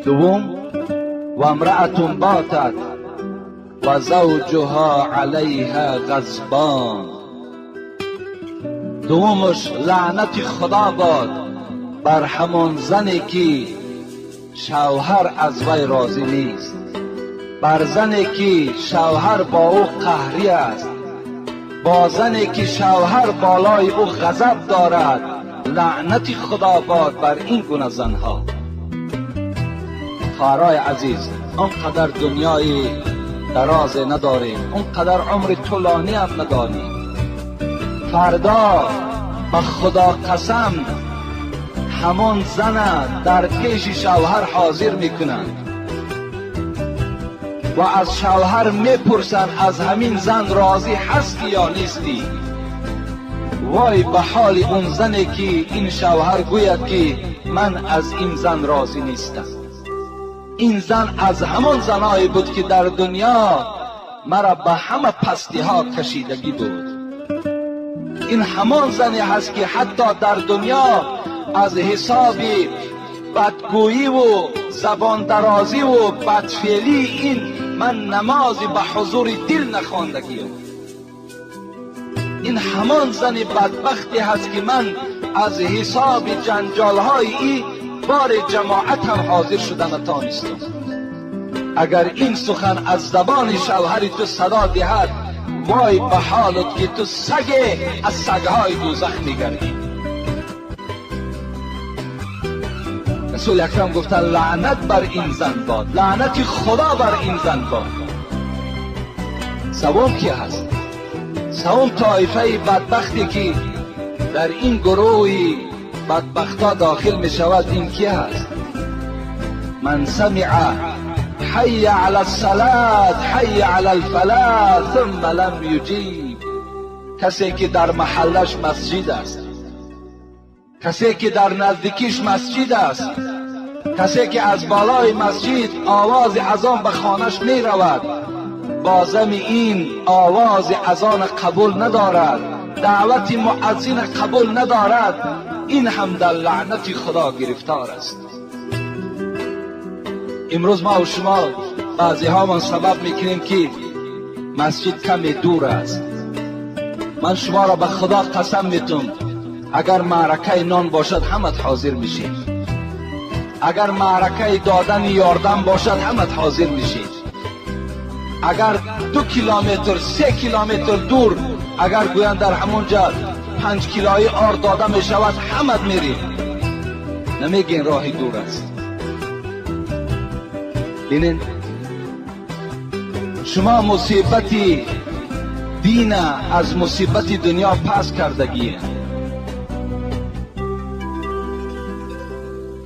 دوم و امرأة باتت و زوجها علیها غضبان. دومش لعنت خدا باد بر همان زنی که شوهر از وی راضی نیست، بر زنی که شوهر با او قهری است، با زنی که شوهر بالای او غضب دارد. لعنت خدا باد بر این گونه زنها. خواهرای عزیز، اونقدر دنیای دراز نداریم، اونقدر عمر طولانی هم نداریم. فردا به خدا قسم همون زن در پیش شوهر حاضر میکنند و از شوهر میپرسند از همین زن راضی هستی یا نیستی. وای به حال اون زنی که این شوهر گوید که من از این زن راضی نیستم. این زن از همان زنایی بود که در دنیا مرا به همه پستی ها کشیدگی بود. این همان زنی هست که حتی در دنیا از حساب بدگویی و زبان درازی و بدفعلی این من نمازی به حضور دل نخواندگیم. این همان زن بدبختی هست که من از حساب جنجال های این بار جماعت هم حاضر شدن نتانستم. اگر این سخن از زبان شوهر تو صدا دهد، وای به حالت که تو سگ از سگهای دوزخ میگردی. رسول اکرم گفتن لعنت بر این زن باد، لعنت خدا بر این زن باد. سوم کی هست؟ سوم طایفه بدبختی که در این گروه بدبختا داخل می شود، این کی هست؟ من سمع حی علی الصلاة حی علی الفلاح ثم لم یجیب. کسی که در محلش مسجد است، کسی که در نزدیکیش مسجد است، کسی که از بالای مسجد آواز اذان به خانش می رود، بازم این آواز اذان قبول ندارد، دعوت مؤذن قبول ندارد، این هم در لعنت خدا گرفتار است. امروز ما و شما بعضی ها من سبب میکنیم که مسجد کمی دور است. من شما را به خدا قسم میتونم اگر معرکه نان باشد همت حاضر میشید، اگر معرکه دادن یاردن باشد همت حاضر میشید، اگر 2 کیلومتر 3 کیلومتر دور اگر گویند در همونجا 5 کیلویی آرد داده می شود همت میری. نمیگین راهی دور است. ببینید شما مصیبتی دین از مصیبت دنیا پس کردگیه.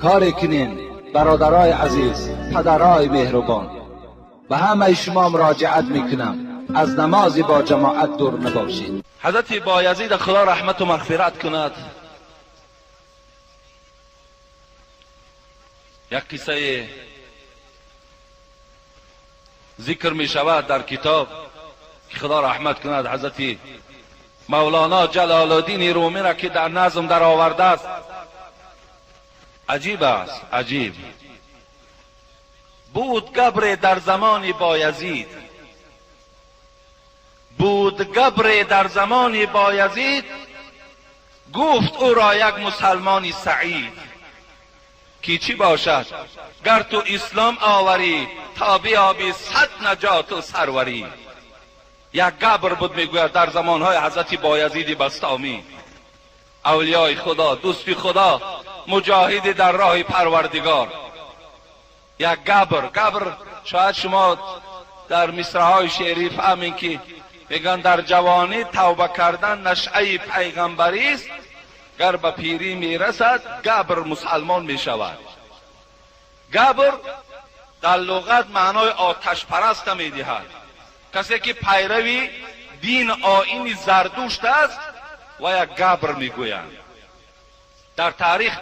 کاری کنین برادرای عزیز، پدرای مهربان، به همه شما مراجعت میکنم از نماز با جماعت دور نباشید. حضرت بایزید خدا رحمت و مغفرت کند یک قصه ذکر می شود در کتاب که خدا رحمت کند حضرت مولانا جلال الدین رومی را که در نظم در آورده است. عجیب است، عجیب. بود گبر در زمان بایزید، بود گبر در زمان بایزید، گفت او را یک مسلمانی سعید کی چی باشد گر تو اسلام آوری تا بیابی 100 نجات و سروری. یک گبر بود میگوید در زمانهای حضرت بایزید بستامی، اولیای خدا، دوست خدا، مجاهد در راه پروردگار. یک گبر شاید شما در مصرعهای شعری فهمین که میگن در جوانی توبه کردن نشأه پیغمبری است، گر به پیری میرسد گبر مسلمان میشود. گبر در لغت معنای آتش پرست میدهد، کسی که پیروی دین آیین زردوشت است و یک گبر میگویند. در تاریخ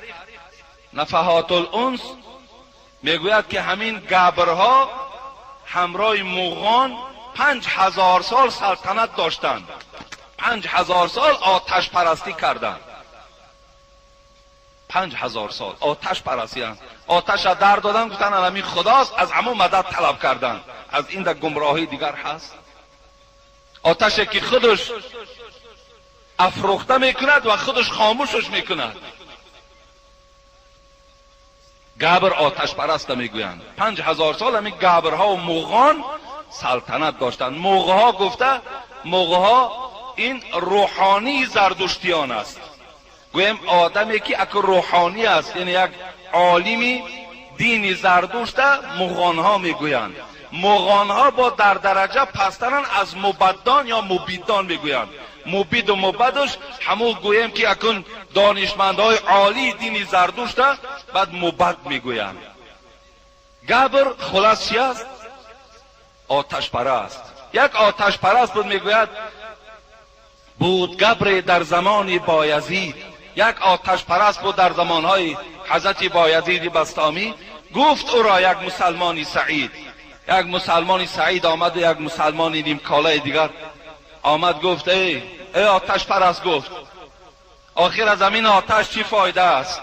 نفحات الانس میگوید که همین گبرها همراه مغان 5000 سال سلطنت داشتند، 5000 سال آتش پرستی کردند، 5000 سال آتش پرستی آتش در دادن، گفتن همین خداست، از همون مدد طلب کردن. از این در گمراهی دیگر هست. آتشی که خودش افروخته میکند و خودش خاموشش میکند. گبر آتش پرست میگویند. 5000 سال همین گبرها و موغان سلطنت داشتند. موغها گفته، موغها این روحانی زردشتیان است. گویم آدمی که یک روحانی است، یعنی یک عالمی دینی زردشت، موغانها میگویند. موغانها با در درجه پسترن از مبدان یا مبیدان میگویند. مبید و مبدش همون گویم که اکن دانشمندهای عالی دینی زردشت، بعد مبد میگویند. گبر خلاص چی است؟ آتش پرست. یک آتش پرست بود. میگوید بود گبر در زمان بایزید، یک آتش پرست بود در زمانهای حضرت بایزید بستامی. گفت او را یک مسلمانی سعید، یک مسلمانی سعید آمد و یک مسلمانی نیمکاله دیگر آمد گفت ای آتش پرست، گفت آخر از زمین آتش چی فایده است؟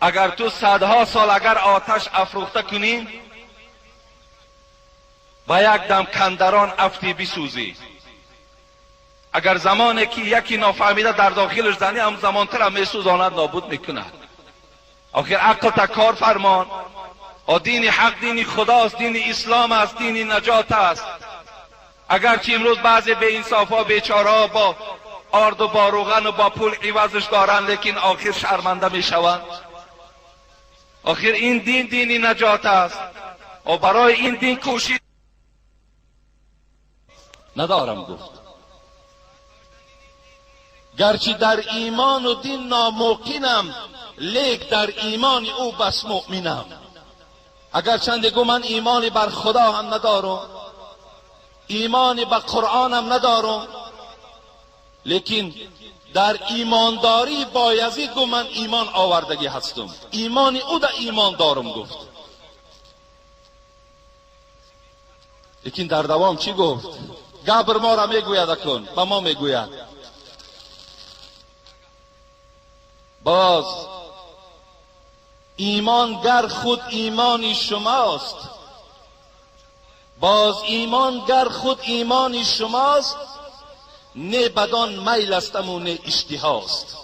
اگر تو صدها سال اگر آتش افروخته کنی، با یک دم کندران افتی بسوزی. اگر زمانی که یکی نافهمیده در داخلش زنی، هم زمان تر هم میسوزاند، نابود میکند. آخر عقل تا کار فرمان. و دین حق دین خداست، دین اسلام است، دین نجات است. اگرچه امروز بعضی به انصافا بیچاره‌ها با آرد و با روغن و با پول عوضش دارند، لیکن آخر شرمنده میشوند. آخر این دین دین نجات است و برای این دین کوشش ندارم گفت. گرچه در ایمان و دین ناموقنم، لیک در ایمان او بس مؤمنم. اگر چندگو من ایمانی بر خدا هم ندارم، ایمانی به قرآن هم ندارم، لیکن در ایمانداری بایزید گو من ایمان آوردگی هستم، ایمانی او در ایمان دارم گفت. لیکن در دوام چی گفت؟ گبر ما را میگوید اکن، به ما میگوید باز ایمان گر خود ایمانی شماست، باز ایمان گر خود ایمانی شماست، نه بدان میل استم و نه اشتهاست.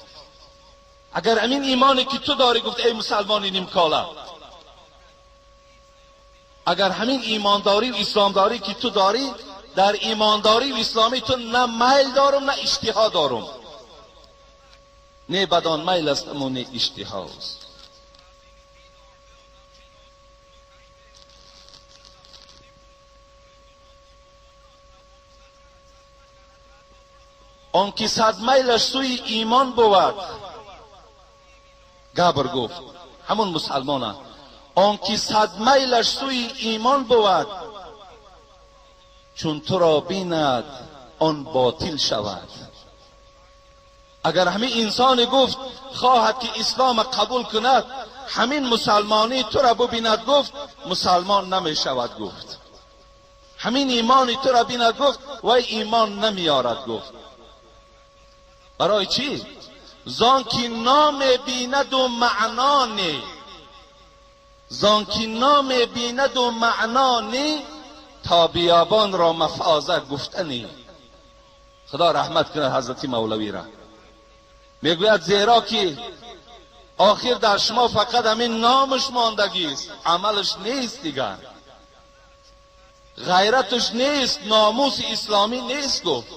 اگر امین ایمانی که تو داری، گفت ای مسلمانی نیمکاله، اگر همین ایمانداری و اسلامداری که تو داری، در ایمانداری و اسلامی تو نه میل دارم نه اشتها دارم، نه بدان میل استم و نه اشتهاست. آن که صد میلش سوی ایمان بود، گبر گفت همون مسلمانه، آن که صد میلش سوی ایمان بود، چون تو را بیند آن باطل شود. اگر همین انسان گفت خواهد که اسلام قبول کند، همین مسلمانی تو را ببیند، گفت مسلمان نمی شود گفت. همین ایمانی تو را بیند، گفت وای ایمان نمی آرد گفت. برای چی؟ زان که نام بیند و معنا نی، زان که نام بیند و معنا نی، تا بیابان را مفازه گفتنی. خدا رحمت کنه حضرت مولوی را. میگوید زیرا که آخر در شما فقط همین نامش ماندگی است، عملش نیست دیگر، غیرتش نیست، ناموس اسلامی نیست گفت.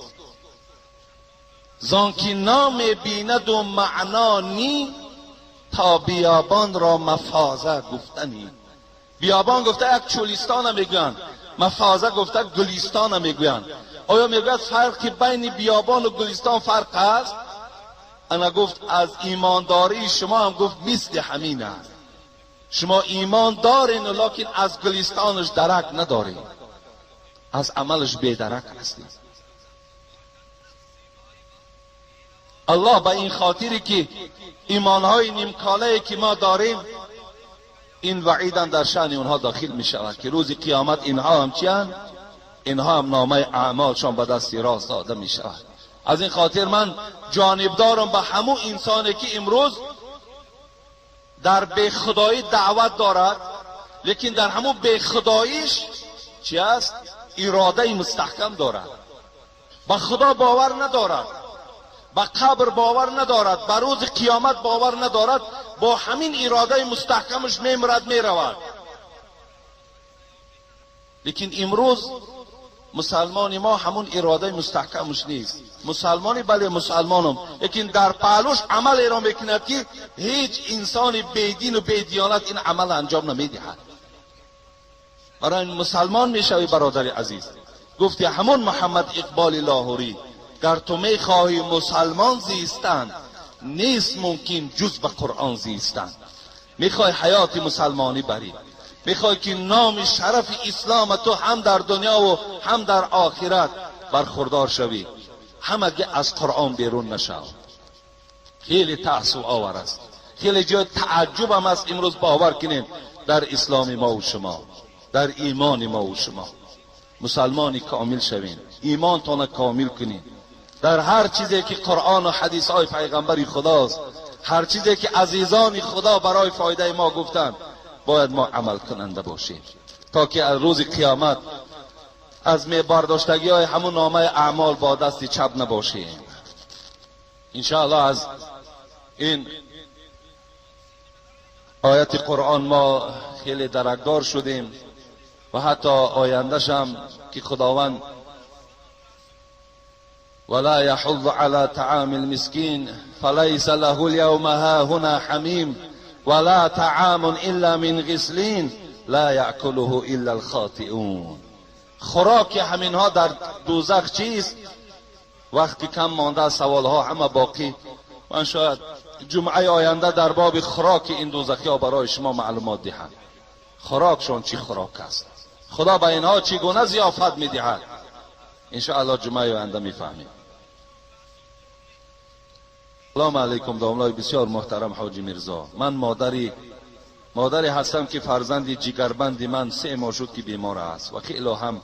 زانکه نام بیند و معنا نی، تا بیابان را مفازه گفتنی. بیابان گفته یک چولیستان هم میگویند، مفازه گفته گلیستان هم میگویند. آیا میگوید فرقی بین بیابان و گلیستان فرق هست؟ انا گفت از ایمانداری شما هم گفت مثل همین است. شما ایمان دارین لیکن از گلیستانش درک ندارین، از عملش بیدرک هستید. الله به این خاطری که ایمانهای نیمکاله که ما داریم، این وعیدن در شأن اونها داخل می شود که روز قیامت اینها هم چیان؟ اینها هم نامه اعمالشان به دست راست داده می شود. از این خاطر من جانبدارم به همون انسانی که امروز در بی خدایی دعوت دارد، لیکن در همون بی خداییش چی است؟ اراده مستحکم دارد، به خدا باور ندارد، به قبر باور ندارد، به روز قیامت باور ندارد، با همین اراده مستحکمش میمرد میرود. لیکن امروز مسلمانی ما همون اراده مستحکمش نیست. مسلمانی بله مسلمانم، لیکن در پهلوش عمل را میکند که هیچ انسان بیدین و بیدیانت این عمل انجام نمیدهد. برای مسلمان میشوی برادر عزیز. گفتی همون محمد اقبال لاهوری، گر تو میخواهی مسلمان زیستن نیست ممکن جز به قرآن زیستن. میخوای حیات مسلمانی بری، میخوای که نام شرف اسلام تو هم در دنیا و هم در آخرت برخوردار شوی، همگی از قرآن بیرون نشو. خیلی تأسف آور است، خیلی جای تعجب هم است. امروز باور کنیم در اسلام ما و شما، در ایمان ما و شما مسلمانی کامل شوین، ایمانتان کامل کنین. در هر چیزی که قرآن و حدیث های پیغمبر خداست، هر چیزی که عزیزان خدا برای فایده ما گفتند، باید ما عمل کننده باشیم تا که از روز قیامت از میبرداشتگی های همون نامه اعمال با دست چپ نباشیم. انشاءالله از این آیت قرآن ما خیلی درکدار شدیم و حتی آیندهش هم که خداوند ولا يحض على طعام المسكين فليس له اليوم هاهنا حميم ولا طعام الا من غسلين لا يأكله الا الخاطئون. خوراک همینها در دوزخ چیست؟ وقتی کم مانده سوالها همه باقی. من شاید جمعه آینده در باب خوراک این دوزخی ها برای شما معلومات دهم. خوراکشون چی خوراک است، خدا به اینها چگونه ضیافت میدهد، انشاءالله جمعه آینده میفهمیم. سلام علیکم داملای بسیار محترم حاجی میرزا. من مادری هستم که فرزند جگربند من 3 ماه شد که بیمار است و خیلی هم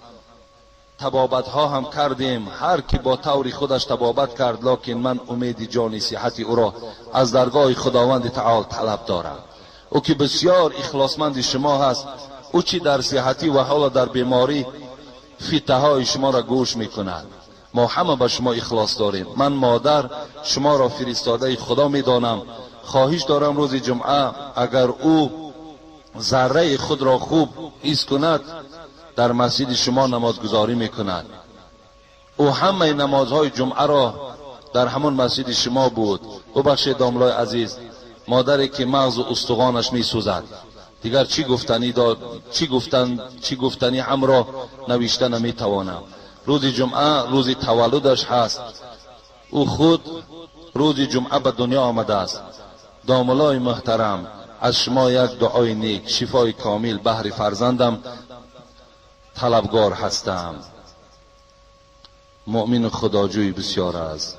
طبابت ها هم کردیم، هر کی با طور خودش طبابت کرد، لکن من امید جان صحت او را از درگاه خداوند تعالی طلب دارم. او که بسیار اخلاصمند شما هست، او چی در صحتی و حالا در بیماری فتحه های شما را گوش میکند. ما همه به شما اخلاص داریم. من مادر شما را فرستاده خدا میدانم. خواهش دارم روز جمعه اگر او ذره خود را خوب حس کند در مسجد شما نمازگزاری میکند. او همه نمازهای جمعه را در همون مسجد شما بود. ببخشید داملای عزیز، مادری که مغز و استخوانش میسوزد، دیگر چی گفتنی هم را نوشته نمیتوانم. روز جمعه روز تولدش هست. او خود روز جمعه به دنیا آمده است. داملای محترم، از شما یک دعای نیک، شفای کامل بهر فرزندم طلبگار هستم. مؤمن خداجوی بسیار است.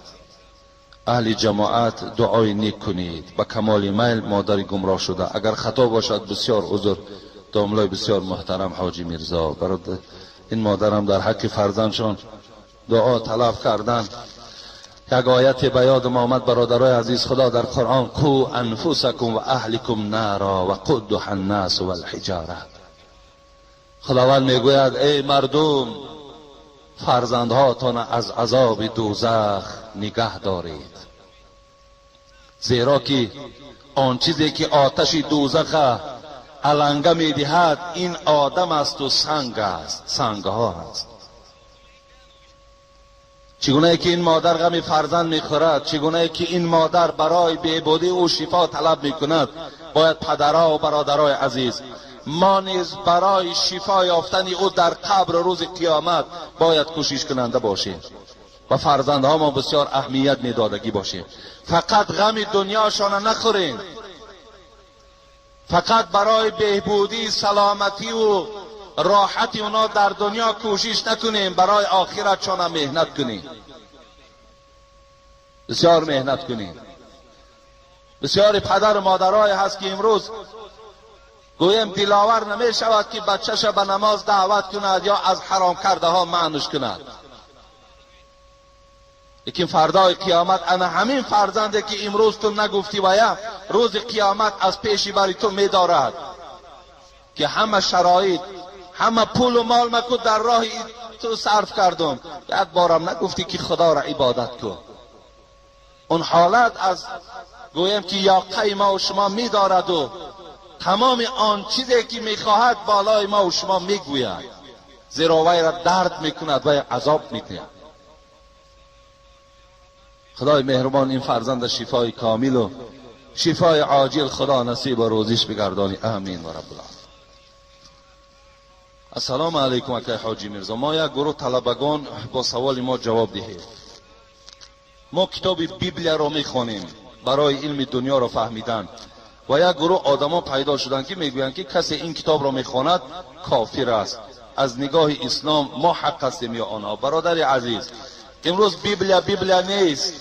اهل جماعت دعای نیک کنید. به کمال میل مادر گمراه شده، اگر خطا باشد بسیار عذر. داملای بسیار محترم حاجی میرزا، برادر این مادرم در حق فرزندشان دعا طلب کردن. یک آیت به یاد ما آمد برادرای عزیز. خدا در قرآن قو انفسکم و اهلکم نارا و قودها الناس والحجاره. خداوند میگوید ای مردم فرزندهاتان از عذاب دوزخ نگه دارید، زیرا که آن چیزی که آتش دوزخ علنگه میدهد این آدم است و سنگ است، سنگ ها است. چگونه که این مادر غم فرزند میخورد، چگونه که این مادر برای بهبودی او شفا طلب میکند، باید پدرها و برادرای عزیز ما نیز برای شفا یافتن او در قبر روز قیامت باید کوشش کننده باشیم و فرزندها ما بسیار اهمیت میدادگی باشیم. فقط غم دنیاشان نخوریم، فقط برای بهبودی سلامتی و راحتی اونا در دنیا کوشش نکنیم، برای آخرتشان هم مهنت کنیم، بسیار مهنت کنیم. بسیاری پدر و مادرای هست که امروز گویم دلاور نمی شود که بچهش به نماز دعوت کند یا از حرام کرده ها معنوش کند. لیکن فردای قیامت انا همین فرزنده که امروز تو نگفتی باید روز قیامت از پیشی بری تو میدارد که همه شرایط همه پول و مال مکو در راه تو صرف کردم، یک بارم نگفتی که خدا را عبادت کن. اون حالت از گویم که یاقه ما و شما میدارد و تمام آن چیزی که میخواهد بالای ما و شما میگوید، زیرا وی را درد میکند و عذاب میکند. خدای مهربان این فرزند شفای کامل و شفای عاجل خدا نصیب و روزیش بگردانی. آمین و رب العالمین. السلام علیکم اکای حاجی میرزا. ما یک گروه طلبگان با سوال ما جواب دهید. ما کتاب بیبلیا را میخوانیم برای علم دنیا را فهمیدن و یک گروه آدما پیدا شدن که میگویند که کسی این کتاب را میخواند کافر است. از نگاه اسلام ما حق هستیم یا آنها؟ برادر عزیز، امروز بیبلیا نیست.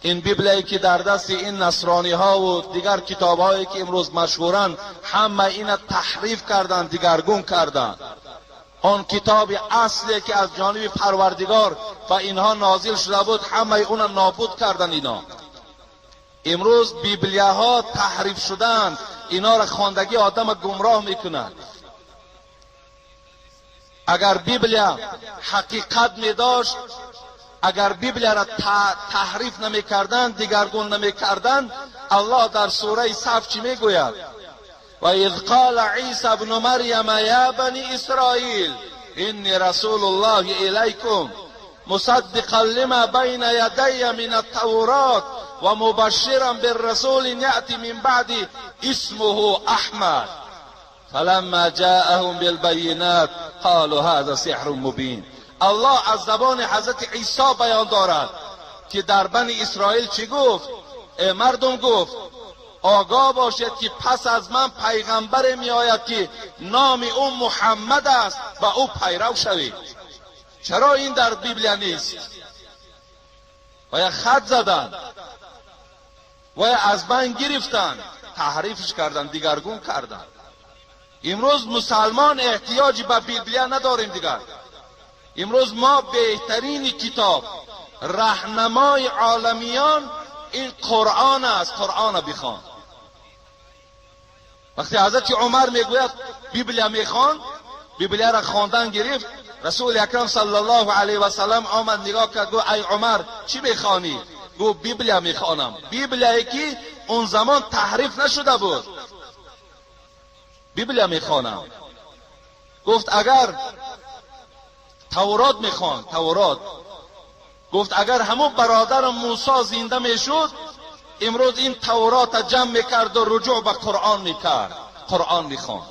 این بیبلیایی که در دست این نصرانی ها و دیگر کتاب هایی که امروز مشهورن، همه اینا تحریف کردن، دیگرگون کردن. آن کتاب اصلی که از جانب پروردگار و اینها نازل شده بود، همه اونا نابود کردن. اینا امروز بیبلیاها تحریف شدن، اینا را خواندگی آدم گمراه میکنند. اگر بیبلیا حقیقت می داشت، اگر بیبلیا را تحریف نمی کردن، دیگرگون نمی کردن، الله در سوره صف چی می گوید؟ و اذ قال عیسی ابن مریم یا بنی اسرائیل انی رسول الله الیکم مصدقا لما بین یدی من التورات و مبشرا بالرسول یأتی من بعد اسمه احمد فلما جاءهم بالبینات قالوا هذا سحر مبین. الله از زبان حضرت عیسی بیان دارد که در بنی اسرائیل چی گفت؟ مردم گفت آگاه باشید که پس از من پیغمبر می آید که نام او محمد است و او پیرو شوید. چرا این در بیبلیا نیست؟ و یا خط زدن و یا از بین گرفتن، تحریفش کردن، دیگرگون کردن. امروز مسلمان احتیاجی به بیبلیا نداریم دیگر. امروز ما بهترین کتاب راهنمای عالمیان این قرآن است. قرآن بخوان. وقتی حضرت عمر میگوید بیبلیا میخوان، بیبلیا را خواندن گرفت، رسول اکرم صلی الله علیه و سلم آمد نگاه کرد، گفت ای عمر چی میخوانی؟ گفت بیبلیا میخوانم. بیبلیایی که اون زمان تحریف نشده بود، بیبلیا میخوانم. گفت اگر تورات میخوان، تورات. گفت اگر همون برادر موسی زنده میشد، امروز این تورات جمع میکرد و رجوع به قرآن میکرد، قرآن میخوان.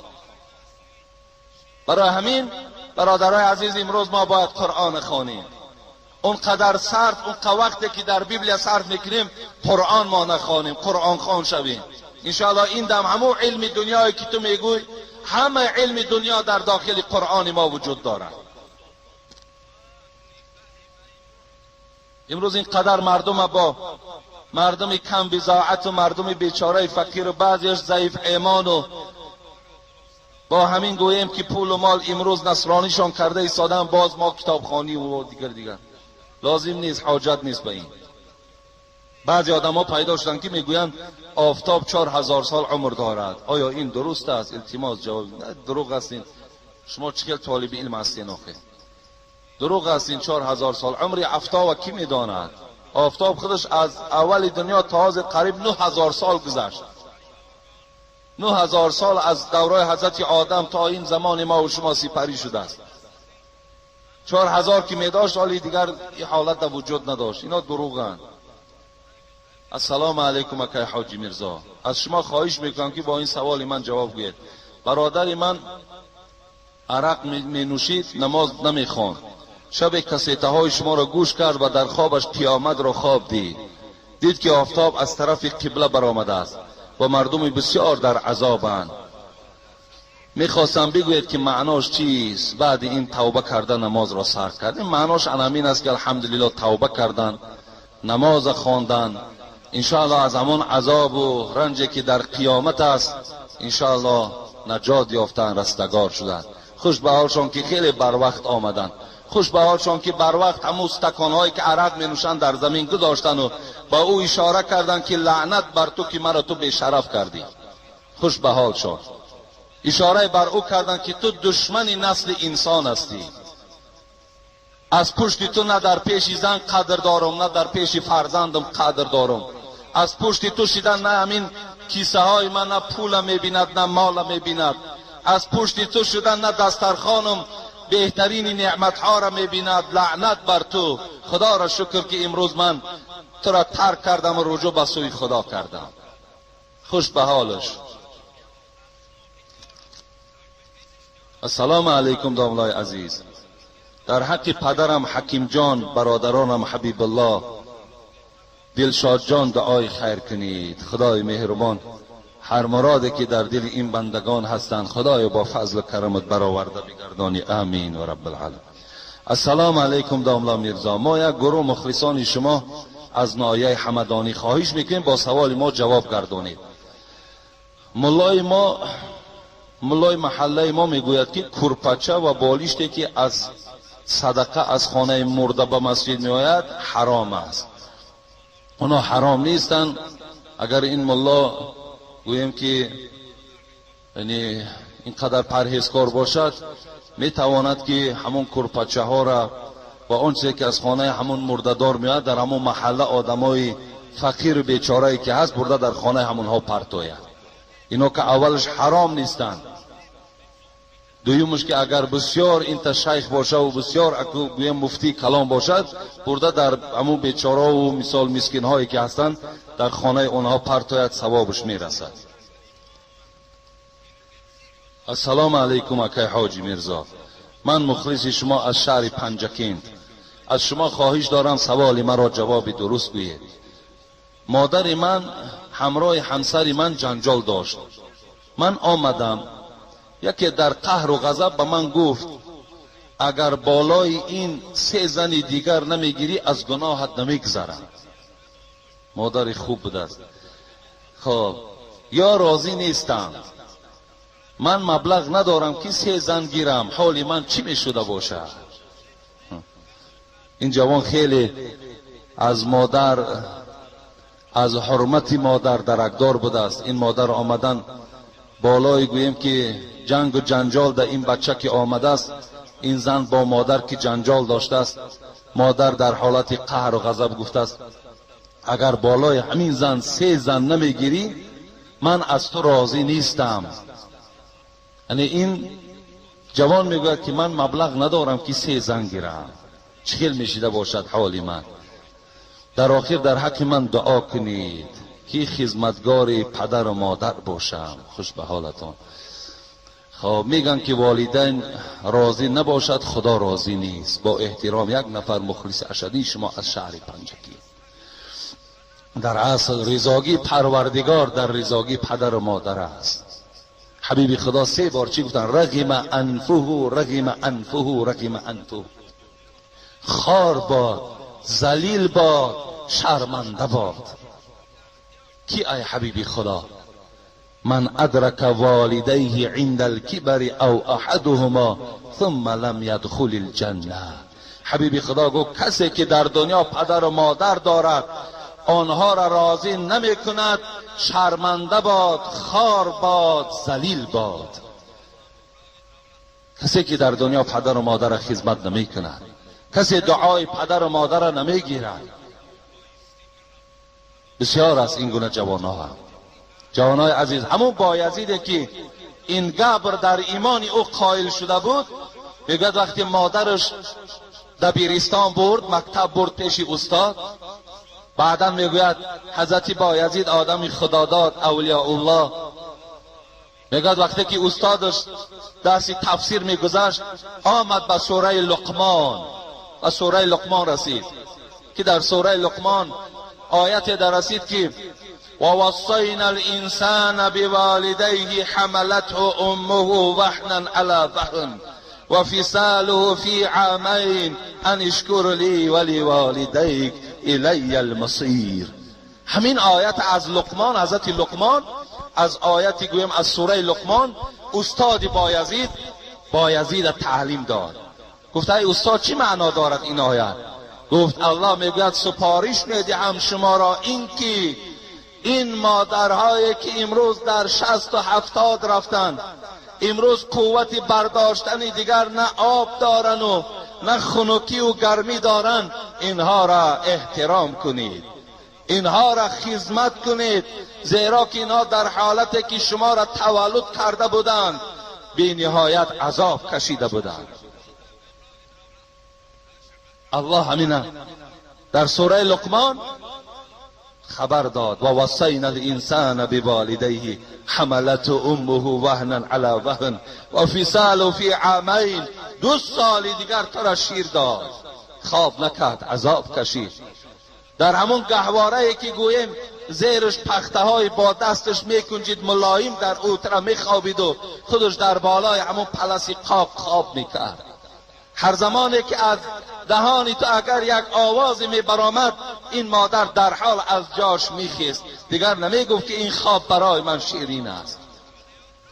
برای همین برادرای عزیز امروز ما باید قرآن خوانیم. اونقدر صرف، اون وقتی که در بیبلیا صرف میکنیم، قرآن ما نخوانیم، قرآن خوان شویم. انشاءالله این دم همون علم دنیایی که تو میگوی، همه علم دنیا در داخل قرآن ما وجود دارد. امروز اینقدر مردم با مردم کم بضاعت و مردم بیچاره فقیر و بعضیش ضعیف ایمان و با همین گوییم که پول و مال امروز نصرانیشان کرده ایستادن، باز ما کتابخوانی و دیگر لازم نیست، حاجت نیست به این. بعضی آدم ها پیدا شدن که میگویند آفتاب 4000 سال عمر دارد. آیا این درست است؟ التماس جواب. نه، دروغ هستین. شما چقدر طالب علم هستین آخه؟ دروغ هستین. 4000 سال عمر آفتاب کی میداند؟ آفتاب خودش از اول دنیا تا قریب 9000 سال گذشت. 9000 سال از دوره حضرت آدم تا این زمان ما و شما سپری شده است. 4000 که میداشت حالی دیگر این حالت در وجود نداشت. اینا دروغن. السلام علیکم اکای حاجی میرزا، از شما خواهش میکنم که با این سوال من جواب گوید. برادر من عرق می نوشید، نماز نمیخواند. شب کسیته های شما را گوش کرد و در خوابش قیامت را خواب دید که آفتاب از طرف قبله برآمده است و مردم بسیار در عذابند. میخواستم بگوید که معناش چیست؟ بعد این توبه کردن نماز را سر کرد. این معناش همین است که الحمدلله توبه کردن، نماز خواندن، انشاءالله از همون عذاب و رنجی که در قیامت است انشاءالله نجات یافتن، رستگار شدن. خوش به حالشان که خیلی بر وقت آمدن. خوش به حالشان که بر وقت همون استکان‌هایی که عرق می نوشن در زمین گذاشتن و با او اشاره کردن که لعنت بر تو که مرا تو بی‌شرف کردی. خوش به حالشان. اشاره بر او کردن که تو دشمن نسل انسان هستی. از پشت تو نه در پیش زن قدر دارم، نه در پیش فرزندم قدر دارم. از پشت تو شدن نه همین کیسه های من نه پولم میبیند نه مالم میبیند. از پشت تو شدن نه دسترخوانم بهترین نعمت ها را میبیند. لعنت بر تو. خدا را شکر که امروز من تو را ترک کردم و رجوع به سوی خدا کردم. خوش به حالش. السلام علیکم داملای عزیز. در حق پدرم حکیم جان، برادرانم حبیب الله، دلشاد جان دعای خیر کنید. خدای مهربان هر مرادی که در دل این بندگان هستند خدای با فضل و کرمت برآورده بگردانی. آمین و رب العالمین. السلام علیکم داملا میرزا. ما یک گروه مخلصان شما از ناحیه حمدانی خواهش میکنیم با سوال ما جواب گردانید. ملای محله ما میگوید که کرپچه و بالشتی که از صدقه از خانه مرده به مسجد میآید حرام است. اونا حرام نیستن. اگر این ملا گویم که یعنی اینقدر پرهیزکار باشد میتواند که همون کرپچه ها را و اون چیزی که از خانه همون مردهدار میاد در همون محله آدمای فقیر بیچاره که هست برده در خانه همون ها پرتوید. اینا که اولش حرام نیستند. دویمش که اگر بسیار این شیخ باشه و بسیار گویم مفتی کلام باشد برده در همون بیچاره و مثال مسکین هایی که هستند در خانه اونها پرتوید، ثوابش میرسد. السلام علیکم اکای حاجی میرزا. من مخلص شما از شهر پنجکند. از شما خواهش دارم سوال مرا جواب درست گویید. مادر من همراه همسر من جنجال داشت. من آمدم، یکی در قهر و غضب به من گفت اگر بالای این 3 زن دیگر نمیگیری از گناهت نمیگذرم. مادر خوب بود. خب یا راضی نیستم، من مبلغ ندارم که 3 زن گیرم، حال من چی میشده باشه؟ این جوان خیلی از مادر، از حرمت مادر درکدار بوده است. این مادر آمدن بالای گویم که جنگ و جنجال در این بچه که آمده است، این زن با مادر که جنجال داشته است، مادر در حالت قهر و غضب گفته است اگر بالای همین زن 3 زن نمیگیری من از تو راضی نیستم. یعنی این جوان میگوید که من مبلغ ندارم که 3 زن گیرم. چخیل میشیده باشد حالی من. در آخر در حق من دعا کنید که خدمتگار پدر و مادر باشم. خوش به حالتان. خب میگن که والدین راضی نباشد خدا راضی نیست. با احترام یک نفر مخلص اشدی شما از شهر پنجکی. در اصل رضاگی پروردگار در رضاگی پدر و مادر است. حبیب خدا 3 بار چی گفتن؟ رغم انفه رغم انفه رغم انفه. خار باد، ذلیل باد، شرمنده باد. کی ای حبیب خدا؟ من ادرک والدیه عند الكبر او احدهما ثم لم يدخل الجنه. حبیب خدا گفت کسی که در دنیا پدر و مادر دارد آنها را راضی نمی کند، شرمنده باد، خار باد، ذلیل باد. کسی که در دنیا پدر و مادر را خدمت نمی کند، کسی دعای پدر و مادر را نمی گیرد. بسیار از این گونه جوانای عزیز. همون بایزیده که این گبر در ایمان او قائل شده بود، میگوید وقتی مادرش دبیرستان برد، مکتب برد پیش استاد، بعدا میگوید حضرت بایزید آدم خداداد اولیاء الله، میگوید وقتی که استادش درس تفسیر میگذشت آمد به سوره لقمان، و سوره لقمان رسید که در سوره لقمان آیت در رسید که ووصينا الانسان بوالديه حملته امه وحنا على وهن وفصاله في عامين ان اشكر لي ولوالديك الي المصير. همین آیت از لقمان، حضرت لقمان، از آیتی گویم از سوره لقمان استاد بایزید تعلیم داد. گفت ای استاد چی معنا دارد این آیت؟ گفت الله میگوید سپارش میدهم شما را این که این مادرهایی که امروز در 60 و 70 رفتند، امروز قوت برداشتن دیگر نه آب دارن و نه خنکی و گرمی دارن، اینها را احترام کنید، اینها را خدمت کنید، زیرا که اینها در حالتی که شما را تولد کرده بودند بی نهایت عذاب کشیده بودند. الله همینه در سوره لقمان خبر داد و وصینا الانسان بوالدیه حملته امه وهنا علی وهن و فصاله فی عامین. 2 سال دیگر تو را شیر داد، خواب نکرد، عذاب کشید. در همون گهواره که گویم زیرش پخته های با دستش میکنجید ملایم در اوتره میخوابید و خودش در بالای همون پلسی قاق خواب میکرد. هر زمانی که از دهانی تو اگر یک آوازی میبرامد این مادر در حال از جاش میخیست، دیگر نمیگفت که این خواب برای من شیرین است.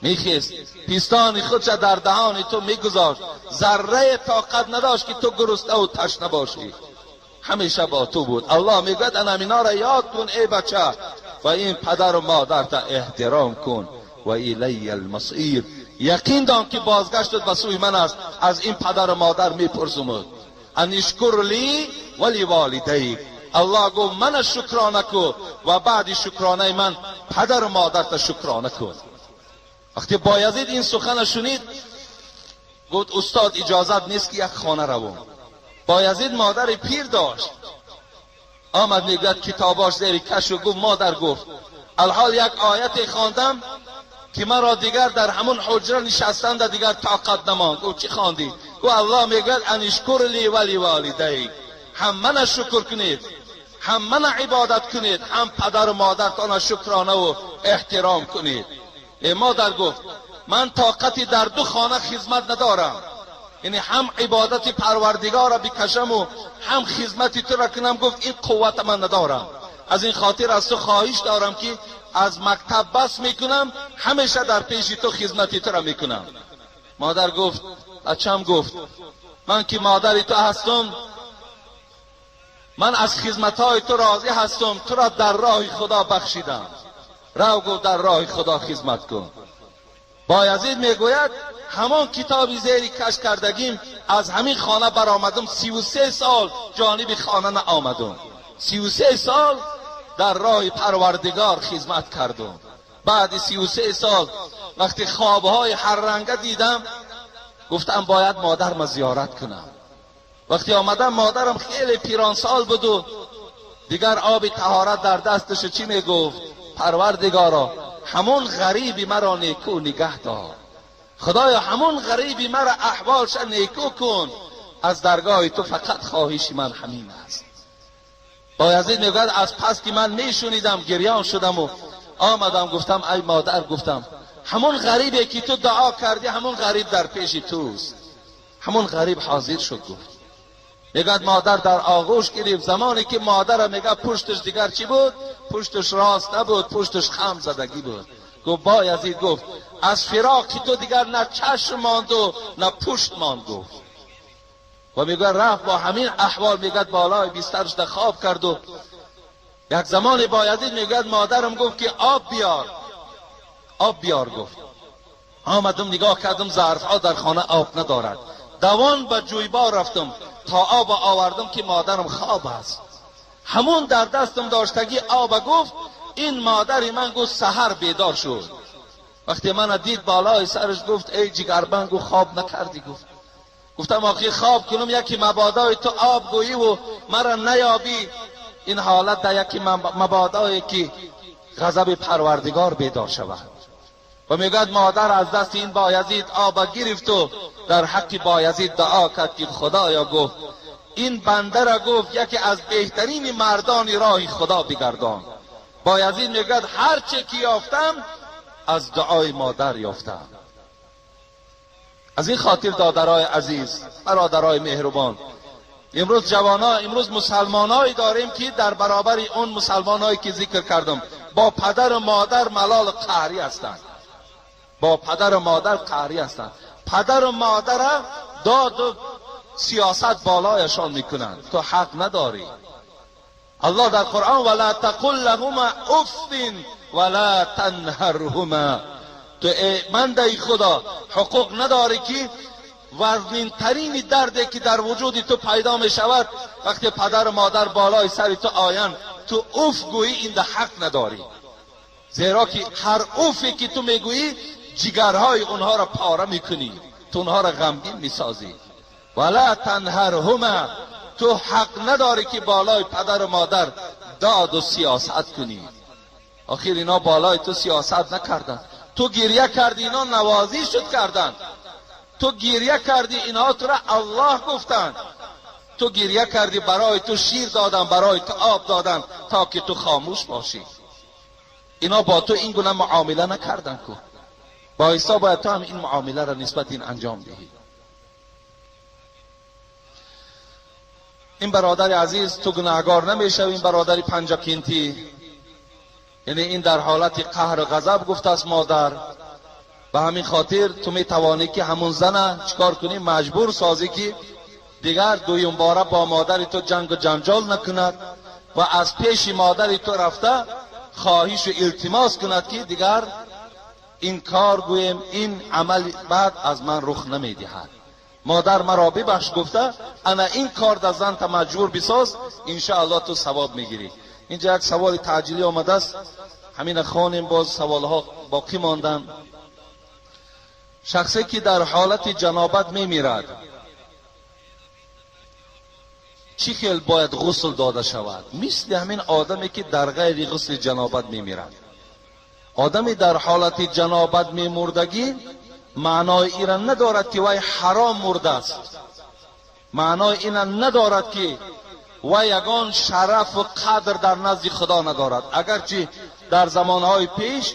میخیست پیستان خودش در دهان تو میگذاشت، ذره طاقت نداشت که تو گرسنه و تشنه باشی، همیشه با تو بود. الله میگوید اینا را یاد کن ای بچه و این پدر و مادر تا احترام کن و الی المصیر. یقین دان که بازگشتت به سوی من است. از این پدر و مادر میپرسم ان اشکر لی ولی والدیک. الله گفت من شکرانه کن و بعد شکرانه من پدر و مادر تا شکرانه کن. وقتی بایزید این سخن شنید گفت استاد اجازت نیست که یک خانه روم. بایزید مادر پیر داشت، آمد میگوید کتاباش زیر کش و گفت مادر گفت الحال یک آیت خواندم که من را دیگر در همون حجره نشستن در دیگر طاقت نماند. گفت چی خواندی؟ گفت الله میگوید ان اشکر لی ولی والدیک، هم من شکر کنید، هم من عبادت کنید، هم پدر و مادرتان شکرانه و احترام کنید. مادر گفت من طاقتی در 2 خانه خدمت ندارم، یعنی هم عبادت پروردگار را بکشم و هم خدمت تو را کنم. گفت این قوت من ندارم، از این خاطر از تو خواهش دارم که از مکتب بس میکنم، همیشه در پیش تو خدمتی تو را میکنم. مادر گفت بچم گفت من که مادری تو هستم، من از خدمتهای تو راضی هستم، تو را در راه خدا بخشیدم، رو گفت در راه خدا خدمت کن. بایزید میگوید همان کتابی زیر کش کردگیم از همین خانه برآمدم، 33 سال جانب خانه نآمدم، 33 سال در راه پروردگار خدمت کردم. بعد 33 سال وقتی خوابهای هر رنگه دیدم گفتم باید مادرم زیارت کنم. وقتی آمدم مادرم خیلی پیران سال بود و دیگر آب طهارت در دستش چی میگفت؟ پروردگارا همون غریبی مرا نیکو نگه دار، خدایا همون غریبی مرا احوالش نیکو کن، از درگاه تو فقط خواهش من همین است. بایزید میگوید از پس که من میشونیدم گریان شدم و آمدم گفتم ای مادر، گفتم همون غریبی که تو دعا کردی همون غریب در پیش توست. همون غریب حاضر شد. گفت میگوید مادر در آغوش گرفت. زمانی که مادر میگه پشتش دیگر چی بود؟ پشتش راست نبود، پشتش خم زدگی بود. گفت بایزید گفت از فراق تو دیگر نه چشم ماند و نه پشت ماند. گفت و میگه رفت با همین احوال میگه بالای بسترش در خواب کرد و یک زمان بایزید میگه مادرم گفت که آب بیار، آب بیار. گفت آمدم نگاه کردم ظرف ها در خانه آب ندارد، دوان به جویبار رفتم تا آب آوردم که مادرم خواب است. همون در دستم داشتگی آب. گفت این مادری من گفت سحر بیدار شد، وقتی من دید بالای سرش گفت ای جگربند گفت خواب نکردی؟ گفتم آخی خواب کنم یکی مبادای تو آب گویی و مرا نیابی، این حالت در یکی مبادایی که غضب پروردگار بیدار شود. و میگوید مادر از دست این بایزید آب گرفت و در حق بایزید دعا کرد که خدایا گفت این بنده را گفت یکی از بهترین مردان راه خدا بگردان. بایزید میگوید هر چه که یافتم از دعای مادر یافتم. از این خاطر دادرای عزیز، برادرای مهربان، امروز جوانا، امروز مسلمانایی داریم که در برابر اون مسلمانایی که ذکر کردم با پدر و مادر ملال قهری هستند، با پدر و مادر قهری هستند. پدر و مادر داد و سیاست بالایشان میکنند. تو حق نداری. الله در قرآن ولا تقل لهما اف ولا تنهرهما، تو بنده خدا حقوق نداری که وزنین ترین دردی که در وجود تو پیدا می شود وقتی پدر و مادر بالای سر تو آیند تو اوف گویی، این ده حق نداری. زیرا که هر اوفی که تو میگویی جگرهای اونها را پاره میکنی، تو اونها را غمگین میسازی. ولا تنهرهما، تو حق نداری که بالای پدر و مادر داد و سیاست کنی. آخر اینا بالای تو سیاست نکردن، تو گریه کردی اینا نوازی شد کردن، تو گریه کردی اینها تو را الله گفتند، تو گریه کردی برای تو شیر دادن، برای تو آب دادن تا که تو خاموش باشی. اینا با تو این گونه معامله نکردن که بایستا باید تو هم این معامله را نسبت این انجام دهی. این برادر عزیز تو گناهگار نمیشوی. این برادر پنجاکینتی، یعنی این در حالت قهر و غضب گفته است مادر، به همین خاطر تو میتوانی که همون زنه چیکار کنی؟ مجبور سازی که دیگر دویم باره با مادر تو جنگ و جنجال نکند و از پیش مادر تو رفته خواهش و التماس کند که دیگر این کار گویم این عمل بعد از من رخ نمیدهد. مادر مرا ببخش گفته انا این کار در زن تا مجبور بساز، انشاءالله تو ثواب میگیری. اینجا یک سوال تعجیلی آمده است، همین خوانیم، باز سوالها باقی ماندن. شخصی که در حالت جنابت میمیرد چی خیل باید غسل داده شود؟ مثل همین آدمی که در غیر غسل جنابت میمیرد. آدمی در حالت جنابت میمردگی معنای اینا ندارد که وی حرام مرده است، معنای اینا ندارد که وی یگان شرف و قدر در نزد خدا ندارد. اگرچه در زمانهای پیش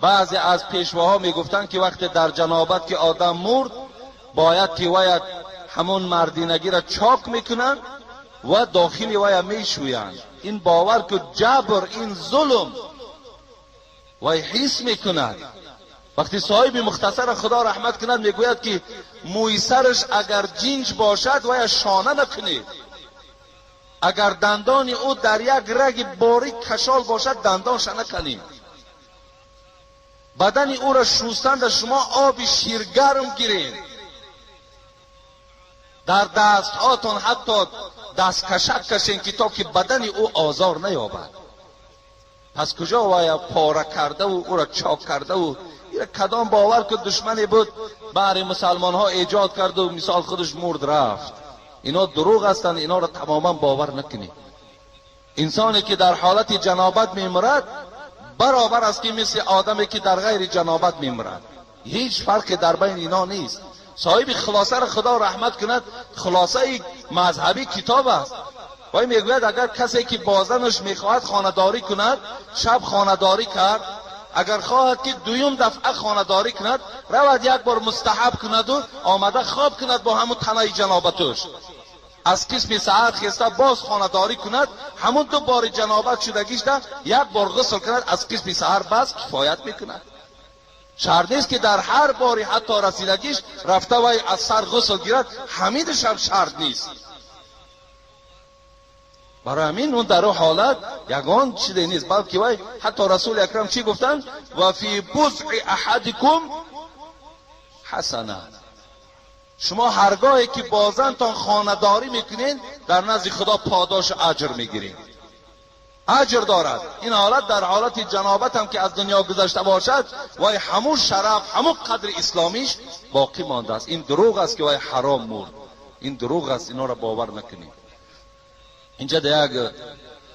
بعضی از پیشواها میگفتند که وقتی در جنابت که آدم مرد باید که وی همون مردینگی را چاک میکنند و داخل وی میشویند. این باور که جبر، این ظلم وی حس میکند. وقتی صاحب مختصر خدا رحمت کند میگوید که موی سرش اگر جینج باشد وی شانه نکنید، اگر دندان او در یک رگ باریک کشال باشد دندانش نکنید، بدن او را شستند شما آب شیرگرم گیرید، در دست هاتون حتی دست کشک کشین که تا که بدن او آزار نیابد. پس کجا وی پاره کرده و او را چاک کرده و کدام باور که دشمنی بود برای مسلمان ها ایجاد کرد و مثال خودش مرد رفت؟ اینا دروغ هستند، اینا را تماما باور نکنید. انسانی که در حالت جنابت میمرد برابر است که مثل آدمی که در غیر جنابت میمرد، هیچ فرقی در بین اینا نیست. صاحب خلاصه را خدا رحمت کند، خلاصه مذهبی کتاب است. وای میگوید اگر کسی که بازنش میخواهد خانه‌داری کند، شب خانه‌داری کرد، اگر خواهد که دویم دفعه خانه‌داری کند رود یک بار مستحب کند و آمده خواب کند با همون تنه جنابتش، از قسم سحر خیسته باز خانه‌داری کند، همون دو بار جنابت شدگیش ده یک بار غسل کند، از قسم سحر بس کفایت میکند. شرط نیست که در هر باری حتی رسیدگیش رفته و از سر غسل گیرد، حمیدش هم شرط نیست. برای همین اون در حالت یگان چیزی نیست، بلکه وای حتی رسول اکرم چی گفتن؟ و فی بضع احدکم حسنه، شما هرگاهی که بازنتان خانه‌داری میکنین در نزد خدا پاداش اجر میگیرین، اجر دارد. این حالت در حالت جنابت هم که از دنیا گذشته باشد وای همون شرف، همون قدر اسلامیش باقی مانده است. این دروغ است که وای حرام مرد، این دروغ است، اینا را باور نکنید. اینجا یک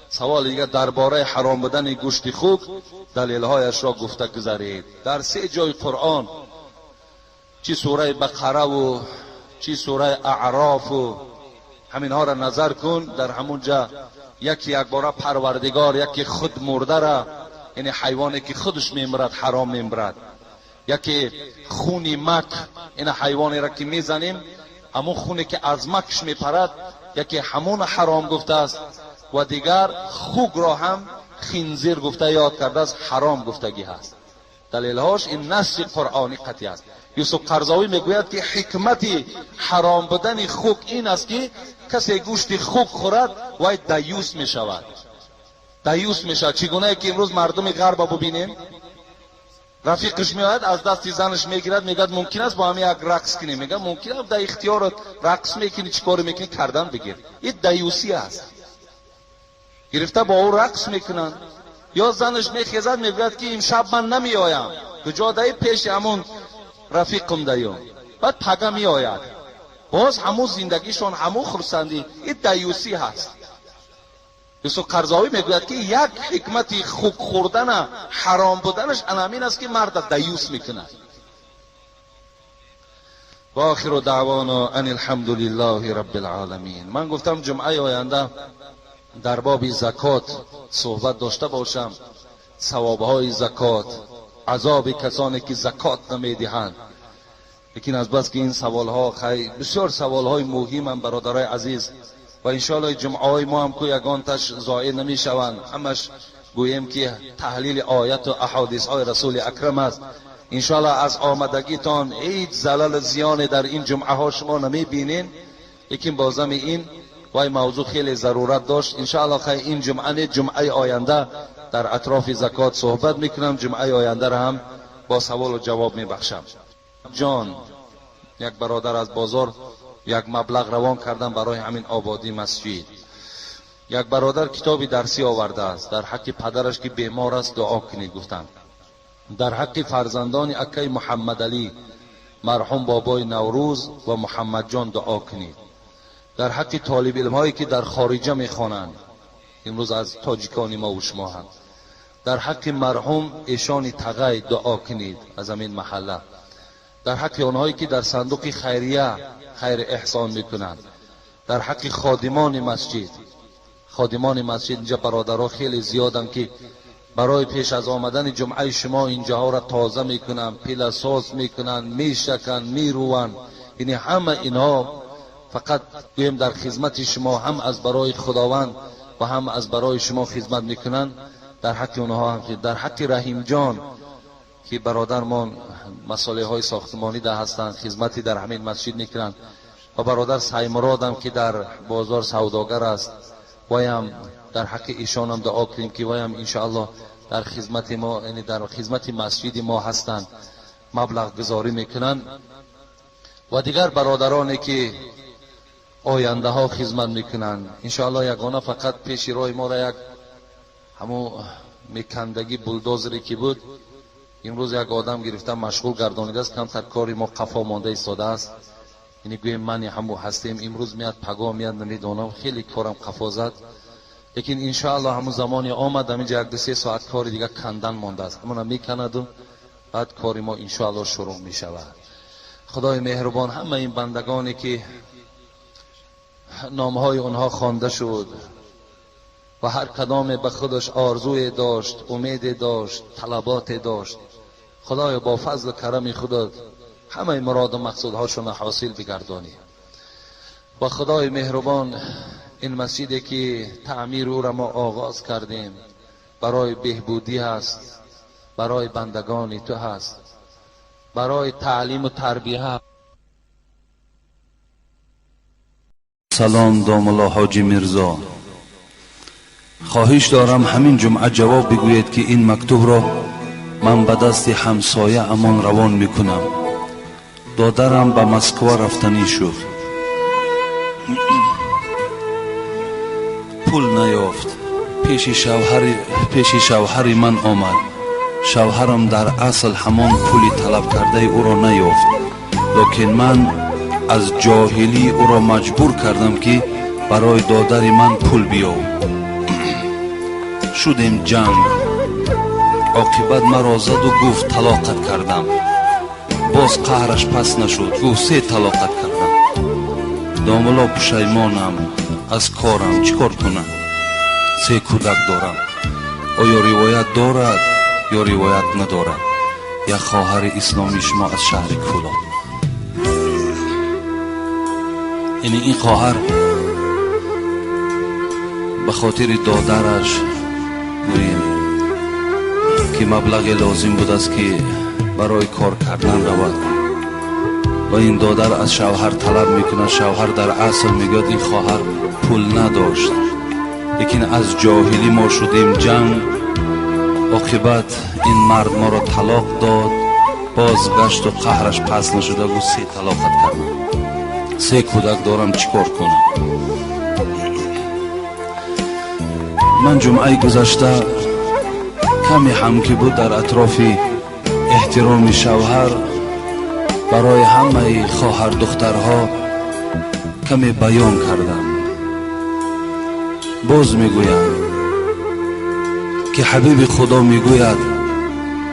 سوال دیگه درباره حرام بودن گوشت خوک دلیل‌هایش را گفته گذارید. در 3 جای قرآن، چی سوره بقره و چی سوره اعراف و همین ها را نظر کن، در همون جا یکی یک باره پروردگار یکی خود مرده را، یعنی حیوانی که خودش میمرد حرام میمرد، یکی خونی مک، این حیوانی را که میزنیم همون خونی که از مکش میپرد یکی همون حرام گفته است، و دیگر خوک را هم خنزیر گفته یاد کرده است، حرام گفتگی هست. دلیلهاش این نص قرآنی قطعی است. یوسف قرضاوی میگوید که حکمت حرام بودن خوک این است که کسی گوشت خوک خورد وای دیوس میشود. دیوس میشود. چگونه که امروز مردم غرب ببینیم، رفیقش میاد از دست زنش میگیرد، میگه ممکن است با هم یک رقص کنیم، میگه ممکن است در اختیارت رقص میکنی، چیکار میکنی، کردن بگیر. این دیوسی است. گرفته با او رقص میکنن. یا زنش میخیزد میگوید که امشب من نمیآیم، کجا دهی پیش همون رفیقم دهیم، بعد پگه میآید، باز همون زندگیشون همون خرسندی. این دیوسی هست. یوسف قرضاوی میگوید که یک حکمت خوک خوردن حرام بودنش انامین است که مرد دیوس میکنه. و آخر دعوانا ان الحمد لله رب العالمین. من گفتم جمعه آینده در باب زکات صحبت داشته باشم، ثوابهای زکات، عذاب کسانی که زکات نمیدهند. لیکن از بس که این سوالها خیلی بسیار سوالهای مهم هم برادرای عزیز و انشاءالله جمعه های ما هم که یگانتش ضایع نمیشوند، همش گوییم که تحلیل آیت و احادیث های رسول اکرم است. انشاءالله از آمدگیتان هیچ زلال زیان در این جمعه ها شما نمیبینین، لیکن بازم این وای موضوع خیلی ضرورت داشت. انشاءالله خیلی این جمعه آینده در اطراف زکات صحبت میکنم. جمعه آینده را هم با سوال و جواب میبخشم. جان یک برادر از بازار یک مبلغ روان کردن برای همین آبادی مسجد. یک برادر کتابی درسی آورده است در حق پدرش که بیمار است دعا کنید گفتند. در حق فرزندان اکای محمد علی مرحوم بابای نوروز و محمد جان دعا کنید. در حق طالب علم هایی که در خارجه میخوانند، امروز از تاجیکان ما و شما هم. در حق مرحوم ایشان تغی دعا کنید از همین محله. در حق آنهایی که در صندوق خیریه خیر احسان میکنند. در حق خادمان مسجد. خادمان مسجد اینجا برادرها خیلی زیادن که برای پیش از آمدن جمعه شما اینجاها را تازه میکنن، پیلاساز میکنن، میشکن، میروان. یعنی همه اینها فقط گویم در خدمت شما، هم از برای خداوند و هم از برای شما خدمت میکنن. در حق اونها هم در حق رحیم جان که برادرمان مسائل های ساختمانی ده هستند، خدمتی در همین مسجد میکنن، و برادر سایمراد هم که در بازار سوداگر است، وایم در حق ایشان هم دعا کنیم که وایم انشاءالله در خدمت ما، یعنی در خدمت مسجد ما هستند، مبلغ گذاری میکنن. و دیگر برادرانی که آینده ها خدمت میکنن انشاءالله یگانه فقط پیش روی ما را یک همون میکندگی بولدوزری که بود امروز یک آدم گرفته مشغول گردانیده است، کمتر کاری ما قفا مانده ایستاده است. یعنی گویم من همو هستیم، امروز میاد پگاه میاد نمیدونم، خیلی کارم قفا زد. لیکن انشاءالله همون زمانی آمد همینجا یک دو سه ساعت کاری دیگه کندن مانده است، همون میکند و بعد کاری ما انشاءالله شروع میشود. خدای مهربان همه این بندگانی که نامهای اونها خوانده شد و هر کدام به خودش آرزوی داشت، امید داشت، طلبات داشت، خدای با فضل و کرم خودت همه مراد و مقصودهاشون حاصل بگردانی. و خدای مهربان این مسجدی که تعمیر او را ما آغاز کردیم برای بهبودی هست، برای بندگان تو هست، برای تعلیم و تربیه. سلام دام الله حاجی میرزا، خواهش دارم همین جمعه جواب بگویید که این مکتوب را من به دست همسایه امان روان میکنم. دادرم به مسکو رفتنی شد، پول نیافت. پیش شوهر من آمد. شوهرم در اصل همان پولی طلب کرده او را نیافت، لیکن من از جاهلی او را مجبور کردم که برای دادر من پول بیاورد. شدیم جنگ، عاقبت مرا زد و گفت طلاقت کردم. باز قهرش پس نشد، گفت 3 طلاقت کردم. داملا پشیمانم از کارم، چیکار کنم؟ 3 کودک دارم. آیا روایت دارد یا روایت ندارد؟ یک خواهر اسلامی شما از شهر فولاد. یعنی این خواهر به خاطر دادرش که مبلغ لازم بود است که برای کار کردن رود و این دادر از شوهر طلب میکنه. شوهر در اصل میگه این خواهر پول نداشت، لیکن از جاهلی ما شدیم جنگ. عاقبت این مرد ما را طلاق داد، بازگشت و قهرش پس نشده بود 3 طلاقت کردم. 3 کودک دارم، چیکار کنم؟ من جمعه گذشته کمی هم که بود در اطراف احترام شوهر برای همه خواهر دخترها کمی بیان کردم. باز میگویم که حبیب خدا میگوید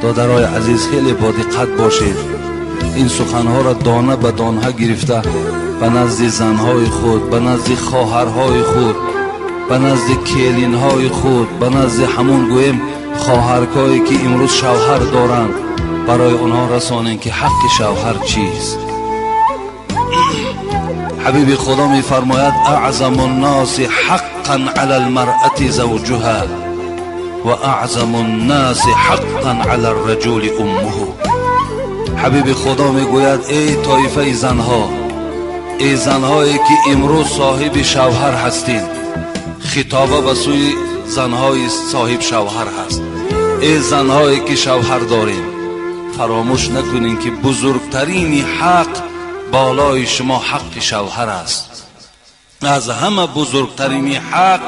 دادرای عزیز خیلی با دقت باشید، این سخنها را دانه به دانه گرفته به نزد زنهای خود، به نزد خواهرهای خود، به نزد کلینهای خود، به نزد همون گویم خواهرکایی که امروز شوهر دارند برای آنها رسانید که حق شوهر چیست. حبیب خدا می فرماید اعظم الناس حقا علی المرأة زوجها و اعظم الناس حقا علی الرجل امه. حبیب خدا می گوید ای طایفه زنها، ای زنهایی که امروز صاحب شوهر هستین، خطابه به سوی زنهای صاحب شوهر هست. ای زنهایی که شوهر دارین، فراموش نکنین که بزرگترین حق بالای شما حق شوهر است. از همه بزرگترین حق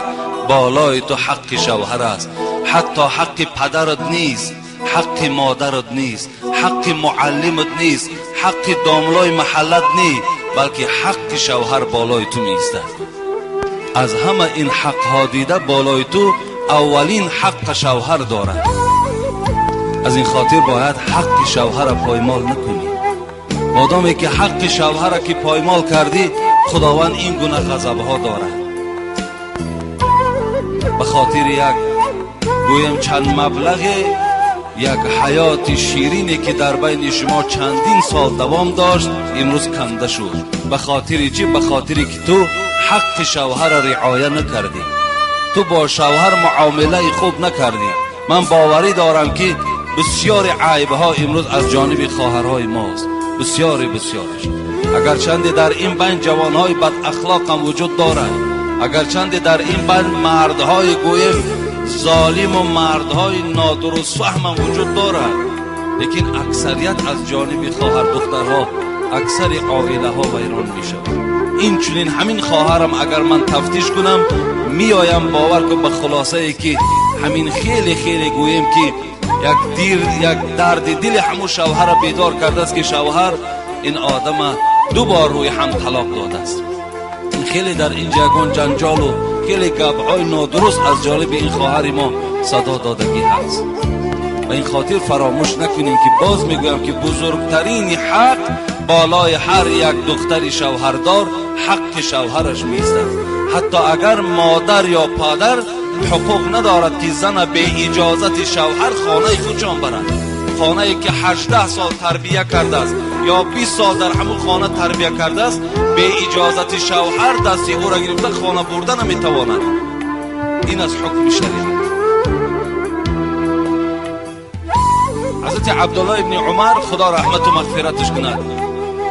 بالای تو حق شوهر است. حتی حق پدرت نیست، حق مادرت نیست، حق معلمت نیست، حق داملای محلت نیست، بلکه حق شوهر بالای تو میسته. از همه این حق ها دیده بالای تو اولین حق شوهر دارد. از این خاطر باید حق شوهر را پایمال نکنی. مادامی که حق شوهر را که پایمال کردی، خداوند این گونه غضب ها دارد. به خاطر یک گویم چند مبلغ یک حیات شیرینی که در بین شما چندین سال دوام داشت امروز کنده شد. به خاطر چی؟ به خاطری که تو حق شوهر را رعایت نکردی، تو با شوهر معامله خوب نکردی. من باوری دارم که بسیار عیبها امروز از جانب خواهرهای ماست، بسیارش. اگرچند در این بین جوانهای بد اخلاق هم وجود دارد، اگرچند در این بین مردهای گویم ظالم و مردهای نادرست فهم هم وجود دارد، لیکن اکثریت از جانب خواهر دخترها، اکثر عائله ها ویران می شود. این چنین همین خواهرم اگر من تفتیش کنم میایم باور کن به خلاصه ای که همین خیلی گویم که یک درد دل همون شوهر را بیدار کرده است که شوهر این آدم 2 بار روی هم طلاق داده است. خیلی در این جگان جنجال و خیلی گپ‌های نادرست از جانب این خواهر ما صدا دادگی هست. و این خاطر فراموش نکنین که باز میگویم که بزرگترین حق بالای هر یک دختری شوهردار حق شوهرش میستد. حتی اگر مادر یا پدر حقوق ندارد که زن به اجازت شوهر خانه خودشان برند، خانه‌ای که 18 سال تربیه کرده است یا 20 سال در همون خانه تربیه کرده است، به اجازت شوهر دستی او را گرفته خانه بردن نمیتواند. این از حکم شریعت. حضرت عبدالله ابن عمر خدا رحمت و مغفرتش کند،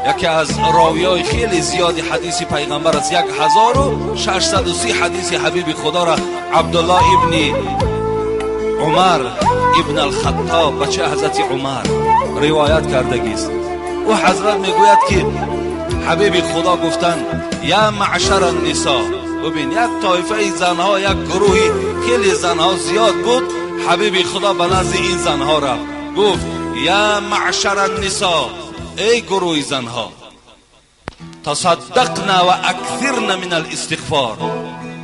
یکی از راویای خیلی زیادی حدیث پیغمبر است. 1630 حدیث حبیب خدا را عبدالله ابن عمر ابن الخطاب بچه حضرت عمر روایت کردگی است. و حضرت میگوید که حبیب خدا گفتند یا معشر النساء. ببین یک طایفه زنها، یک گروهی خیلی زنها زیاد بود، حبیب خدا به نزد این زنها رفت گفت یا معشر النساء، ای گروه زنها، تصدقنا و اکثرن من الاستغفار،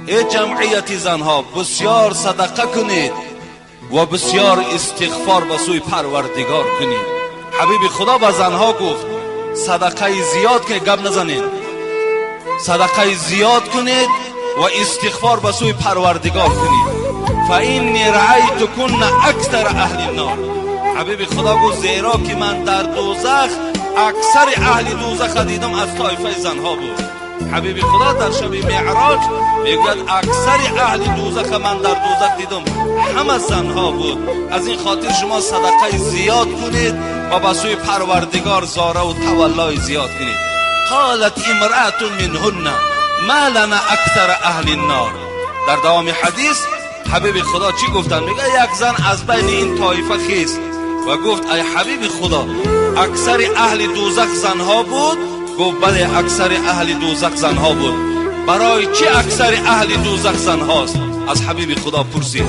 ای جمعیت زنها بسیار صدقه کنید و بسیار استغفار به سوی پروردگار کنید. حبیب خدا به زنها گفت صدقه زیاد که گپ نزنید، صدقه زیاد کنید و استغفار به سوی پروردگار کنید. فإني رأيتكن اکثر اهل النار. حبیب خدا گفت زیرا که من در دوزخ اکثر اهل دوزخ دیدم از طایفه زنها بود. حبیب خدا در شب معراج میگوید اکثر اهل دوزخ من در دوزخ دیدم همه زنها بود. از این خاطر شما صدقه زیاد کنید و به سوی پروردگار زاره و تولای زیاد کنید. قالت امرأة منهن ما لنا اکثر اهل النار. در دوام حدیث حبیب خدا چی گفتن؟ میگه یک زن از بین این طایفه خیست و گفت ای حبیب خدا اکثر اهل دوزخ زنها بود؟ گفت بله اکثر اهل دوزخ زنها بود. برای چی اکثر اهل دوزخ زنهاست؟ از حبیب خدا پرسید.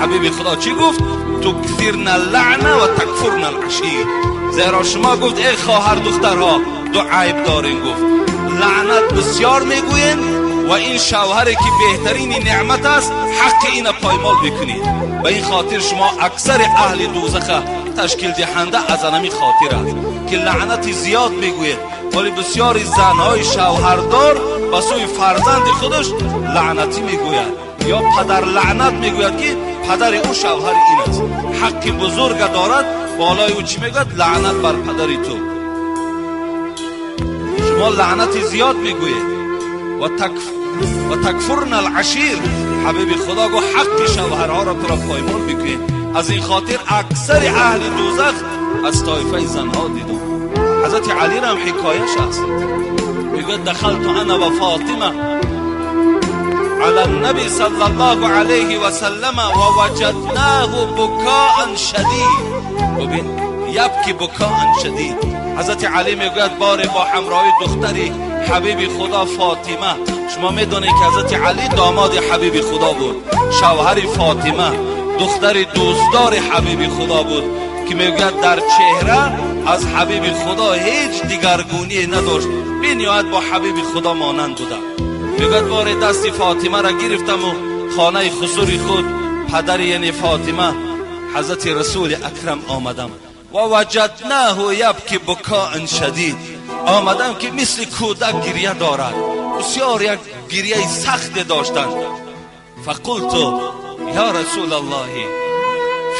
حبیب خدا چی گفت؟ تکثرن اللعنه و تکفرن العشیر. زیرا شما گفت ای خواهر دخترها دو عیب دارین، گفت لعنت بسیار میگوین و این شوهری که بهترین نعمت است حق این پایمال بکنید. به این خاطر شما اکثر اهل دوزخ تشکیل دهنده از همین خاطر است که لعنت زیاد میگوید، ولی بسیاری زنهای شوهردار به سوی فرزند خودش لعنتی میگوید یا پدر لعنت میگوید که پدر او شوهر این است، حق بزرگ دارد. بالای او چی میگوید؟ لعنت بر پدری تو. شما لعنت زیاد میگوید و تکفرن العشیر. حبیب خدا گو حق شوهرها را تو را پایمال بکنید. از این خاطر اکثر اهل دوزخ از طایفه زنها دیدم. حضرت علی را هم حکایش است، میگه دخلت انا و فاطمه على النبي صلى الله عليه وسلم ووجدناه بكاء شدید. ببین یبکی بکاء شدید. حضرت علی میگوید بار با همراهی دختری حبیب خدا فاطمه. شما میدونید که حضرت علی داماد حبیب خدا بود، شوهر فاطمه دختر دوستدار حبیب خدا بود که میگوید در چهره از حبیب خدا هیچ دیگرگونی نداشت، بی نهایت با حبیب خدا مانند بودم. میگوید بار دست فاطمه را گرفتم و خانه خسوری خود پدر یعنی فاطمه حضرت رسول اکرم آمدم و وجدناه یبکی بکاء شدید. آمدم که مثل کودک گریه دارد، بسیار یک گریه سخت داشتند. فقلت یا رسول الله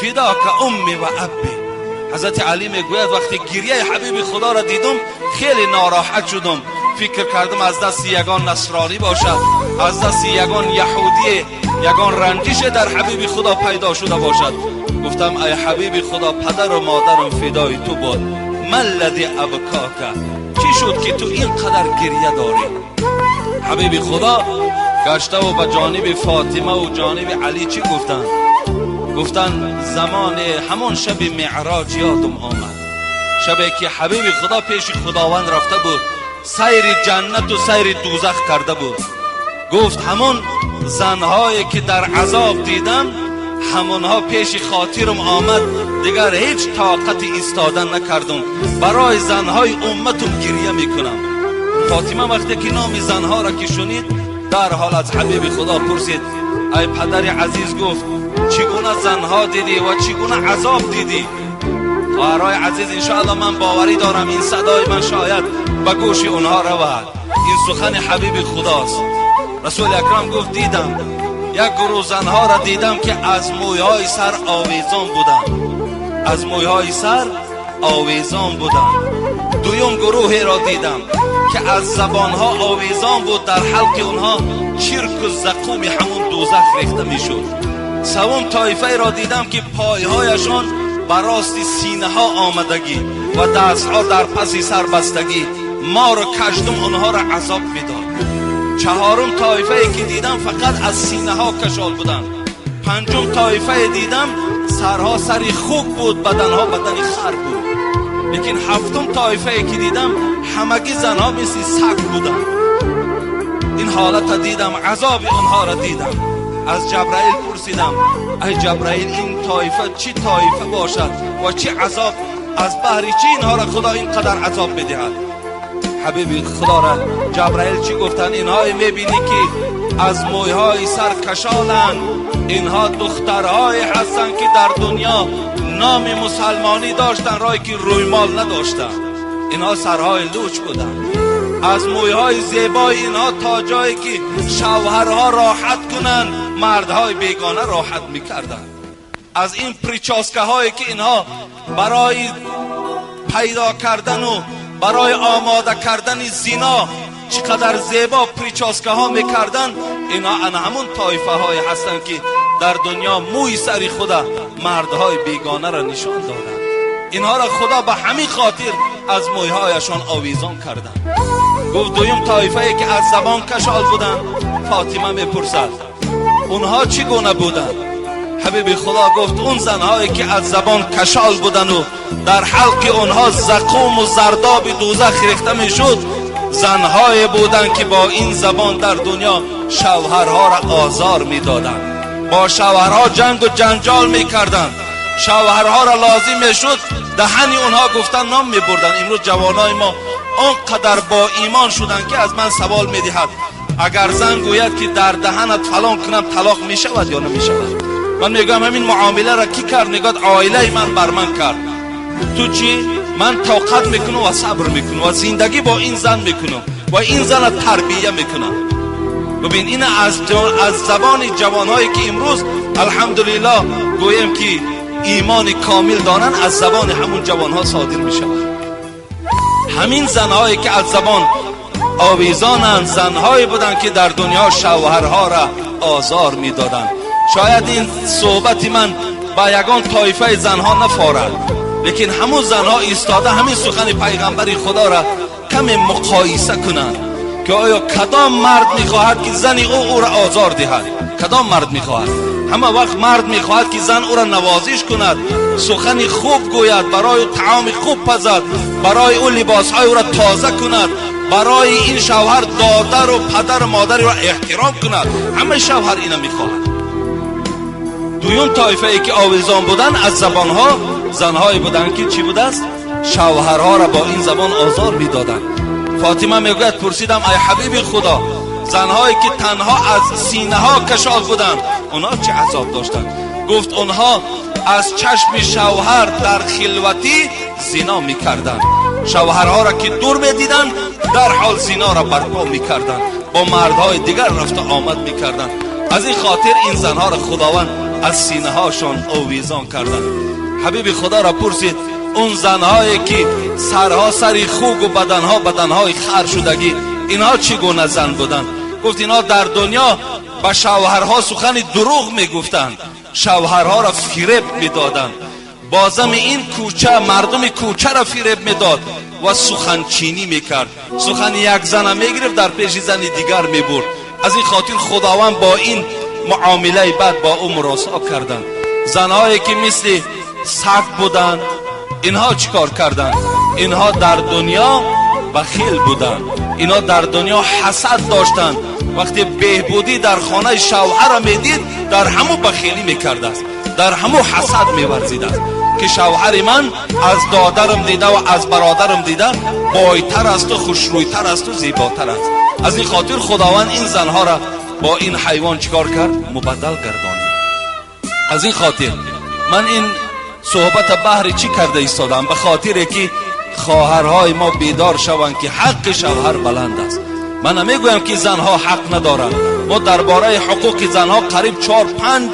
فداک امی و ابی. حضرت علی میگوید وقتی گریه حبیب خدا را دیدم خیلی ناراحت شدم، فکر کردم از دست یگان نصرانی باشد، از دست یگان یهودی، یگان رنجش در حبیب خدا پیدا شده باشد. گفتم ای حبیب خدا پدر و مادرم فدای تو بود، ما الذی ابکاک؟ چی شد که تو اینقدر گریه داری؟ حبیب خدا گشته و به جانب فاطمه و جانب علی چی گفتن؟ گفتن زمان همون شب معراج یادم آمد، شبی که حبیب خدا پیش خداوند رفته بود، سیر جنت و سیر دوزخ کرده بود. گفت همون زنهایی که در عذاب دیدم همونها پیش خاطرم آمد، دیگر هیچ طاقت ایستادن نکردم، برای زنهای امتم گریه میکنم. فاطمه وقتی که نام زنها را که شنید در حال از حبیب خدا پرسید ای پدر عزیز، گفت چگونه زنها دیدی و چگونه عذاب دیدی؟ خواهرای عزیز انشاءالله من باوری دارم این صدای من شاید به گوش اونها رود. این سخن حبیب خداست. رسول اکرم گفت دیدم یک گروه زنها را دیدم که از مویهای سر آویزان بودند، از مویهای سر آویزان بودند. دویم گروهی را دیدم که از زبانها آویزان بود، در حلق اونها چرک و زقوم همون دوزخ ریخته میشد. سوم طایفه را دیدم که پایهایشان براستی سینه ها آمدگی و دستها در پس سر بستگی، مار و کژدم اونها را عذاب میداد. چهارم طایفه که دیدم فقط از سینه ها کشال بودن. پنجم طایفه دیدم سرها سری خوک بود، بدنها بدنی خر بود. لیکن هفتم طایفه که دیدم همگی زنها مثل سگ بودن. این حالت دیدم، عذاب اونها را دیدم. از جبرائیل پرسیدم ای جبرائیل این طایفه چی طایفه باشد و چی عذاب، از بحر چی اینها را خدا اینقدر عذاب بدهد؟ حبیب خدا را جبرائیل چی گفتن؟ اینها میبینی که از مویهای سر کشالند، اینها دخترهای هستند که در دنیا نام مسلمانی داشتن رای که روی مال نداشتن، اینها سرهای لوچ بودن. از مویهای زیبای اینها تا جایی که شوهرها راحت کنند مردهای بیگانه راحت میکردن. از این پریچاسکه هایی که اینها برای پیدا کردن و برای آماده کردن زنا چقدر زیبا پریچاسکه ها میکردن، اینا همون طایفه های هستن که در دنیا موی سری خدا مردهای بیگانه را نشان دادن. اینها را خدا به همین خاطر از موی هایشان آویزان کردن. گفت دویم طایفه ای که از زبان کشال بودن. فاطمه میپرسد اونها چی گونه بودن؟ حبیب خدا گفت اون زنهایی که از زبان کشال بودن و در حلق اونها زقوم و زرداب دوزخ ریخته میشد، زنهای بودن که با این زبان در دنیا شوهرها را آزار میدادند، با شوهرها جنگ و جنجال میکردند، شوهرها را لازم میشد دهن اونها گفتن نام میبردن. امروز جوانای ما آنقدر با ایمان شدن که از من سوال میدهد اگر زن گوید که در دهنت فلان کنم طلاق میشود یا نمیشود؟ من میگم همین معامله را کی کرد؟ میگه عائله من بر من کرد. تو چی؟ من طاقت میکنم و صبر میکنم و زندگی با این زن میکنم و این زن را تربیه میکنم. ببین این از زبان جوانهایی که امروز الحمدلله گویم که ایمان کامل دارن، از زبان همون جوانها صادر میشود. همین زنهایی که از زبان آویزانند زنهایی بودن که در دنیا شوهرها را آزار میدادند. شاید این صحبت من با یگان طایفه زنها نفارد، لیکن همون زنها ایستاده همین سخن پیغمبر خدا را کمی مقایسه کنند که آیا کدام مرد میخواهد که زن او را آزار دهد؟ کدام مرد میخواهد؟ همه وقت مرد میخواهد که زن او را نوازش کند، سخن خوب گوید، برای طعام خوب پزد، برای او لباسهای او را تازه کند، برای این شوهر دادر و پدر و مادر را احترام کند. همه شوهر اینا میخواهد. دویم طایفه ای که آویزان بودن از زبانها زنهایی بودن که چی بود است؟ شوهرها را با این زبان آزار میدادند. فاطمه میگوید پرسیدم ای حبیب خدا، زنهایی که تنها از سینه ها کشال بودند اونا چه عذاب داشتند؟ گفت اونها از چشم شوهر در خلوتی زنا میکردند، شوهرها را که دور میدیدند در حال زنا را برپا میکردند، با مردهای دیگر رفت آمد میکردند. از این خاطر این زنها را خداوند از سینه هاشون آویزان کردند. حبیب خدا را پرسید اون زنهایی که سرها سری خوک و بدنها بدنهای خر شدگی، اینها چگونه زن بودند؟ گفت اینها در دنیا با شوهرها سخن دروغ میگفتند، شوهرها را فریب میدادند، بازم این کوچه مردم کوچه را فریب میداد و سخن چینی میکرد، سخن یک زن میگرفت در پیش زن دیگر میبرد. از این خاطر خداوند با این معامله بعد با او مراسا کردند. زنهایی که مثل سگ بودند اینها چیکار کردند؟ اینها در دنیا بخیل بودند، اینها در دنیا حسد داشتند. وقتی بهبودی در خانه شوهر را میدید در همو بخیلی میکرد است، در همو حسد میورزید است که شوهر من از دادرم دیده و از برادرم دیده بایتر است و خوشرویتر است و زیباتر است. از این خاطر خداوند این زنها را با این حیوان چیکار کرد؟ مبدل گردانید. از این خاطر من این صحبت بحر چی کرده ایستادم؟ به خاطر که خواهرهای ما بیدار شوند که حق شوهر بلند است. من نمیگویم که زنها حق ندارند. ما درباره حقوق زنها قریب 4-5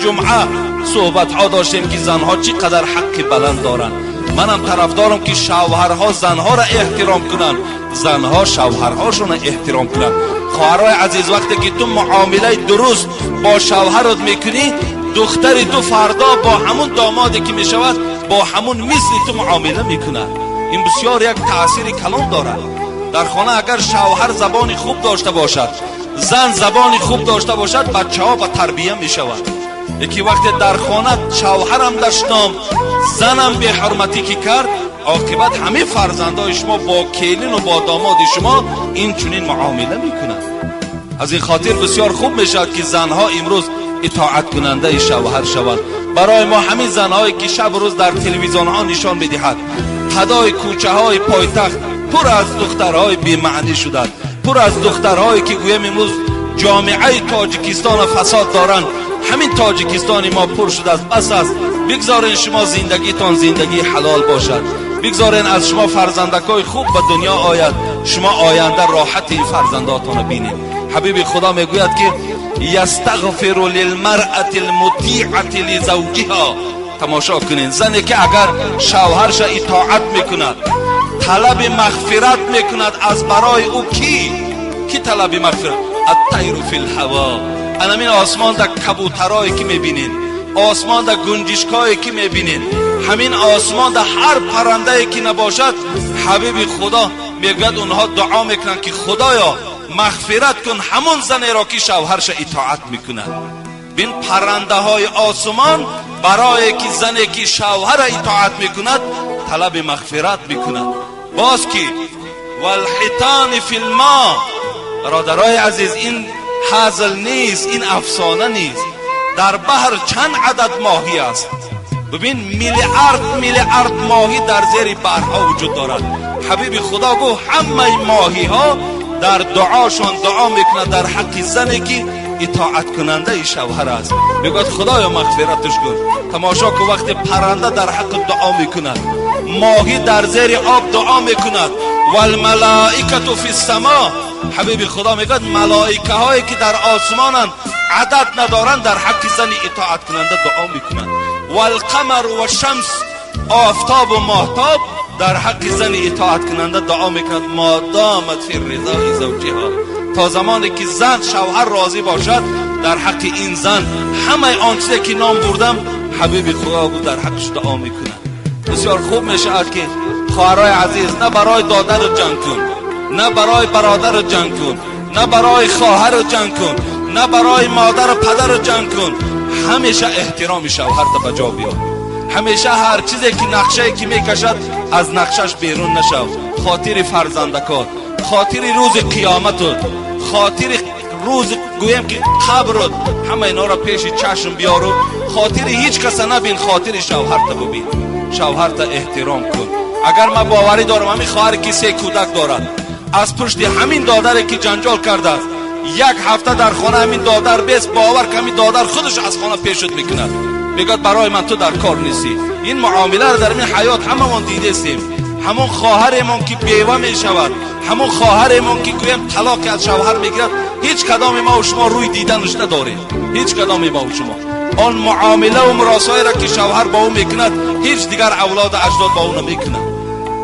جمعه صحبت ها داشتیم که زنها چقدر حق بلند دارند. منم طرفدارم که شوهرها زنها را احترام کنند، زنها شوهرهاشون را احترام کنند. خواهرای عزیز وقتی که تو معامله درست با شوهرت میکنی، دختری تو فردا با همون دامادی که میشود با همون مثل تو معامله میکنه. این بسیار یک تأثیر کلان دارد. در خانه اگر شوهر زبان خوب داشته باشد، زن زبان خوب داشته باشد، بچه ها با تربیه میشود. یکی وقتی در خانه شوهرم داشتم زنم به حرمتی که کرد، عاقبت همه فرزندای شما با کلین و با داماد شما این چنین معامله میکنند. از این خاطر بسیار خوب میشد که زنها امروز اطاعت کننده شوهر شوند. برای ما همین زنهایی که شب و روز در تلویزیون ها نشان میدهد پدای کوچه های پایتخت پر از دخترهای بی معنی شدند، پر از دخترهایی که گویم امروز جامعه تاجیکستان فساد دارند. همین تاجیکستان ما پر شده است. بس است، بگذارین شما زندگیتان زندگی حلال باشد، بگذارین از شما فرزندکای خوب به دنیا آید، شما آینده راحت این فرزنداتان بینید. حبیب خدا میگوید که یستغفر للمرأة المطیعة لزوجها. تماشا کنین، زنی که اگر شوهرش اطاعت میکند، طلب مغفرت میکند از برای او کی طلب مغفرت؟ الطیر فی الهوا. همین آسمان در کبوترایی که میبینین، آسمان در گنجشکایی که میبینین، همین آسمان در هر پرنده که نباشد، حبیب خدا میگد اونها دعا میکنن که خدایا مغفرت کن همون زنی را که شوهرش اطاعت میکند. بین پرنده های آسمان برای که زنی که شوهر اطاعت میکند طلب مغفرت میکند. باز که والحیتان فی الماء. برادرای عزیز، این هزل نیست، این افسانه نیست. در بحر چند عدد ماهی است؟ ببین میلیارد ماهی در زیر بحرها وجود دارد. حبیب خدا گفت همه ماهی ها در دعاشون دعا میکنند در حق زنی که اطاعت کننده شوهر است. میگوید خدایا مغفرتش کن. تماشا که وقتی پرنده در حق دعا میکند، ماهی در زیر آب دعا میکند، والملائکه فی السماء. حبیب خدا میگوید ملائکه هایی که در آسمانند عدد ندارند در حق زنی اطاعت کننده دعا میکنند. والقمر و شمس، آفتاب و ماهتاب در حق زن اطاعت کننده دعا میکند ما دامت فی رضای زوجها. تا زمانی که زن شوهر راضی باشد در حق این زن همه آن چیزی که نام بردم حبیب خدا بود در حقش دعا میکند. بسیار خوب میشود که خواهرای عزیز نه برای دادر جنگ کن، نه برای برادر جنگ کن، نه برای خواهر جنگ کن، نه برای مادر و پدر جنگ کن. همیشه احترام شوهر تا بجا بیار. همیشه هر چیزی که نقشه که میکشد از نقشش بیرون نشو. خاطر فرزندکات، خاطر روز قیامت، خاطر روز گویم که قبرت، همه اینا را پیش چشم بیارو. خاطر هیچ کس نبین، خاطر شوهر تا ببین. شوهر تا احترام کن. اگر من باوری دارم همین خواهر که 3 کودک دارد، از پشت همین دادری که جنجال کرده است، 1 هفته در خانه همین دادر بیست، باور که همین دادر خودش از خانه پیشت میکند. میگه برای من تو در کار نیستی. این معامله رو در این حیات هممون دیده استیم. همون خواهرمون که بیوه می شود، همون خواهرمون که گویم طلاق از شوهر میگیرد، هیچ کدام ما و شما روی دیدنش نداریم. هیچ کدام ما و شما آن معامله و مراسایی را که شوهر با او میکند هیچ دیگر اولاد اجداد با او نمیکند.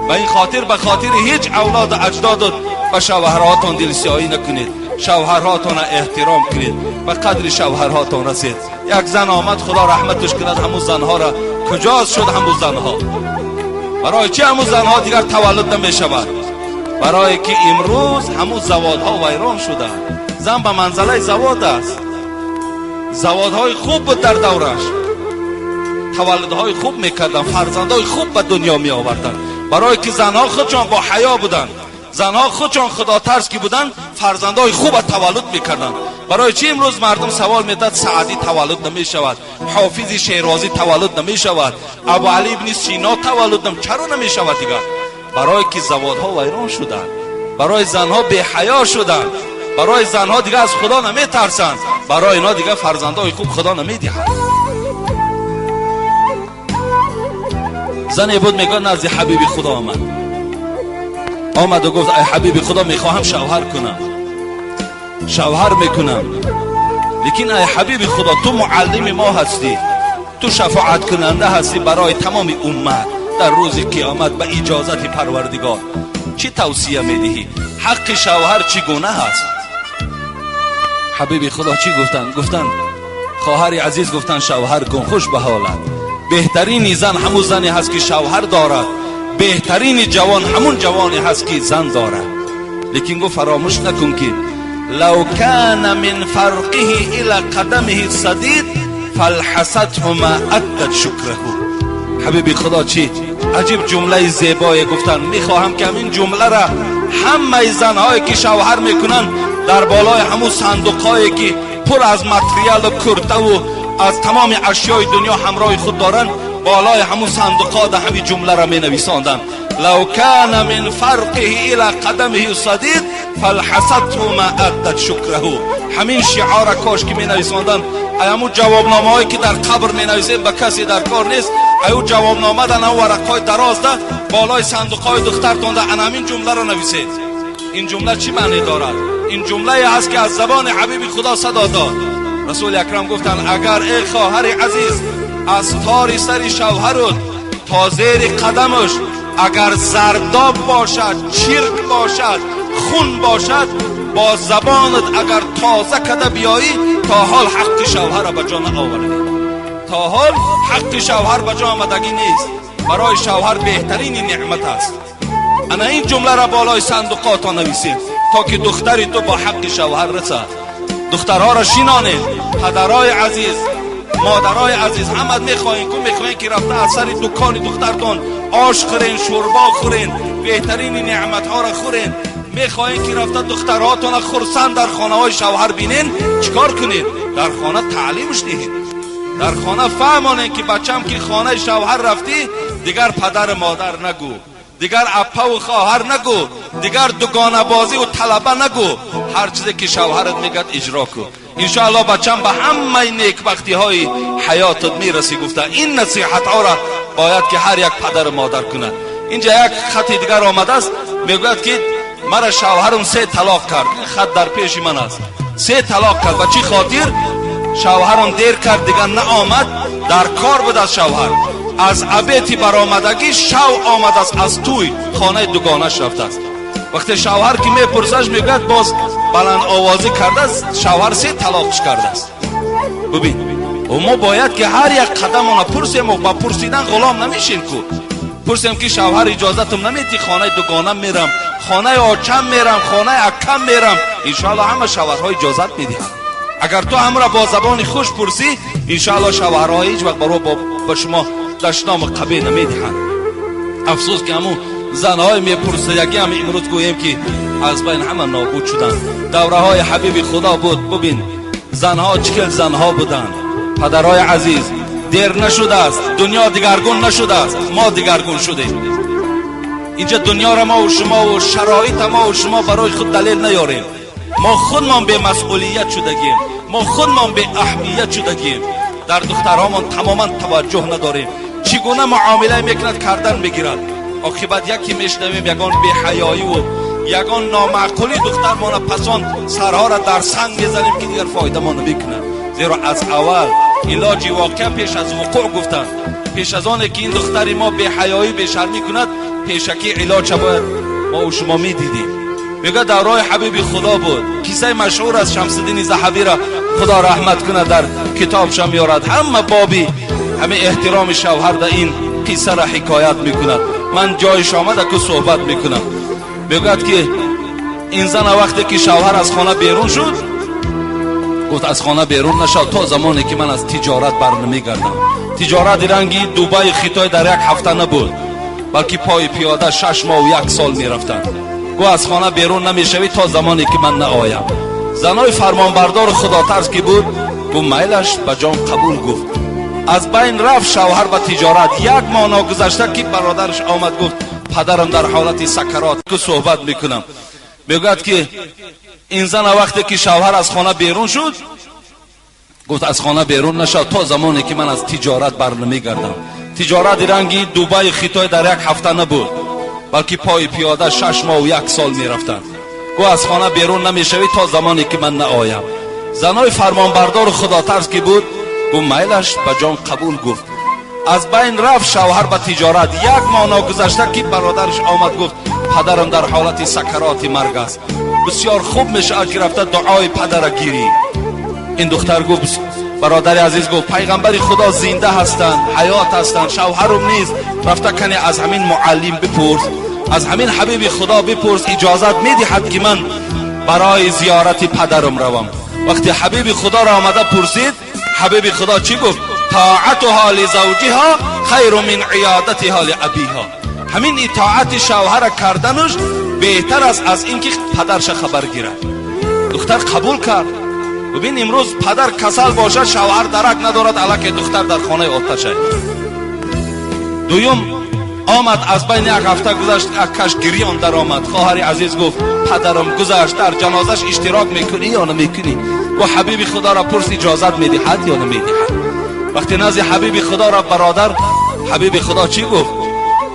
و این خاطر به خاطر هیچ اولاد اجداد و شوهرهاتون دلسیایی نکنید. شوهرهاتون احترام کنید. به قدر شوهرهاتون رسید. یک زن آمد خدا رحمتش کند، همون زنها را کجاست شد همون زنها؟ برای چه همون زنها دیگر تولد نمی شود؟ برای که امروز همون زوادها ویران شده. زن به منزله زواد است. زوادهای خوب بود در دورش، تولدهای خوب میکردن، فرزندهای خوب به دنیا می آوردن. برای که زنها خودشان با حیا بودن، زنها خودشان خدا ترس که بودن، فرزندهای خوب تولد میکردن. برای چی امروز مردم سوال میداد سعدی تولد نمی شود، حافظ شیرازی تولد نمی شود، ابو علی ابن سینا تولد چرا نمی شود دیگر؟ برای که زوادها ویران شدن، برای زنها بی حیا شدن، برای زنها دیگه از خدا نمی ترسند، برای اینا دیگه فرزندهای خوب خدا نمی دهند. زنی بود میگه نزد حبیب خدا آمد و گفت ای حبیب خدا میخواهم شوهر کنم، شوهر میکنم، لیکن ای حبیب خدا تو معلم ما هستی، تو شفاعت کننده هستی برای تمام امت در روز قیامت به اجازت پروردگار. چی توصیه میدهی؟ حق شوهر چگونه هست؟ حبیب خدا چی گفتن؟ گفتن خواهر عزیز گفتن شوهر کن، خوش به حالت. بهترین زن همون زنی هست که شوهر دارد، بهترین جوان همون جوانی هست که زن دارد. لیکن گفت فراموش نکن که لو کان من فرقه الى قدمه صدید فالحسته ما ادت شکره. حبیب خدا چی عجیب جمله زیبایی گفتن. میخواهم که همین جمله را همه زنهایی که شوهر میکنن در بالای همون صندوقهایی که پر از متریال و کرته و از تمام اشیای دنیا همراه خود دارن، بالای همون صندوقها در همین جمله را می نویساندن لو کان من فرقه الى قدمه صدید فالحسته ما ادت شکره. همین شعار کاش که می نویساندن. همون جوابنامه هایی که در قبر می نویسید به کسی در کار نیست، ایو جوابنامه در همون ورقای دراز ده بالای صندوقهای دخترتان در همین جمله را نویسید. این جمله چی معنی دارد؟ این جمله هست که از زبان حبیب خدا صدا داد. رسول اکرم گفتن اگر ای خواهر عزیز از تار سر شوهرت تا زیر قدمش اگر زرداب باشد، چرک باشد، خون باشد، با زبانت اگر تازه کده بیایی تا حال حق شوهر را به جا نآوردی. تا حال حق شوهر به جا آمدگی نیست. برای شوهر بهترین نعمت است. انا این جمله را بالای صندوقات نویسید تا که دختری تو با حق شوهر رسد. دخترها را شینانید. پدرای عزیز، مادرای عزیز، همه میخواین که رفته از سر دکان دخترتون آش خورین، شوربا خورین، بهترین نعمت ها را خورین. میخواین که رفته دخترهاتون خرسند در خانه های شوهر بینین. چیکار کنید؟ در خانه تعلیمش دهید. در خانه فهمانین که بچم که خانه شوهر رفتی دیگر پدر مادر نگو، دیگر اپا و خواهر نگو، دیگر دوگانه بازی و طلبه نگو. هر چیزی که شوهرت میگد اجرا کن. انشاءالله بچم به همه نیکبختی های حیاتت میرسی. گفته این نصیحت ها را باید که هر یک پدر مادر کند. اینجا یک خط دیگر آمده است، میگوید که مرا شوهرم 3 طلاق کرد. این خط در پیش من است. 3 طلاق کرد. به چی خاطر؟ شوهرم دیر کرد دیگر نه آمد، در کار بود از شوهر. از عبیتی برآمدگی شو آمد است، از توی خانه دوگانش رفته است. وقتی شوهر که میپرسش میگوید باز بلند آوازی کرده است شوهر 3 طلاقش کرده است. ببین ما باید که هر یک قدم آنها پرسیم و با پرسیدن غلام نمیشیم که پرسیم که شوهر اجازتم نمیدی خانه دوگانم میرم، خانه آچم میرم، خانه اکم میرم. انشاءالله همه شوهرها اجازت میدهند. اگر تو همرا با زبان خوش پرسی انشاءالله شوهرها هیچ وقت با شما دشنام قبیل نمیدهند. افسوس که همون زنهای میپرسیدگی هم امروز گوییم که از بین همه نابود شدن. دوره های حبیب خدا بود. ببین زنها چکل زنها بودند. پدرای عزیز دیر نشده است، دنیا دیگرگون نشده است، ما دیگرگون شدیم. اینجا دنیا را ما و شما و شرایط ما و شما برای خود دلیل نیاریم. ما خودمان به مسئولیت شدگیم، ما خودمان به اهمیت شدگیم. در دخترهامان تماما توجه نداریم. چگونه معامله میکند کردن میگیرد. عاقبت یکی میشنویم یگان بی حیایی و یگان نامعقولی دختر ما پسان سرها را در سنگ میزنیم که دیگر فایده ما نمیکند. زیرا از اول علاج واقع پیش از وقوع گفتند. پیش از آن که این دختر ما بی حیایی بی شرمی کند پیشکی علاج باید ما و شما میدیدیم. میگه دورای حبیب خدا بود. کیسه مشهور از شمس الدین ذهبی را خدا رحمت کنه در کتابش میارد. همه بابی همه احترام شوهر در این قصه را حکایت میکند. من جایش آمده که صحبت میکنم. میگوید که این زن وقتی که شوهر از خانه بیرون شد گفت از خانه بیرون نشد تا زمانی که من از تجارت برنمیگردم. تجارت رنگی دوبای خیتای در 1 هفته نبود، بلکه پای پیاده 6 ماه و 1 سال میرفتند. گفت از خانه بیرون نمیشوی تا زمانی که من نآیم. زنای فرمانبردار خدا ترس که بود گفت میلش به جان قبول گفت. از بین رفت شوهر به تجارت. 1 ماه نگذشته که برادرش آمد گفت پدرم در حالت سکرات که صحبت میکنم. میگوید که این زن وقتی که شوهر از خانه بیرون شد گفت از خانه بیرون نشد تا زمانی که من از تجارت برنمیگردم. تجارت رنگی دوبای خیتای در 1 هفته نبود، بلکه پای پیاده 6 ماه و 1 سال میرفتند. گفت از خانه بیرون نمیشوی تا زمانی که من نآیم. زنای فرمانبردار خدا ترس که بود گفت میلش به جان قبول گفت. از بین رفت شوهر به تجارت. 1 ماه نگذشته که برادرش آمد گفت پدرم در حالت سکرات مرگ است. بسیار خوب میشه اگه رفته دعای پدر گیری. این دختر گفت برادر عزیز گفت پیغمبر خدا زنده هستند، حیات هستند، شوهرم نیست. رفته کنی از همین معلم بپرس، از همین حبیب خدا بپرس اجازت میدهد که من برای زیارت پدرم روم. وقتی حبیب خدا را آمده پرسید حبیب خدا چی گفت؟ طاعتها لزوجها خیر من عیادتها لابیها. همین اطاعت شوهر کردنش بهتر است از اینکه پدرش خبر گیرد. دختر قبول کرد. ببین امروز پدر کسل باشد شوهر درک ندارد الک دختر در خانه آتشه. دویم آمد از بین 1 هفته گذشت کش گریان در آمد. خواهر عزیز گفت پدرم گذشت، در جنازش اشتراک میکنی یا نمیکنی؟ و حبیب خدا را پرس اجازت میدهد یا نمیدهد. وقتی نزد حبیب خدا را برادر حبیب خدا چی گفت؟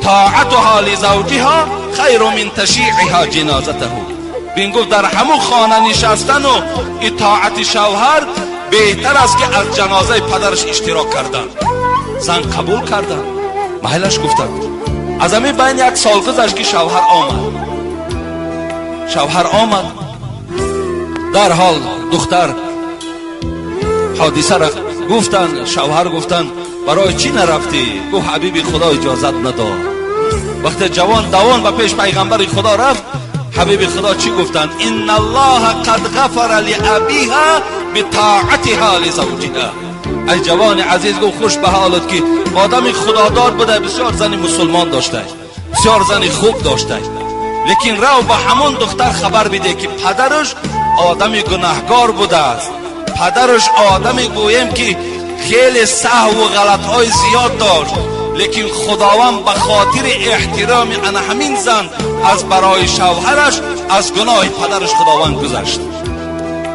طاعتها لزوجها خیر من تشیعها جنازته. بین گفت در همون خانه نشستن و اطاعت شوهر بهتر است که از جنازه پدرش اشتراک کردن. زن قبول کردن. محلش گفتن. از همین بین 1 سال گذشت که شوهر آمد. در حال دختر حادثه را گفتن، شوهر گفتن برای چی نرفتی؟ گفت حبیب خدا اجازت نداد. وقتی جوان دوان به پیش پیغمبر خدا رفت، حبیب خدا چی گفتن؟ ان الله قد غفر لابیها بطاعتها لزوجها. ای جوان عزیز، گفت خوش به حالت که آدم خدادار بوده، بسیار زن مسلمان داشته، بسیار زن خوب داشته، لیکن رو به همون دختر خبر بده که پدرش آدم گناهکار بوده است، پدرش آدمی گویم که خیلی سهو و غلطهای زیاد داشت، لیکن خداوند به خاطر احترام ان همین زن از برای شوهرش از گناه پدرش خداوند گذشت.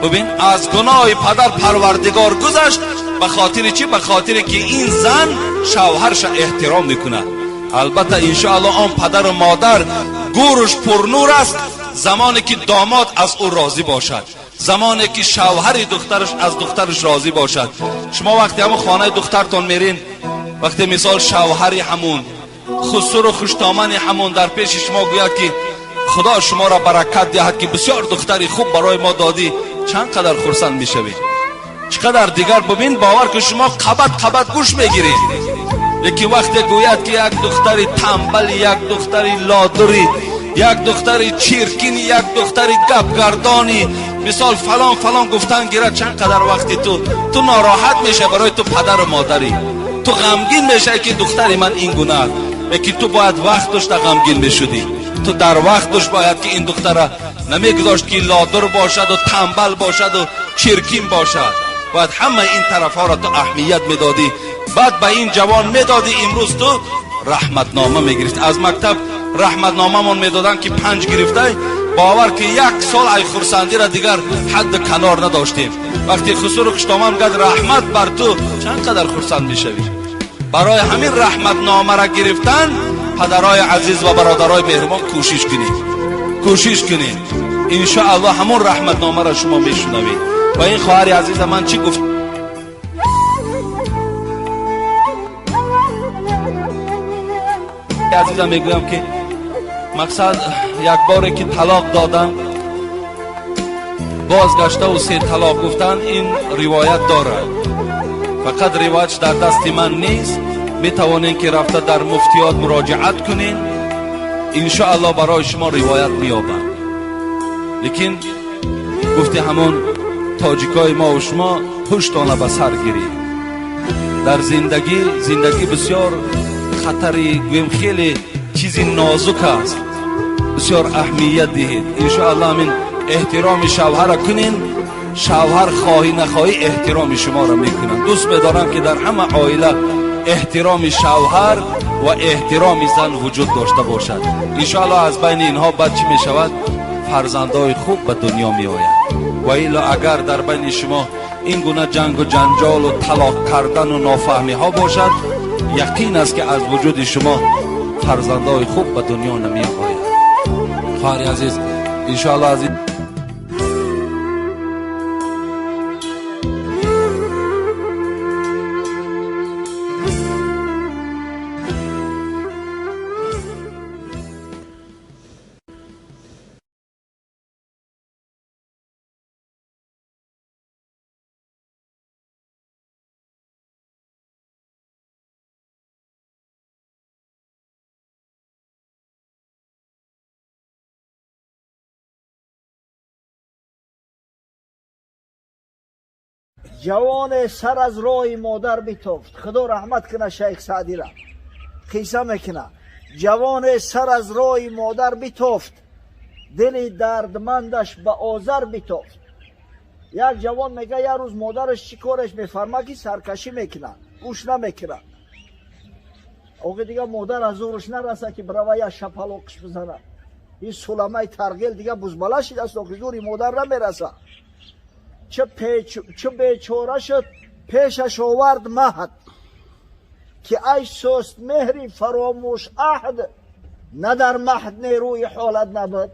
ببین، از گناه پدر پروردگار گذشت. به خاطر چی؟ به خاطر که این زن شوهرش احترام میکنه. البته انشاءالله آن پدر و مادر گورش پرنور است زمانی که داماد از او راضی باشد، زمانی که شوهر دخترش از دخترش راضی باشد. شما وقتی همون خانه دخترتون میرین، وقتی مثال شوهری همون خسر و خوشتامن همون در پیش شما گوید که خدا شما را برکت دهد که بسیار دختری خوب برای ما دادی، چند قدر خرسند میشوید، چقدر دیگر. ببین، باور که شما قبط گوش میگیرید، لیکن وقتی گوید که یک دختری تنبل، یک دختری لادری، یک دختری چیرکین، یک دختری گپگردانی، مثال فلان گفتن گیرد، چند قدر وقتی تو ناراحت میشه برای تو پدر و مادری، تو غمگین میشه که دختری من این گناه، لیکن تو باید وقت داشت غمگین میشدی، تو در وقت داشت باید که این دختره نمیگذاشت که لادر باشد و تنبل باشد و چیرکین باشد. باید همه این طرف ها را تو اهمیت میدادی، بعد به این جوان میدادی. امروز تو رحمتنامه میگرفت. از مکتب رحمتنامه من میدادن که 5 گرفته، باور که 1 سال ای خرسندی را دیگر حد کنار نداشتیم. وقتی خسور و خشتامم گفت رحمت بر تو، چند قدر خرسند میشوی. برای همین رحمتنامه را گرفتن پدرای عزیز و برادرای مهربان کوشش کنید ان شاء الله همون رحمتنامه را شما میشنوید. و این خواهر عزیز من چی گفت؟ عزیزم میگویم که مقصد یک باری که طلاق دادن بازگشته و 3 طلاق گفتن، این روایت داره، فقط روایتش در دست من نیست. میتوانین که رفته در مفتیات مراجعت کنین، انشاءالله برای شما روایت میابند. لیکن گفتی همون تاجیکای ما و شما پشتانه به سر گیرید. در زندگی بسیار خطری گویم، خیلی چیزی نازک است، بسیار اهمیت دهید. انشاءالله همین احترام شوهر را کنین، شوهر خواهی نخواهی احترام شما را میکنن. دوست می‌دارم که در همه عائله احترام شوهر و احترام زن وجود داشته باشد. انشاءالله از بین اینها بعد چی میشود؟ فرزندای خوب به دنیا می آید. و الا اگر در بین شما این گونه جنگ و جنجال و طلاق کردن و نافهمی ها باشد، یقین است که از وجود شما فرزندای خوب به دنیا نمی آید. خواهر عزیز، انشاءالله عزیز جوان سر از راه مادر بتافت. خدا رحمت کنه شیخ سعدی را، قصه میکنه. جوان سر از راه مادر بتافت، دل دردمندش به آذر بتافت. یک جوان میگه یه روز مادرش چی کارش میفرمه که سرکشی میکنه، گوش نمیکنه. آقا دیگه مادر از زورش نرسه که بروه یه شپلوقش بزنه. این سلمه ترگل دیگه بزبله شده است، آقا زوری مادر نمیرسه. چه بیچاره شد، پیشش آورد مهد که ای سست مهری فراموش عهد، نه در مهد نیروی حالت نبود.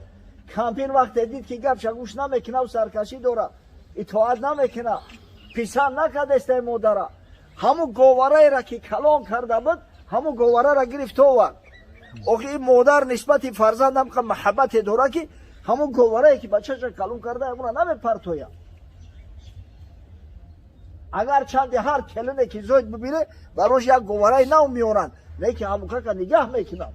کمپین وقت دید که گپش گوش نمیکنه و سرکشی داره، اطاعت نمیکنه، پسند نکرد است مادره. همون گواره را که کلان کرده بود، همون گواره را گرفت آورد. آخه این مادر نسبت فرزند هم که محبت داره که همون گواره که بچه‌ش کلون کرده اونو نمیپرتویم. اگر چند هر کلونه که زود ببینه براش یک گواره نو میارن، نه که همون که نگاه میکنم.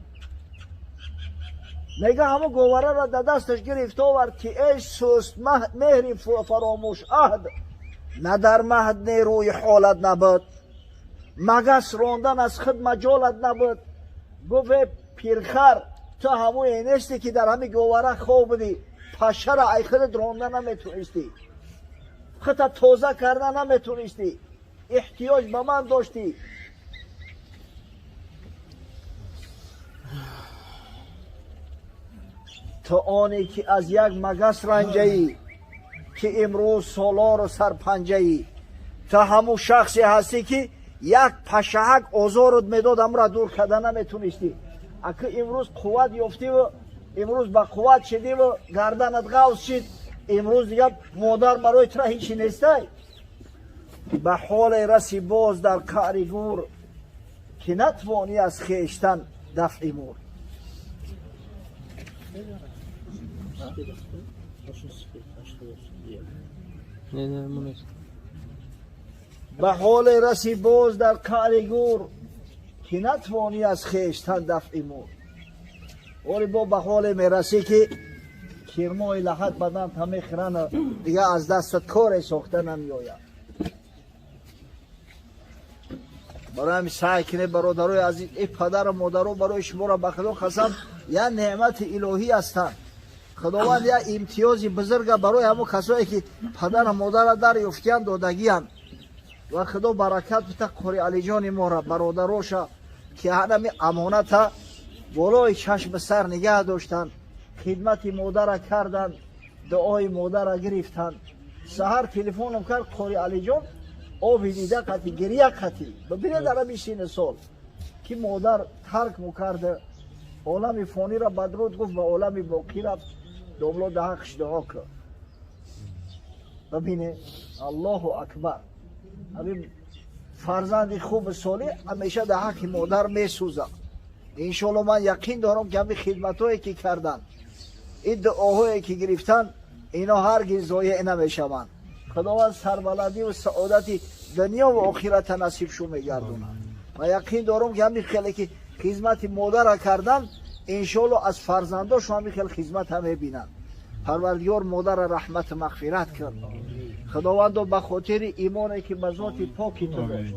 نگاه همون گواره را در دستش گرفت آورد که ای سست مهری فراموش عهد، نه در مهد نیروی حالت نبود، مگس راندن از خود مجالت نبود. گفت پیرخر تو همون اینستی که در همین گواره خواب بودی، پشه را ای خودت راندن نمیتونستی، خودت توزه کردن نمیتونستی، احتیاج به من داشتی. تو آنی که از یک مگس رنجه‌ای که امروز سالار و سرپنجه‌ای، تو همون شخصی هستی که یک پشهک آزارت میداد امرا دور کردن نمیتونستی. اگه امروز قوت یافتی و امروز با قوت شدی و گردنت غوث شد، امروز دیگه مادر برای تو هیچی نیستی. به حال رسی باز در کار گور که نتوانی از خویشتن دفع مور. به حال رسی باز در کار گور که نتوانی از خویشتن دفع مور. ولی با به حال میرسی که کرمای لحد بدن همه خرن دیگه از دستت کار ساخته نمیاید. برای همین سعی کنه برادرای عزیز، این پدر و مادرها برای شما را به خدا قسم یا نعمت الهی هستند. خداوند یا امتیازی بزرگ برای همون کسایی که پدر و مادر را در یافتیان دادگیان و خدا برکت بده. قاری علی جان ما را برادراشا که همین امانت بالای چشم سر نگه داشتن، خدمت مادر را کردن، دعای مادر را گرفتن. سحر تلفنم کرد قاری علی جان آبی دیده قطی گریه قطی ببینه در همین سین سال که مادر ترک مکرده عالم فانی را بدرود گفت و عالم باقی را دوملو ده حقش دعا کرد. ببینه الله اکبر، همین فرزند خوب صالح همیشه ده حق مادر می سوزه. انشالله من یقین دارم که همین خدمت هایی که کردن، این دعاهایی که گرفتن، اینا هرگز ضایع نمیشوند. خداوند سربلندی و سعادتی دنیا و آخرت نصیب شو میگردونه. من یقین دارم که همین خیلی که خدمت مادر را کردن، انشالله از فرزنداش همین خیلی خدمت هم میبینن. پروردگار مادر را رحمت مغفرت کرد. خداوند به خاطر ایمانی که به ذات پاکی تو داشت،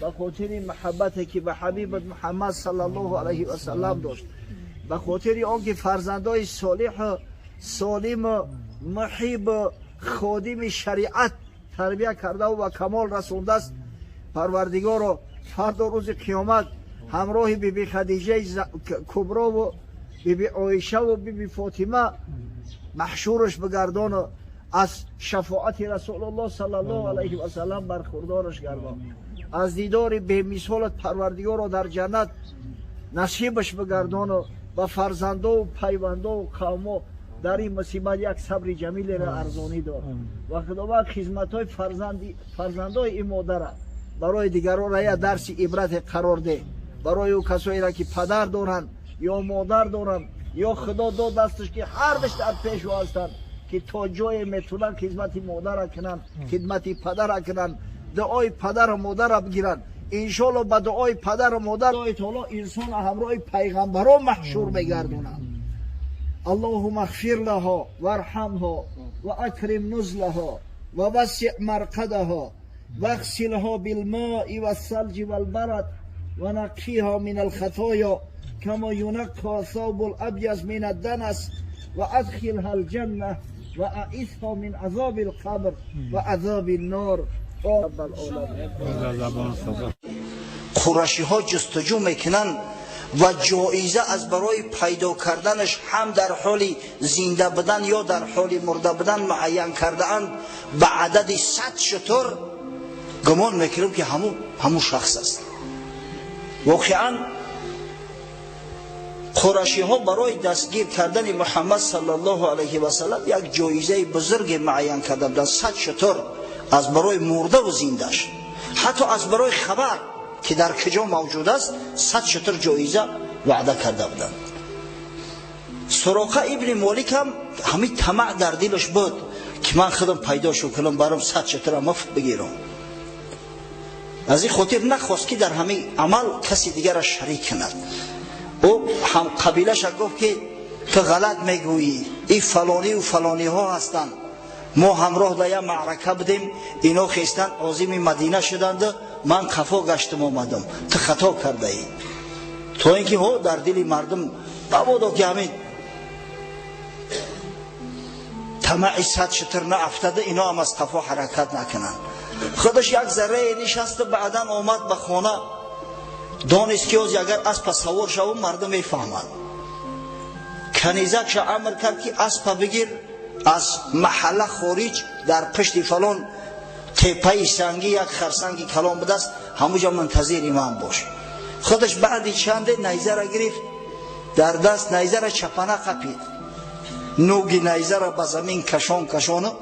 به خاطر محبتی که به حبیب محمد صلی الله علیه و سلم داشت، به خاطر آنکه فرزندای صالح سالم محیب خادم شریعت تربیه کرده و کمال رسونده است، پروردگار رو فردا روز قیامت همراه بیبی خدیجه کبرا و بیبی عایشه و بیبی فاطمه محشورش بگردان و از شفاعت رسول الله صلی الله علیه و سلم برخوردارش گردان. از دیدار به مثالت پروردگار رو در جنت نصیبش بگردان و با فرزنده و پیونده و قوم در این مصیبت یک صبر جمیل را ارزانی داد. و خداوند خدمت‌های فرزندای این مادر برای دیگران را یک درس عبرت قرار ده. برای او کسایی را که پدر دارن یا مادر دارن یا خدا داد دستش که هر دشت در پیش هستند که تا جای میتونن خدمت مادر را کنن، خدمت پدر را کنن، دعای پدر و مادر را بگیرن. انشالله با دعای پدر و مادر تعالی انسان همراه پیغمبران محشور میگردونن. اللهم اغفر لها وارحمها واكرم نزلها ووسع مرقدها واغسلها بالماء والثلج والبرد ونقيها من الخطايا كما ينقى الثوب الابيض من الدنس وادخلها الجنه واعذها من عذاب القبر وعذاب النار. رب العالمين. قرشی ها جستجو میکنن و جایزه از برای پیدا کردنش هم در حال زنده بودن یا در حال مرده بودن معین کرده اند به عدد 100 شتر. گمان میکنم که همون شخص است. واقعا قرشی ها برای دستگیر کردن محمد صلی الله علیه و سلم یک جایزه بزرگ معین کرده بودند. 100 شتر از برای مرده و زندهش، حتی از برای خبر که در کجا موجود است 100 شتر جایزه وعده کرده بودند. سراقه ابن مالک هم همین طمع در دلش بود که من خودم پیداشو کنم برام 100 شتر مفت بگیرم. از این خاطر نخواست که در همین عمل کسی دیگر را شریک کند. او هم قبیلش گفت که تو غلط میگویی، این فلانی و فلانی ها هستند، ما همراه در یک معرکه بودیم، اینا خیستن عازم مدینه شدند، من خفا گشتم آمدم، تو خطا کرده ای. تا اینکه ها در دل مردم مبادا که همین طمع 100 شتر نافتاده، اینا هم از خفا حرکت نکنند. خودش یک ذره نشسته، بعدا آمد به خانه، دانست که اگر اسب سوار شوم مردم میفهمند. کنیزکش امر کرد که اسب بگیر، از محله خارج در پشت فلان تپه سنگی یک خرسنگی کلام بدست، همونجا منتظر من باش. خودش بعد چند نیزه را گرفت، در دست نیزه را چپنه قپید، نوگی نیزه را به زمین کشان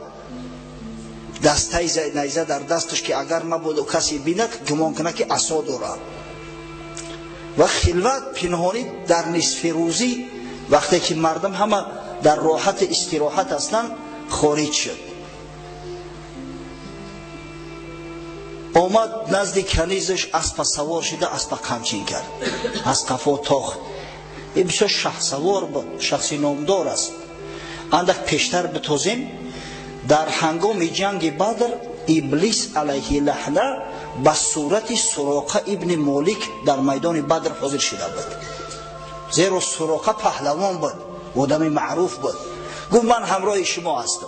دسته نیزه در دستش که اگر نبود و کسی بیند گمان کنه که عصا دارد. و خلوت پنهانی در نصف روزی وقتی که مردم همه در راحت استراحت هستند خارج شد. آمد نزد کنیزش، اسب سوار شده، اسب قمچین کرد، از قفا تاخت. این بسیار شخصوار بود، شخصی نامدار است. اندک پیشتر بتازیم، در هنگام جنگ بدر ابلیس علیه لعنه به صورت سراقه ابن مالک در میدان بدر حاضر شده بود. زیرا سراقه پهلوان بود، آدم معروف بود. گفت من همراه شما هستم،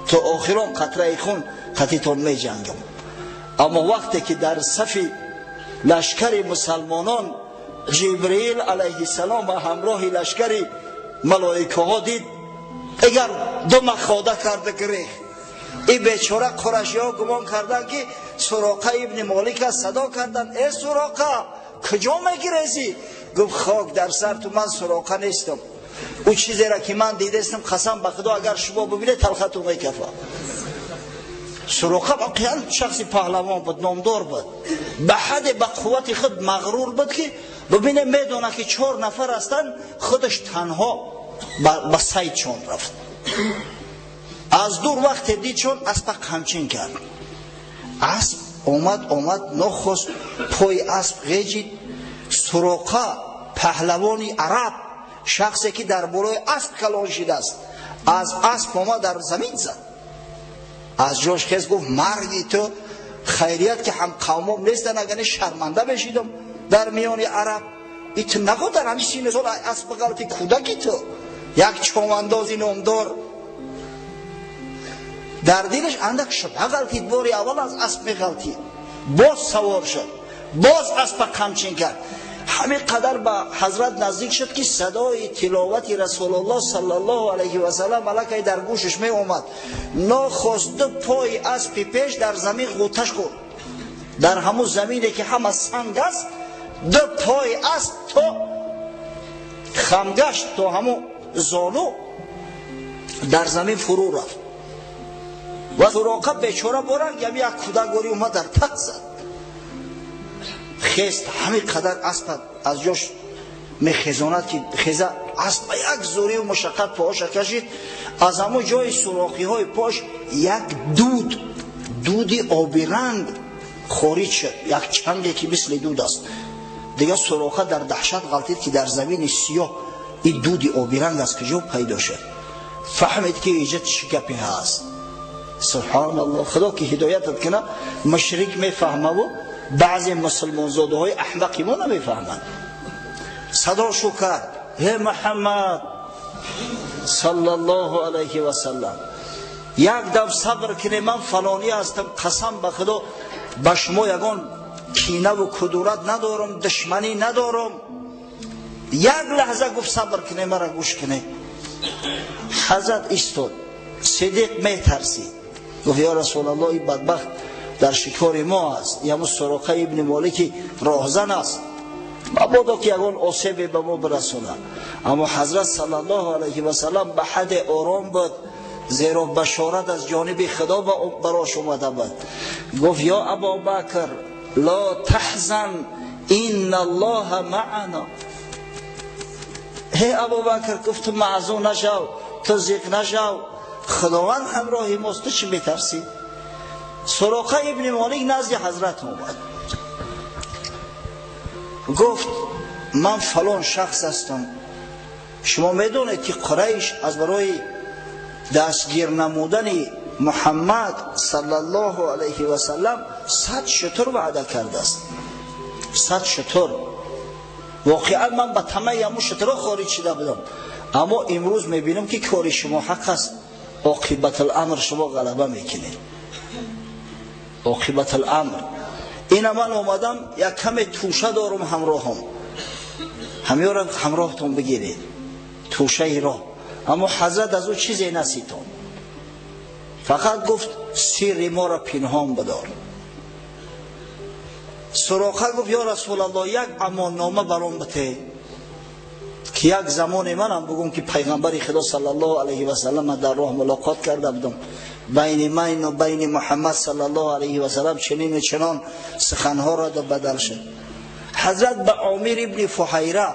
تا آخران قطره خون قطعتان می جنگم. اما وقتی که در صف لشکر مسلمانان جبرئیل علیه السلام و همراه لشکر ملائکه ها دید، اگر دو مخاده کرده گریخت. این بیچاره قریشی ها گمان کردن که سراقه ابن مالک صدا کردن، ای سراقه کجا میگریزی؟ گفت خاک در سر تو، من سراقه نیستم. او چیزی را که من دیدستم قسم به خدا اگر شما ببینید تلختو میکفه. سراقه واقعا شخصی پهلوان بود، نامدار بود، به حد به قوت خود مغرور بود که ببینه میدونه که 4 نفر هستن، خودش تنها به صید چون رفت. از دور وقت دید چون اسب قمچین کرد، اسب اومد نخست پای اسب غیجید. سراقه پهلوانی عرب، شخصی که در بالای اسب کلان شده است، از اسب اومد در زمین زد، از جاش خیز گفت مرگی تو، خیریت که هم قومم نیستن، اگر شرمنده بشیدم در میان عرب. ایت نگو در همی سینه سال اسب غلطی کودکی تو، یک چوماندازی نامدار. در دلش اندک شبه غلطید، باری اول از اسب غلطید، باز سوار شد، باز اسب قمچین کرد. همین قدر به حضرت نزدیک شد که صدای تلاوت رسول الله صلی الله علیه و سلم ملکه در گوشش می اومد. ناخواست دو پای اسب پیش در زمین غوطش خورد، در همون زمینی که همه سنگ است، دو پای اسب تا خمگشت، تا همون زانو در زمین فرو رفت. و سراقه بیچاره برنگ یک کودکواری اومد در تخت زد، خیست. همین قدر اسب از جاش میخیزاند که خیزه، اسب یک زوری و مشقت پاهاش کشید. از همون جای سوراخی های پاش یک دود آبی رنگ خارج شد، یک چنگی که مثل دود است. دیگه سراقه در دهشت غلطید که در زمین سیاه این دود آبی رنگ از کجا پیدا شد. فهمید که ایجاد شکپی هست. سبحان الله، خدا که هدایتت کنه. مشرک میفهمه و بعضی مسلمان زاده های احمقی ما نمیفهمند. صدا شو کرد، هی محمد صلی الله علیه و سلم، یک دم صبر کنی، من فلانی هستم، قسم به خدا به شما یگان کینه و کدورت ندارم، دشمنی ندارم. یک لحظه گفت صبر کنی، مرا گوش کنی. حضرت ایستاد، صدیق می ترسید، گفت یا رسول الله این بدبخت در شکار ما است، یا سراقه ابن مالک راهزن است، مبادا که یگان آسیبی به ما برسونه. اما حضرت صلی الله علیه و سلم به حد آرام بود، زیرا بشارت از جانب خدا براش اومده بود. گفت یا ابابکر لا تحزن ان الله معنا، ابوبکر گفت معزو نشو، تو زیق نشو، خداوند همراه ماست، تو چی میترسی؟ سراقه ابن مالک نزد حضرت اومد، گفت من فلان شخص هستم، شما میدونید که قریش از برای دستگیر نمودن محمد صلی الله علیه و سلم 100 شتر وعده کرده است. 100 شتر. واقعا من به طمع همون شترها خارج شده بودم، اما امروز میبینم که کار شما حق است، عاقبت الامر شما غلبه میکنید. عاقبت الامر. این من اومدم یک کم توشه دارم همراهم، همه را همراهتون بگیرید، توشه را. اما حضرت از او چیزی نسیتون، فقط گفت سیر ما را پنهان بدار. سراقه گفت یا رسول الله یک امان نامه برام بده که یک زمان منم بگم که پیغمبر خدا صلی الله علیه و سلم در راه ملاقات کرده بودم، بین من و بین محمد صلی الله علیه و سلم چنین و چنان سخنها را بدل شد. حضرت به عامر ابن فحیره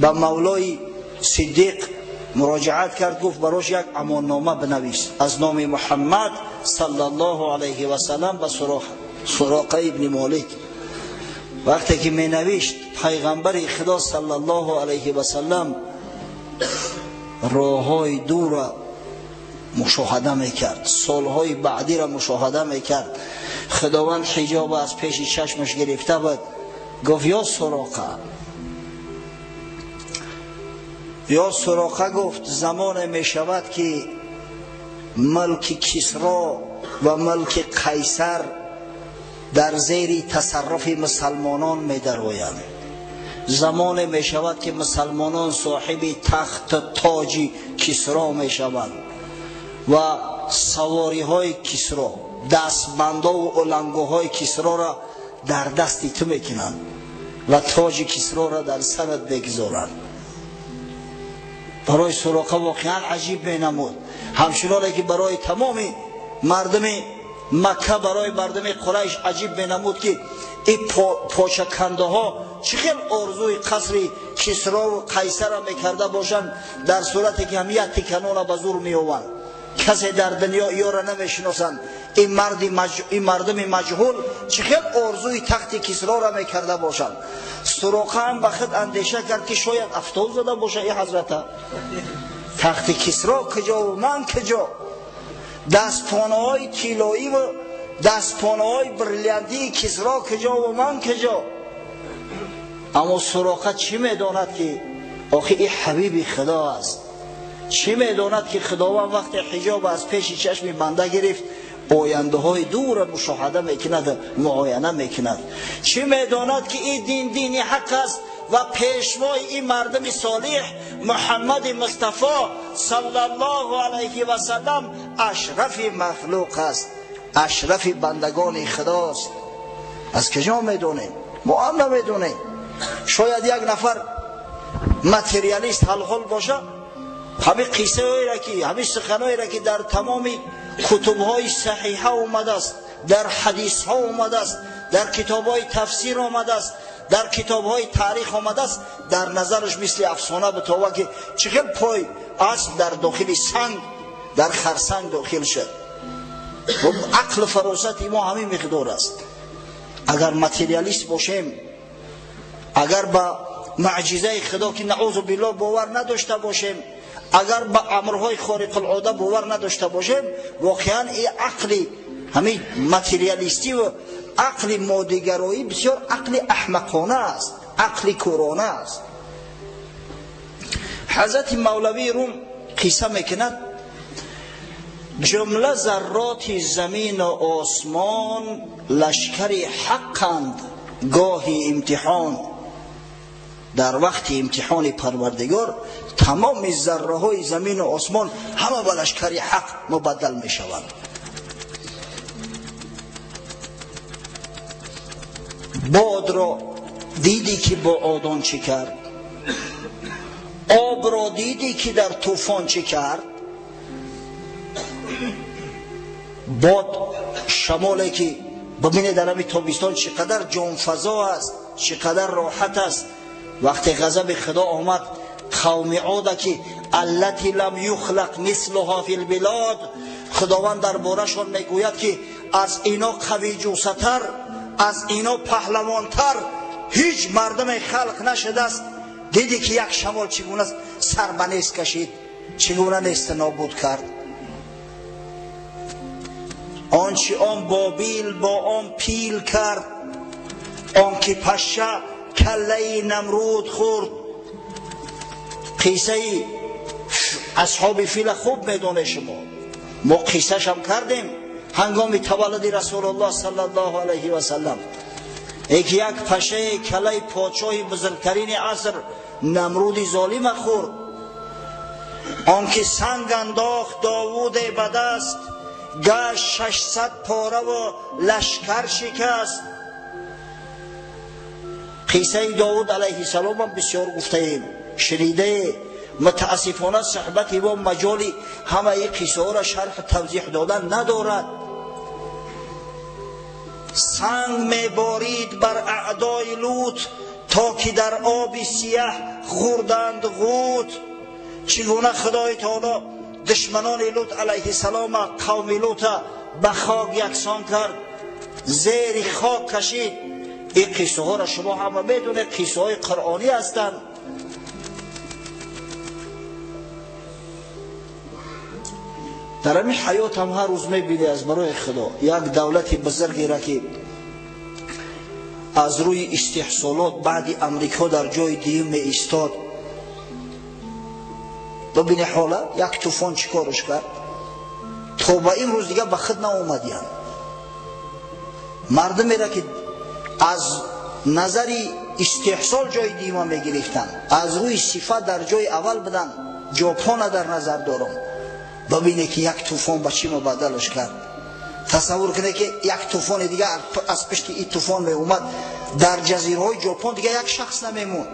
به مولای صدیق مراجعت کرد، گفت براش یک امان نامه بنویس از نام محمد صلی الله علیه و سلم به سراقه ابن مالک. وقتی که می نوشت پیغمبر خدا صلی الله علیه و سلم راههای دور را مشاهده میکرد، سالهای بعدی را مشاهده میکرد، خداوند حجاب از پیش چشمش گرفته بود. گفت یا سراقه گفت زمان می شود که ملک کسرا و ملک قیصر در زیر تصرف مسلمانان می درآیند. زمان می شود که مسلمانان صاحب تخت تاج کسرا می شوند و سواری های کسرا، دستبندا و علنگوهای کسرا را در دستی تو میکنند و تاج کسرا را در سرت بگذارند. برای سراقه واقعا عجیب بینمود، همچنانه که برای تمام مردم مکه، برای مردم قریش عجیب بینمود که این پاچکنده ها چه خیلی آرزوی قصر کسرا و قیصر را میکرده باشند، در صورتی که هم یک تکنون را به زور میآورند، کسی در دنیا ای را نمیشناسند. این مردم مجهول چه خیلی آرزوی تخت کسرا را میکرده باشند. سراقه هم به خود اندیشه کرد که شاید افتاد زده باشه ای حضرت، تخت کسرا کجا و من کجا، دستپانه های طلایی و دستپانه های بریلانتی کسرا کجا و من کجا. اما سراقه چی میداند که آخه این حبیب خدا است، چی میداند که خداوند وقت حجاب از پیش چشم بنده گرفت آینده های دور مشاهده میکند، معاینه میکند. چی میداند که این دین دین حق است و پیشوای این مردم صالح محمد مصطفی صلی الله علیه و سلم اشرف مخلوق است، اشرف بندگان خداست. از کجا میدونیم؟ ما هم نمیدونیم. شاید یک نفر ماتریالیست حلحال باشه، همه قصه هایی را که همه سخنهایی را که در تمام کتب‌های صحیحه آمده است، در حدیث ها آمده است، در کتاب‌های تفسیر آمده است، در کتاب‌های تاریخ آمده است، در نظرش مثل افسانه بتاوه که چقدر پای اسب در داخل سنگ، در خرسنگ داخل شد. و عقل فراست ما همین مقدار است. اگر ماتریالیست باشیم، اگر با معجزه خدا که نعوذ بالله باور نداشته باشیم، اگر به امرهای خارق العاده باور نداشته باشیم، واقعا این عقل همین ماتریالیستی و عقل مادیگرایی بسیار عقل احمقانه است، عقل کورانه است. حضرت مولوی روم قصه میکند جمله ذرات زمین و آسمان لشکر حقند، گاهی امتحان در وقت امتحان پروردگار تمام ذره های زمین و آسمان همه به لشکر حق مبدل می شوند. باد را دیدی که با آدان چی کرد، آب را دیدی که در طوفان چی کرد. باد شمالی که ببینید در همین تابستان چقدر جانفضا است، چقدر راحت است. وقتی غضب خدا آمد قوم عاد که التي لم یخلق مثلها فی البلاد، خداوند درباره‌شان میگوید که از اینا قوی جوستر، از اینا پهلوانتر هیچ مردم خلق نشده است. دیدی که یک شمال چگونه سر به نیست کشید، چگونه نیست نابود کرد. آنچه آن بابیل با آن پیل کرد، آن که پشه کله نمرود خورد. قصه اصحاب فیل خوب میدونه شما، ما قصهش هم کردیم هنگام تولد رسول الله صلی الله علیه و سلم. یک پشه کله پادشاه بزرگترین عصر نمرود ظالم خورد. آن که سنگ انداخت داوود به دست، گشت 600 پاره و لشکر شکست. قصه داوود علیه السلام هم بسیار گفته ایم، شنیده. متاسفانه صحبت و مجالی همه ای قصه ها را شرح توضیح دادن ندارد. سنگ میبارید بر اعدای لوط، تا که در آب سیاه خوردند غوت. چگونه خدای تعالی دشمنان لوط علیه السلام قوم لوط به خاک یکسان کرد، زیر خاک کشید. این قصه ها را شما همه میدونه، قصه های قرآنی هستند. در همین حیات هم هر روز میبینی از برای خدا یک دولت بزرگی را که از روی استحصالات بعد امریکا در جای دیگه می ایستاد. ببینی حالا یک طوفان چیکارش کرد تا با این روز دیگه به خود ناآمدیان. مردمی را که از نظری استحصال جای دیگه می گرفتن، از روی صفت در جای اول بدن. ژاپن در نظر دارم. ببینه که یک طوفان به چی مبادلش کرد. تصور کنه که یک طوفان دیگه از پشت این طوفان می اومد، در جزیره های ژاپن دیگه یک شخص نمیمون.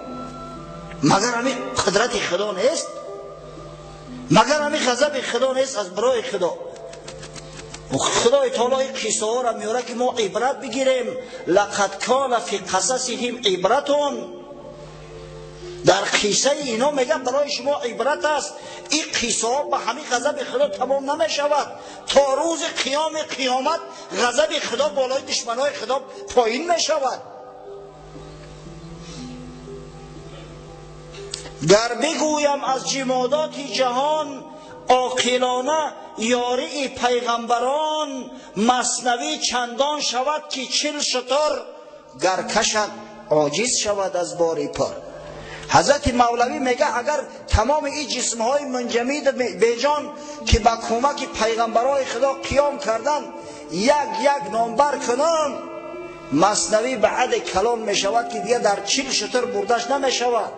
مگر همین قدرت خدا نیست؟ مگر همین غضب خدا نیست از برای خدا؟ خدای تعالی قصه ها را میاره که ما عبرت بگیریم. لقد کان فی قصصهم عبرتون. در قصه اینا میگه برای شما عبرت است. این قصه ها به همین غضب خدا تمام نمی شود. تا روز قیامت غضب خدا بالای دشمنای خدا پایین می شود. گر بگویم از جمادات جهان، عاقلانه یاری پیغمبران. مثنوی چندان شود که 40 شتر، گر کشد عاجز شود از بار پر. حضرت مولوی میگه اگر تمام این جسمهای منجمید بیجان که با کمک پیغمبرای خدا قیام کردن یک نامبر کنن، مثنوی به حد کلام میشود که دیگه در 40 شتر بردش نمیشود.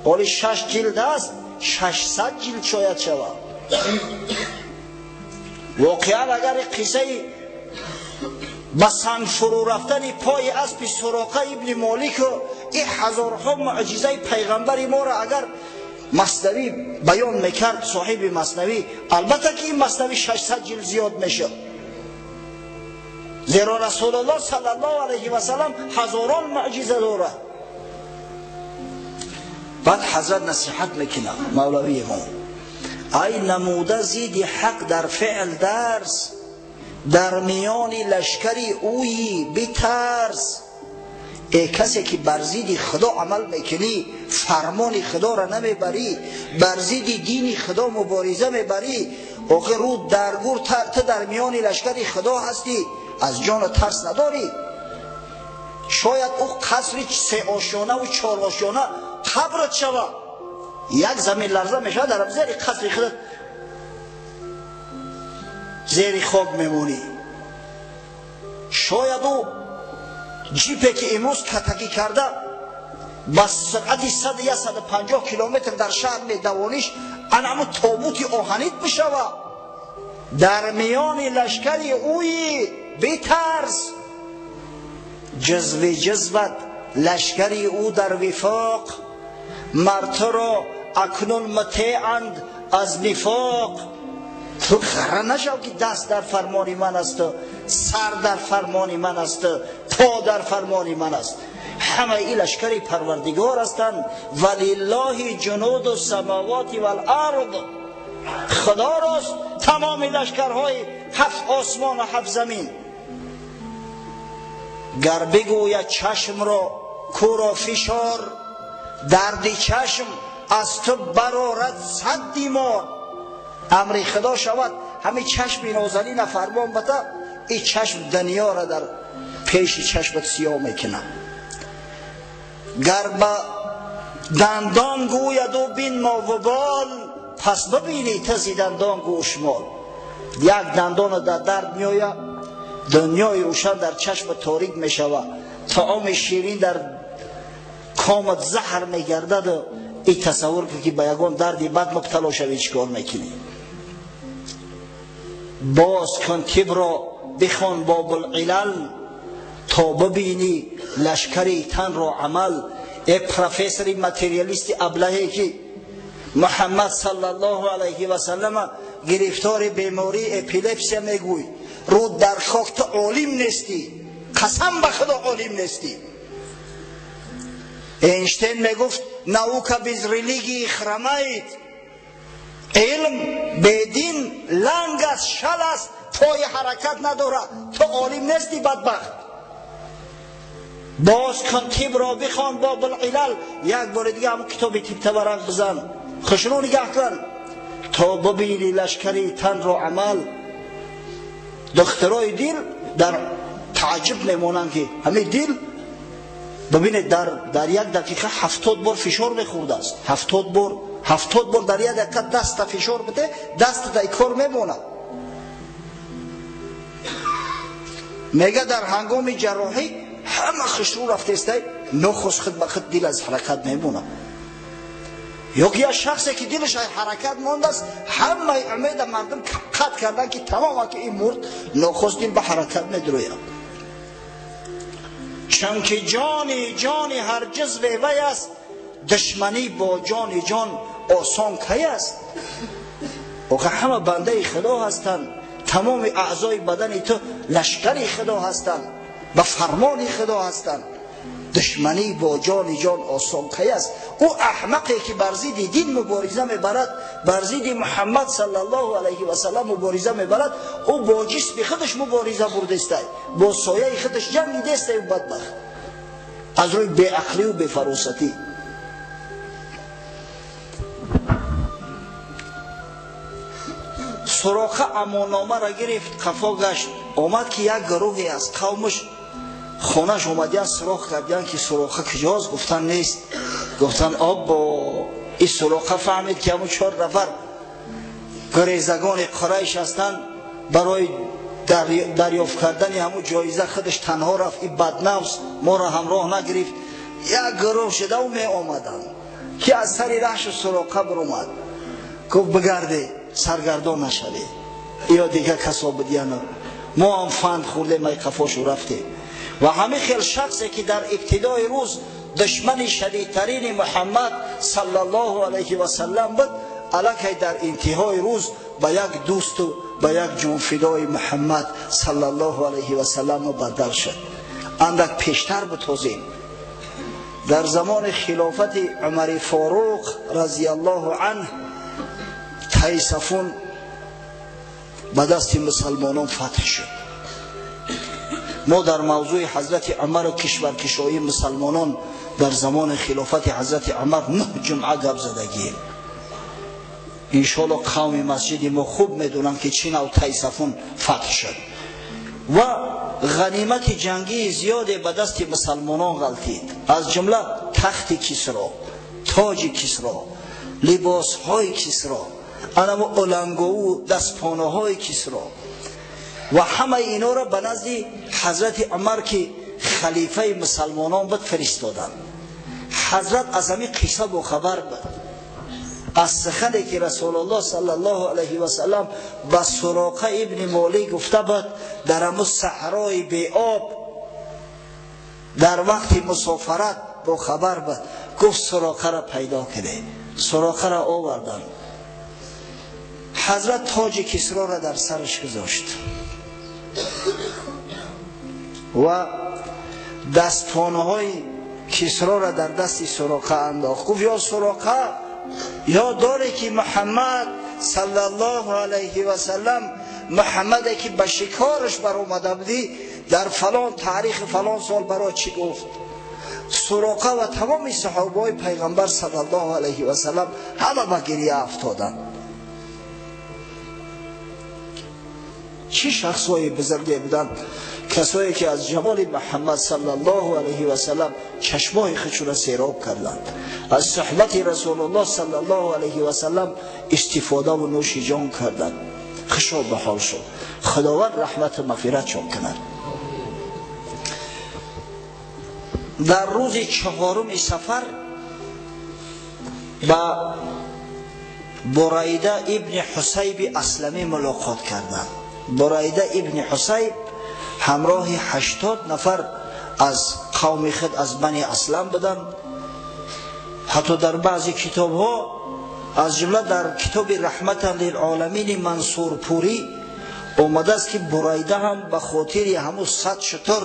ولی 6 جلد است، 600 جلد شاید شود. واقعا اگر قصه به سنگ فرو رفتن پای اسب سراقه ابن مالک و این هزارها معجزه پیغمبر ما را اگر مثنوی بیان میکرد صاحب مثنوی، البته که این مثنوی 600 جلد زیاد میشه، زیرا رسول الله صلی الله علیه و سلم هزاران معجزه داره. بعد حضرت نصیحت میکنه مولوی ما، ای نموده زید حق در فعل درس، در میان لشکری اویی بترس. ای کسی که بر ضد خدا عمل میکنی، فرمان خدا را نمیبری، بر ضد دین خدا مبارزه میبری، آخه رو درگور تو در میان لشکری خدا هستی، از جان ترس نداری. شاید او قصری 3 آشیانه و 4 آشیانه قبرت شود، یک زمین لرزه میشه در زیر قصر خودت زیر خاک میمونی. شاید او جیپی که امروز کتکی کرده با سرعت 100 یا 150 کیلومتر در شهر میدوانیش، انمو تابوتی آهنیت بشود. در میان لشکری اوی بترس، جذوت لشکری او در وفاق. مرد را اکنون مطیعند از نفاق. تو خره نشو که دست در فرمان من است، سر در فرمان من است، پا در فرمان من است. همه ای لشکر پروردگار هستند. ولله جنود السماوات والارض، خدا راست تمام لشکرهای 7 آسمان و 7 زمین. گر بگوید چشم را کورا فشار، درد چشم از تو برآرد 100 دیمار. امر خدا شود همین چشم نازنین فرمان بده، این چشم دنیا را در پیش چشمت سیاه میکنه. گر با دندان گوید و بین ما و بال، پس ببینی تزی دندان گوشمال. یک دندان در درد میآید، دنیای روشن در چشم تاریک میشود، طعام شیرین در کامت زهر میگردد. و این تصور که به یگان دردی بد مبتلا شوی چیکار میکنی؟ باز کن طب را بخوان باب العلل، تا ببینی لشکری تن را عمل. ای پروفسور ماتریالیست ابلهی که محمد صلی الله علیه و سلم گرفتار بیماری اپیلپسی میگوی، رو در خاک تو عالم نیستی، قسم به خدا عالم نیستی. اینشتین میگفت نауکا بیز ریلیگی خرمید، علم بدین لنگ است، شل است، پای حرکت نداره، تو عالم نیستی بدبخت. باز کن طب را بخوان باب العلل، یک بار دیگه هم کتاب طب تورق بزن، خوشرو نگاه کن تا ببینی لشکری تن را عمل. دکترای دل در تعجب میمونن که همین دل ببینید در یک دقیقه 70 بار فشار میخورده است. 70 بار در یک دقیقه دست فشار بده، دست در کار میمونه. میگه در هنگام جراحی همه خوشرو رفته است، نخست خود به خود دل از حرکت میمونه. یا که شخصی که دلش حرکت مانده است، همه امید مردم قطع کردن که تمام که این مرد، نخست دل به حرکت میدروید. چون که جان هر جزو وی است، دشمنی با جان آسان کی است. اوقع همه بنده خدا هستند، تمام اعضای بدن تو لشکر خدا هستند، به فرمان خدا هستند. دشمنی با جان آسان کی است. او احمقی که بر ضد دین مبارزه میبرد، بر ضد محمد صلی الله علیه و سلم مبارزه میبرد، او با جسم خودش مبارزه برده است، با سایه خودش جنگیده است. او بدبخت از روی بی عقلی و بی فراستی. سراخه امانامه را گرفت، قفا گشت، آمد که یک گروهی از قومش خونش اومدن سراخ کردن که سراخه کجاست؟ گفتن نیست. گفتن آب با این سراخه فهمید که همون 4 نفر گریزگان قریش هستند، برای دریافت کردن همون جایزه خودش تنها رفت. این بدنفس ما را همراه نگرفت. یک گروه شده و می آمدن که از سری رهش سراخه برآمد، گفت بگرده سرگردان نشوی، یا دیگه کسا بدیانه، ما هم فند خورده می قفاشو رفته. و همه خیل شخصی که در ابتدای روز دشمن شدیدترین محمد صلی الله علیه و سلم بود، الکی در انتهای روز به یک دوست و به یک جان فدای محمد صلی الله علیه و سلم بدل شد. اندک پیشتر بتازیم، در زمان خلافت عمر فاروق رضی الله عنه، تیصفون به دست مسلمانان فتح شد. ما در موضوع حضرت عمر و کشورکشایی مسلمانان در زمان خلافت حضرت عمر 9 جمعه گپ زدگیم. انشاءالله قوم مسجد ما خوب میدونن که چی نوع تیصفون فتح شد و غنیمت جنگی زیاده به دست مسلمانان غلطید، از جمله تخت کسرا، تاج کسرا، لباس های کسرا، انم اولنگو دستپانه های کسرا و همه اینا را به نزد حضرت عمر که خلیفه مسلمانان بود فرستادند. حضرت از همین قصه با خبر بود، از سخنی که رسول الله صلی الله علیه و سلم به سراقه ابن مالی گفته بود در همون صحرای بی آب در وقت مسافرت با خبر بود. گفت سراقه را پیدا کرده، سراقه را آوردن. حضرت تاج کسرا را در سرش گذاشت و دستپانه های کسرا را در دست سراقه انداخت. گفت یا سراقه، یا داره که محمد صلی الله علیه و سلم، محمد که به شکارش بر اومده بودی در فلان تاریخ فلان سال برای چی گفت؟ سراقه و تمام صحابه پیغمبر صلی الله علیه و سلم همه به گریه افتادند. چه شخصای بزرگی بودند؟ کسایی که از جمال محمد صلی الله علیه و سلم چشمای خودشون را سیراب کردند، از صحبت رسول الله صلی الله علیه و سلم استفاده و نوش جان کردند. خوشا به حال شد. خداوند رحمت و مغفرتشون کند. در روز 4 صفر با بریده ابن حصیب اسلمی ملاقات کردند. بریده ابن حصیب همراه 80 نفر از قوم خود از بنی اسلم بودند. حتی در بعضی کتاب ها از جمله در کتاب رحمت للعالمین منصور پوری اومده است که بریده هم به خاطر همون 100 شتر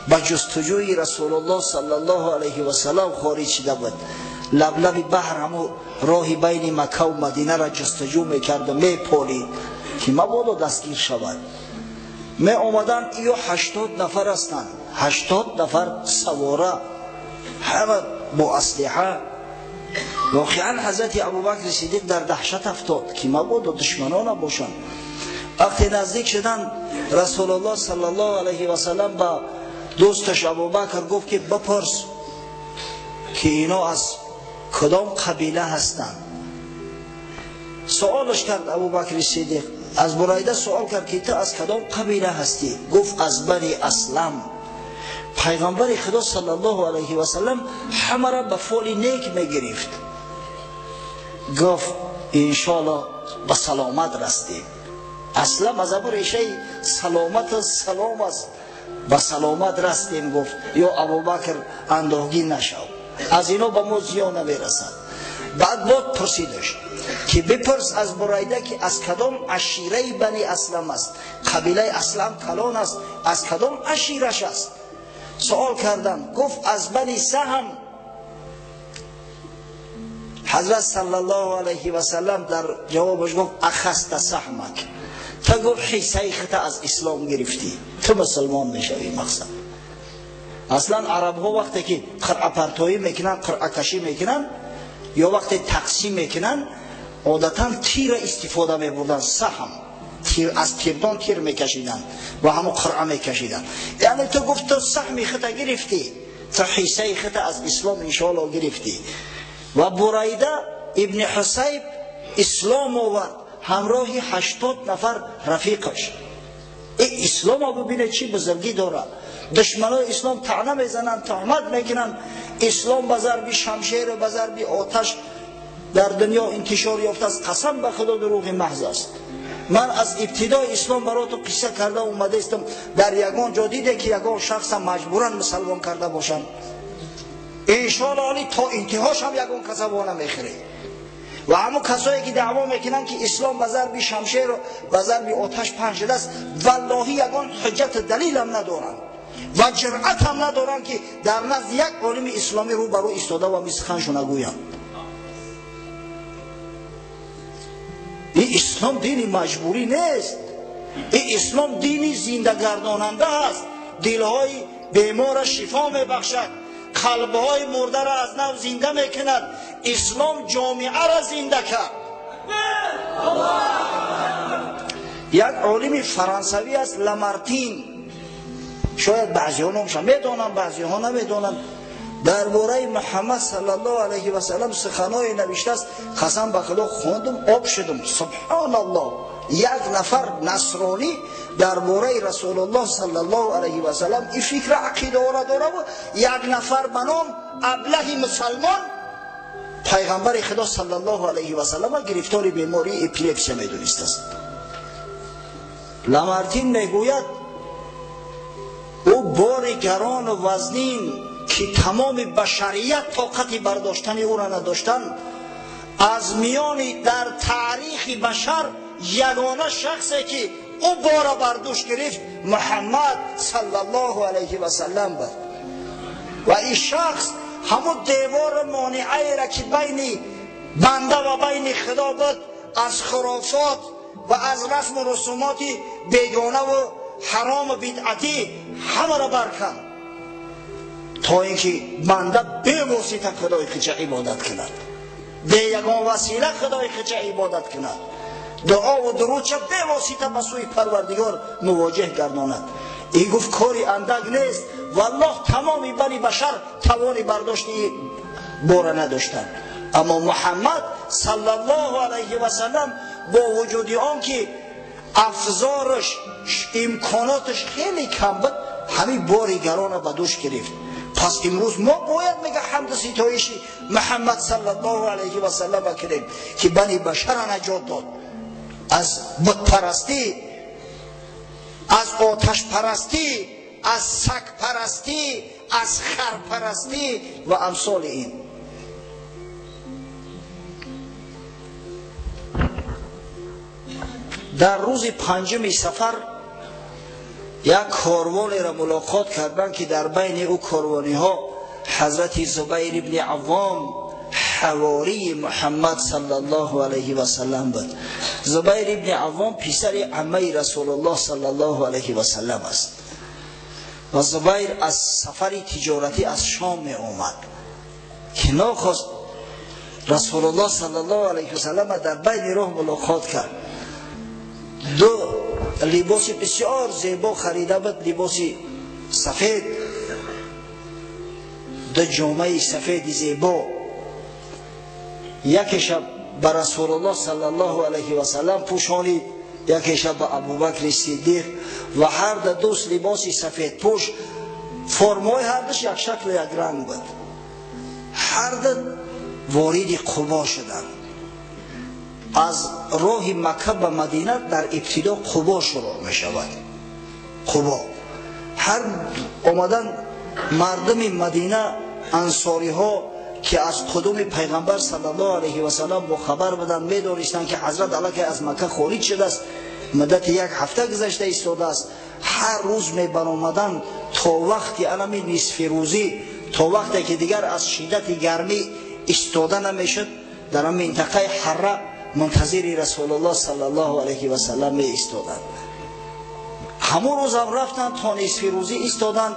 به جستجوی رسول الله صلی الله علیه و سلم خارج شده بود. لب بحر همون راه بین مکه و مدینه را جستجو میکرد و میپالید که مبادا دستگیر شود. می آمدن ایو 80 نفر هستند، 80 نفر سواره، همه با اسلحه. واقعا حضرت ابوبکر صدیق در دهشت افتاد که مبادا دشمنان باشند. وقتی نزدیک شدن رسول الله صلی الله علیه و سلم با دوستش ابوبکر گفت که بپرس که اینا از کدام قبیله هستند. سوالش کرد ابوبکر صدیق، از بریده سوال کرد که تو از کدام قبیله هستی؟ گفت از بنی اسلم. پیغمبر خدا صلی الله علیه و سلم همه را به فعل نیک میگرفت. گفت انشالله به سلامت رستیم. اسلم از ابو ریشه سلامت سلام است، به سلامت رستیم. گفت یا ابوبکر اندوهگی نشو، از اینا به ما زیان نمیرسد. بعد پرسیدش که بپرس از بریده که از کدام عشیره بنی اسلم است، قبیله اسلم کلان است، از کدام عشیرش است؟ سوال کردن. گفت از بنی سهم. حضرت صلی الله علیه و سلم در جوابش گفت اخست سهمک، تا گفت حصه خط از اسلام گرفتی، تو مسلمان میشوی. مقصد اصلا عرب ها وقتی که قرعه پرتایی میکنن، قرعه کشی میکنن یا وقتی تقسیم میکنن، عادتا تیر استفاده میبردن. سهم، تیر، از تیردان تیر میکشیدن و همون قرعه میکشیدن. یعنی تو گفت تو سهم خط گرفتی، تو حصه خط از اسلام انشاءالله گرفتی. و بریده ابن حصیب اسلام آورد همراه 80 نفر رفیقش. این اسلام ها ببینه چی بزرگی داره. دشمنای اسلام طعنه میزنن، تهمت میکنن اسلام به ضرب شمشیر و به ضرب آتش در دنیا انتشار یافته است. قسم به خدا دروغ محض است. من از ابتدای اسلام برای تو قصه کرده اومده استم، در یگان جا دیده که یگان شخص مجبورن مسلمان کرده باشن، انشاءالله تا انتهاش هم یگان کسا وانه میخره. و همون کسایی که دعوا میکنن که اسلام به ضرب شمشیر و به ضرب آتش پهن شده است، والله یگان حجت دلیل هم ندارن و جرأت هم ندارن که در نزد یک عالم اسلامی رو برای ایستاده و میسخنشو نگوین. این اسلام دینی مجبوری نیست، این اسلام دینی زنده گرداننده است. دلهای بیمار شفا میبخشد، قلبهای مرده را از نو زنده میکند. اسلام جامعه را زنده کرد. یک عالم فرانسوی است لامارتین، شاید بعضی ها نامش میدونن بعضی ها نمیدونن، درباره محمد صلی الله علیه و سلم سخنای نوشته است. قسم به خدا خوندم آب شدم. سبحان الله. یک نفر نصرانی درباره رسول الله صلی الله علیه و سلم این فکر عقیده را داره و یک نفر به نام ابله مسلمان پیغمبر خدا صلی الله علیه و سلم گرفتار بیماری اپیلپسی میدونست است. لامارتین میگوید او بار گران و وزنین که تمام بشریت طاقت برداشتن او را نداشتن، از میان در تاریخ بشر یگانه شخصی که او بار برداشت گرفت محمد صلی الله علیه و سلم بود. و این شخص همون دیوار مانعه را که بین بنده و بین خدا بود از خرافات و از رسم و رسومات بیگانه و حرام و بدعتی همه را برکن، تا اینکه بنده به واسطه خدای خود عبادت کند، به یگان وسیله خدای خود عبادت کند، دعا و درود به واسطه به سوی پروردگار مواجه گرداند. این گفت کاری اندک نیست. والله تمامی بنی بشر توان برداشتی باره نداشتند، اما محمد صلی الله علیه و سلم با وجود آن که افزارش امکاناتش خیلی کم بود همین باری گران به دوش گرفت. پس امروز ما باید میگه حمد ستایش محمد صلی الله علیه و سلم بکنیم که بنی بشر نجات داد از بت پرستی، از آتش پرستی، از سگ پرستی، از خر پرستی و امثال این. در روز 5 صفر یک کاروانی را ملاقات کردند که در بین او کاروانی ها حضرت زبیر ابن عوام حواری محمد صلی الله علیه و سلم بود. زبیر ابن عوام پسر عمه رسول الله صلی الله علیه و سلم است و زبیر از سفر تجارتی از شام می آمد که ناخواست رسول الله صلی الله علیه و سلم در بین راه ملاقات کرد. دو لباس بسیار زیبا خریده بود، لباس سفید، دو جامعه سفید زیبا. یکیش به رسول الله صلی الله علیه و سلم پوشانید، یکیش به ابوبکر صدیق و هر دوست لباس سفید پوش. فرمای هر دوش یک شکل یک رنگ بود. هر دو وارد قبا شدند. از راه مکه به مدینه در ابتدا قبا شروع می شود. قبا هر آمدن مردم مدینه انصاری ها که از قدوم پیغمبر صلی الله علیه و سلم با خبر بدن، می دانستند که حضرت علی از مکه خارج شده است، مدت یک هفته گذشته ایستاده است. هر روز می برآمدند تا وقتی علم نصف روزی، تا وقتی که دیگر از شدت گرمی ایستاده نمیشد، در آن منطقه حره منتظر رسول الله صلی الله علیه و سلم می ایستادند. همون روز هم رفتند تا نصف روزی ایستادند،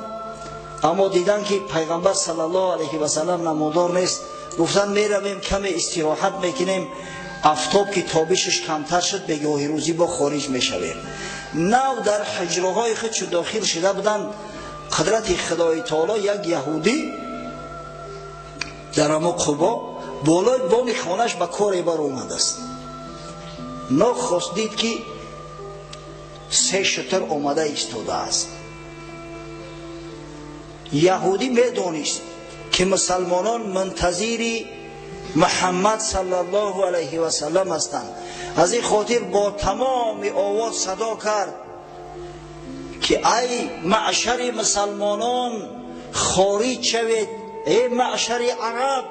اما دیدن که پیغمبر صلی الله علیه و سلم نمودار نیست. گفتن می رویم کمی استراحت میکنیم، آفتاب که تابشش کمتر شد به گاهی روزی با خارج می شویم. نو در حجره های خود چو داخل شده بودند، قدرت خدای تعالی یک یهودی در اما قبا بالای بام خانهش به کار بر اومده است. ناخواست دید که 3 شتر آمده ایستاده است. یهودی میدانست که مسلمانان منتظر محمد صلی الله علیه و سلم هستند. از این خاطر با تمام آواز صدا کرد که ای معشر مسلمانان خارج شوید، ای معشر عرب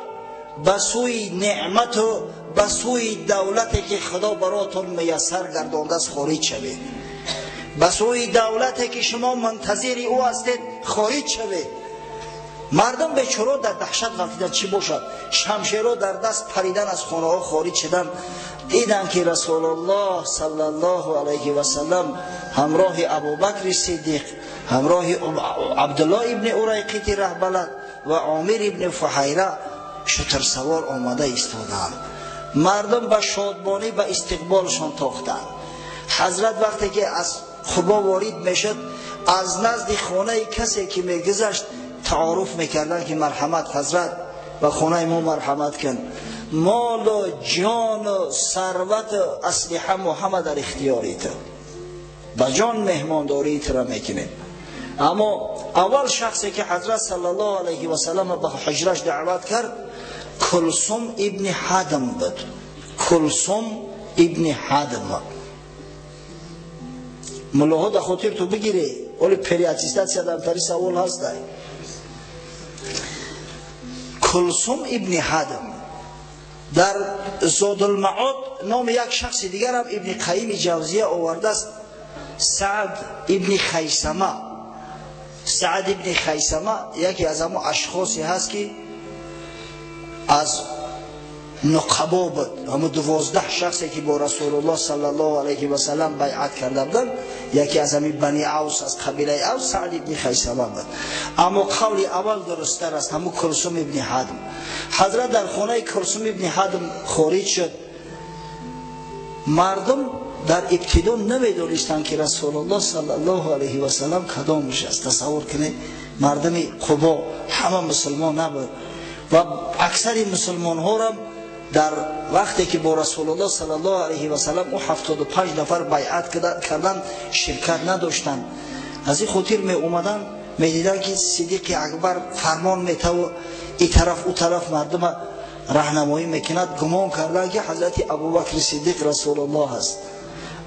به سوی نعمت و به سوی دولتی که خدا براتون میسر گردانده است خارج شوید، به سوی دولتی که شما منتظر او هستید خارج شوید. مردم بیچاره در دهشت غلطیدن چی باشد، شمشیرها در دست پریدن از خانه ها خارج شدن. دیدن که رسول الله صلی الله علیه و سلم همراه ابوبکر صدیق، همراه عبدالله ابن اریقط رهبلت و عامر ابن فحیره شتر سوار آمده ایستادند. مردم به شادمانی به استقبالشان تاختند. حضرت وقتی که از قبا وارد میشد، از نزد خانه کسی که میگذشت تعارف میکردن که مرحمت حضرت و خانه ما مرحمت کن، مال و جان و ثروت و اسلحه محمد در اختیاریت، با جان مهمانداریت را میکنیم. اما اول شخصی که حضرت صلی الله علیه و سلم به حجرش دعوت کرد کلثوم ابن حدم بود. کلثوم ابن حدم ملاها در خاطر تو بگیره، ولی پریاتیستت سیادمتری سوال هست داری. کلثوم ابن حدم در زاد المعاد نام یک شخص دیگر هم ابن قیم جوزیه آورده است، سعد ابن خیثمه. سعد ابن خیثمه یکی از همون اشخاصی هست که از نقبا بود، همون 12 شخصی که با رسول الله صلی الله علیه و سلم بیعت کرده بودند، یکی از همین بنی اوس از قبیله اوس سعد ابن خیثمه بود. اما قول اول درست‌تر است، همون کلثوم ابن حدم. حضرت در خانه کلثوم ابن حدم خارج شد. مردم در ابتدا نمیدونستند که رسول الله صلی الله علیه و سلم کدامش است. تصور کنید مردم قبا همه مسلمان نبود و اکثر مسلمان ها را در وقتی که با رسول الله صلی الله علیه و سلم او 75 نفر بیعت کردن شرکت نداشتند. از این خاطر می اومدن می دیدن که صدیق اکبر فرمان میته و این طرف او طرف مردم راهنمایی میکند، گمان کردن که حضرت ابوبکر صدیق رسول الله است.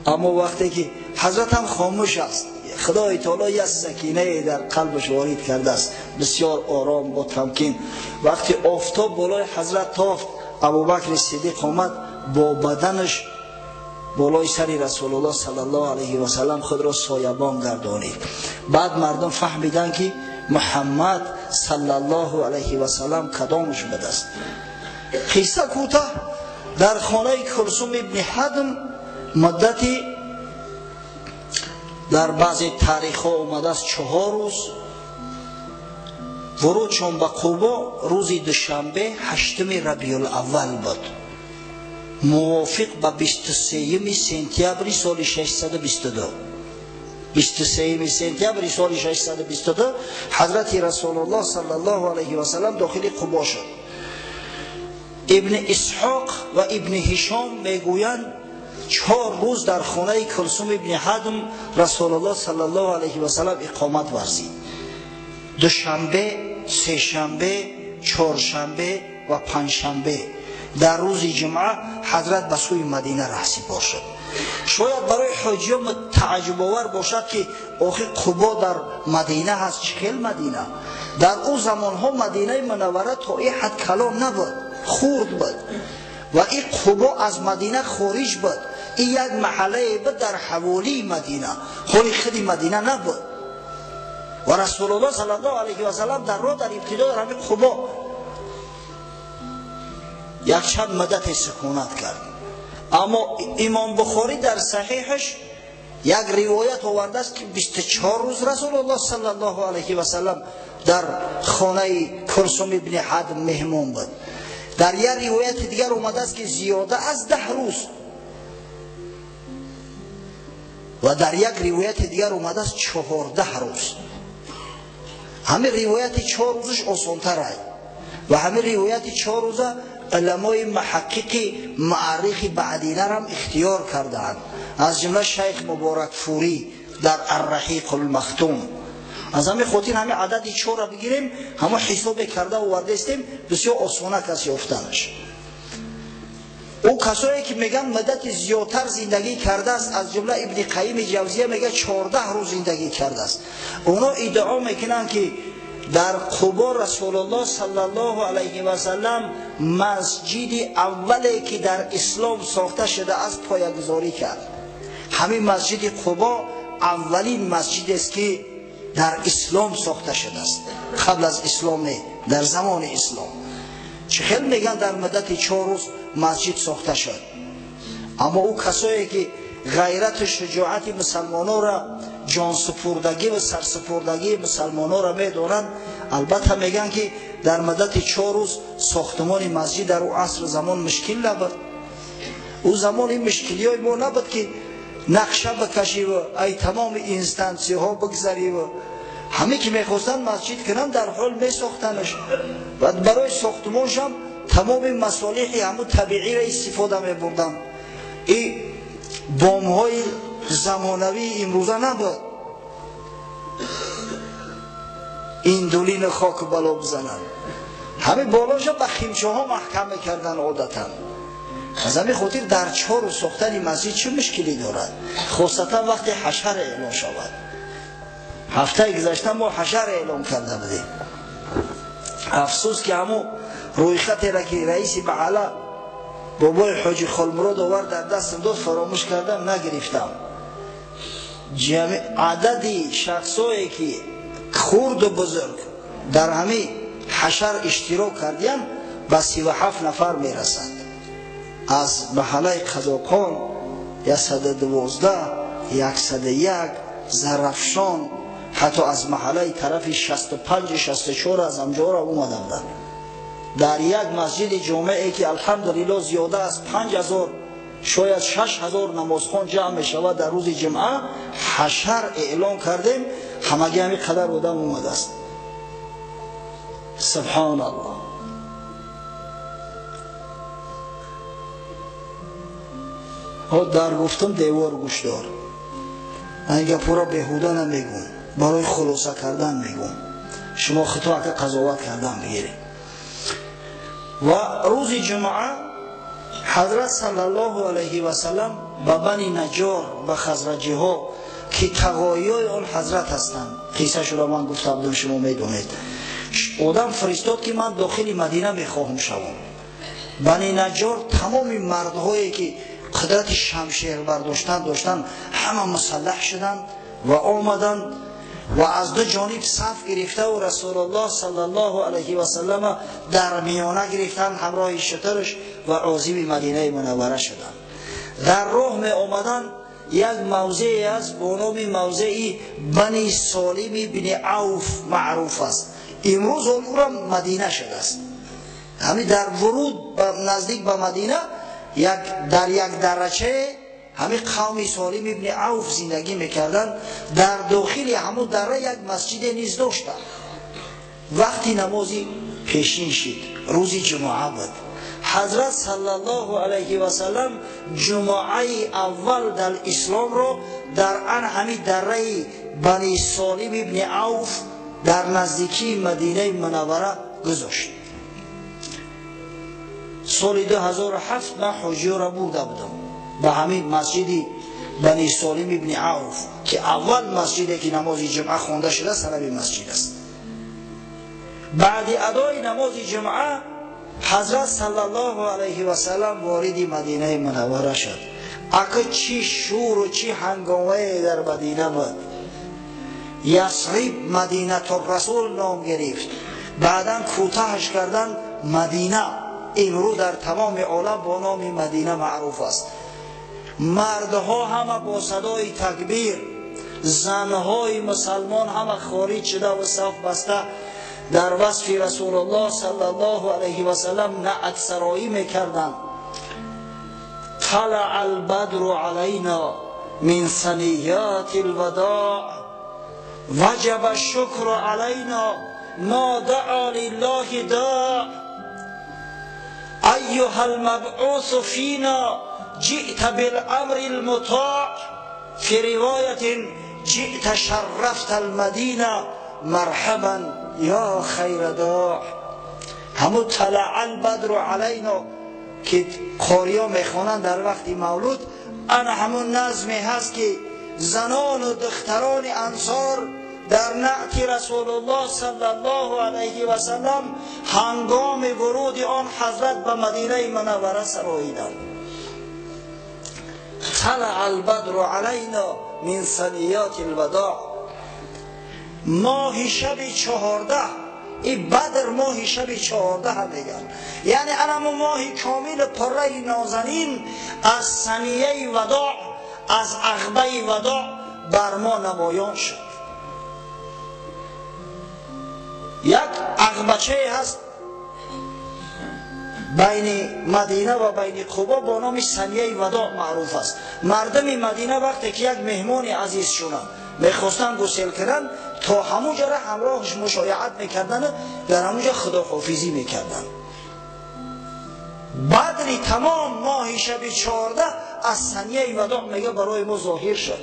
اما وقتی که حضرت هم خاموش است، خدای تعالی یک سکینه در قلبش وارد کرده است، بسیار آرام با تمکین. وقتی آفتاب بالای حضرت تافت، ابوبکر صدیق آمد با بدنش بالای سر رسول الله صلی الله علیه و سلم خود را سایبان گردانید. بعد مردم فهمیدن که محمد صلی الله علیه و سلم کدامش بوده است. قصه کوتاه در خانه کلثوم ابن حدم مدتی در بعضی تاریخ ها اومده است 4 روز. ورود چون به قبا روز دوشنبه 8 ربیع الاول بود، موافق به 23 سپتامبر سال 622. 23 سپتامبر سال 622 حضرت رسول الله صلی الله علیه و سلم داخل قبا شد. ابن اسحاق و ابن هشام میگویند 4 روز در خانه کلثوم ابن حدم رسول الله صلی الله علیه و سلم اقامت ورزید. دوشنبه، سه شنبه، چهارشنبه و پنجشنبه در روز جمعه حضرت به سوی مدینه رهسپار شد. شاید برای حاجیان تعجب آور باشد که آخه قبا در مدینه هست. چخیل مدینه؟ در او زمان ها مدینه منوره تا این حد کلان نبود، خرد بود و این قبا از مدینه خارج بود. این یک محله بود در حوالی مدینه، خالی خودی مدینه نبود. و رسول الله صلی الله علیه و سلم در راه در ابتدا در همین قبا یک چند مدت سکونت کرد. اما امام بخاری در صحیحش یک روایت آورده است که 24 روز رسول الله صلی الله علیه و سلم در خانه کلثوم ابن حدم مهمان بود. در یک روایت دیگر اومده است که زیاده از 10 روز و در یک روایت دیگر اومده است 14 روز. همه روایت 4 روزش آسان‌تر است و همه روایت 4 روزه علمای محقق معرخ بعدینه هم اختیار کردند، از جمله شیخ مبارک فوری در الرحیق المختوم. از همه خاطر همه عدد 4 را بگیریم، همه حساب کرده و ورده استیم، بسیار آسانه کسی یافتنش. او کسایی که میگن مدت زیادتر زندگی کرده است، از جمله ابن قیم جوزیه میگه 14 روز زندگی کرده است. اونا ادعا میکنن که در قبا رسول الله صلی الله علیه و سلم مسجد اولی که در اسلام ساخته شده از پایه‌گذاری کرد. همین مسجد قبا اولین مسجد است که در اسلام ساخته شده است، قبل از اسلام نه، در زمان اسلام. چخیل میگن در مدت 4 روز مسجد ساخته شد. اما او کسایی که غیرت و شجاعت مسلمانان را، جان سپردگی و سرسپردگی مسلمانان را میدونند، البته میگن که در مدت 4 روز ساختمان مسجد در او عصر زمان مشکل نبود. او زمان این مشکلی های ما نبود که نقشه بکشی و ای تمام اینستانسی ها بگذاری و همه که میخواستن مسجد کنن در حال میساختنش و برای ساختمانش هم تمام مصالح همون طبیعی را استفاده میبردن. این بام های زمانوی امروزه نبود، این دولین خاک بالا بزنن، همه بالاش با خیمچه ها محکم میکردن عادتا. از همین خاطر در 4 روز ساختن مسجد چه مشکلی دارد؟ خاصتا وقتی حشر اعلام شود. هفته گذشته ما حشر اعلام کرده بودیم. افسوس که همون روی خطی را که رئیس بعلا بابای حاجی خالمراد آورد در دستم داد، فراموش کردم نگرفتم. عددی شخصایی که خرد و بزرگ در همه حشر اشتراک کردیم به 37 نفر میرسند. از محله قزاقان 112 101 زرافشان، حتی از محله طرف 65 64 از همجا را اومدند. در یک مسجد جامعه که الحمدلله زیاده از 5000 شاید 6000 نمازخوان جمع می شود در روز جمعه، حشر اعلان کردیم، همگی همین قدر آدم اومده است. سبحان الله. در گفتم دیوار گوش دار، من گپورا بیهوده نمیگم، برای خلاصه کردن میگم، شما خطا که قضاوت کردن بگیرید. و روز جمعه حضرت صلی الله علیه و سلم به بنی نجار به خزرجی ها که تقایای آن حضرت هستند، قصه شو را من گفته بودم شما میدونید، آدم فرستاد که من داخل مدینه میخواهم شوم. بنی نجار تمام مردهایی که قدرت شمشیر برداشتن همه مسلح شدند و آمدند و از دو جانب صف گرفته و رسول الله صلی الله علیه و سلم در میانه گرفتن همراه شترش و عازم مدینه منوره شدند. در راه می آمدند یک موضعی از با نام موضعی بنی سالم بن عوف معروف است. امروز اون را مدینه شده است. همین در ورود نزدیک به مدینه در یک درچه همین قوم سالم ابن عوف زندگی میکردن. در داخل همون دره یک مسجد نیز داشتن. وقتی نمازی پیشین شد، روز جمعه بود، حضرت صلی الله علیه و سلم جمعه اول در اسلام رو در آن همین دره بنی سالم ابن عوف در نزدیکی مدینه منوره گذاشت. سال 2007 من حجیه را برده بودم به همین مسجد بنی سالم ابن عوف که اول مسجدی که نماز جمعه خوانده شده سلبی مسجد است. بعد ادای نماز جمعه حضرت صلی الله علیه و سلم وارد مدینه منوره شد. اگه چی شور و چی هنگامه در مدینه بود. یثرب مدینه الرسول نام گرفت، بعدا کوتاهش کردن مدینه. امروز در تمام عالم با نام مدینه معروف است. مردها همه با صدای تکبیر، زنهای مسلمان همه خارج شده و صف بسته در وصف رسول الله صلی الله علیه و سلم نعت سرایی میکردند. طلع البدر علینا من ثنیات الوداع وجب الشکر علینا ما دعا لله داع ایها المبعوث فینا جئت بالامر المطاع فی روایت جئت شرفت المدینه مرحبا یا خیر داع. همون طلع البدر علینا که قاریا میخوانند در وقت مولود، آن همون نظمی هست که زنان و دختران انصار در نعت رسول الله صلی الله علیه و سلم هنگام ورود آن حضرت به مدینه منوره سراییدند. طلع البدر علینا من ثنیات الوداع. ماه شب 14، این بدر ماه شب 14 هم میگن، یعنی علم ماه کامل پره نازنین از ثنیه وداع، از عقبه وداع بر ما نمایان شد. یک عقبچه هست بین مدینه و بین قبا با نام ثنیه وداع معروف است. مردم مدینه وقتی که یک مهمان عزیز شدند میخواستن گسل کردن تا همونجا را همراهش مشایعت میکردن، در همونجا خداحافظی میکردن. بدر تمام ماه شب 14 از ثنیه وداع میگه برای ما ظاهر شد.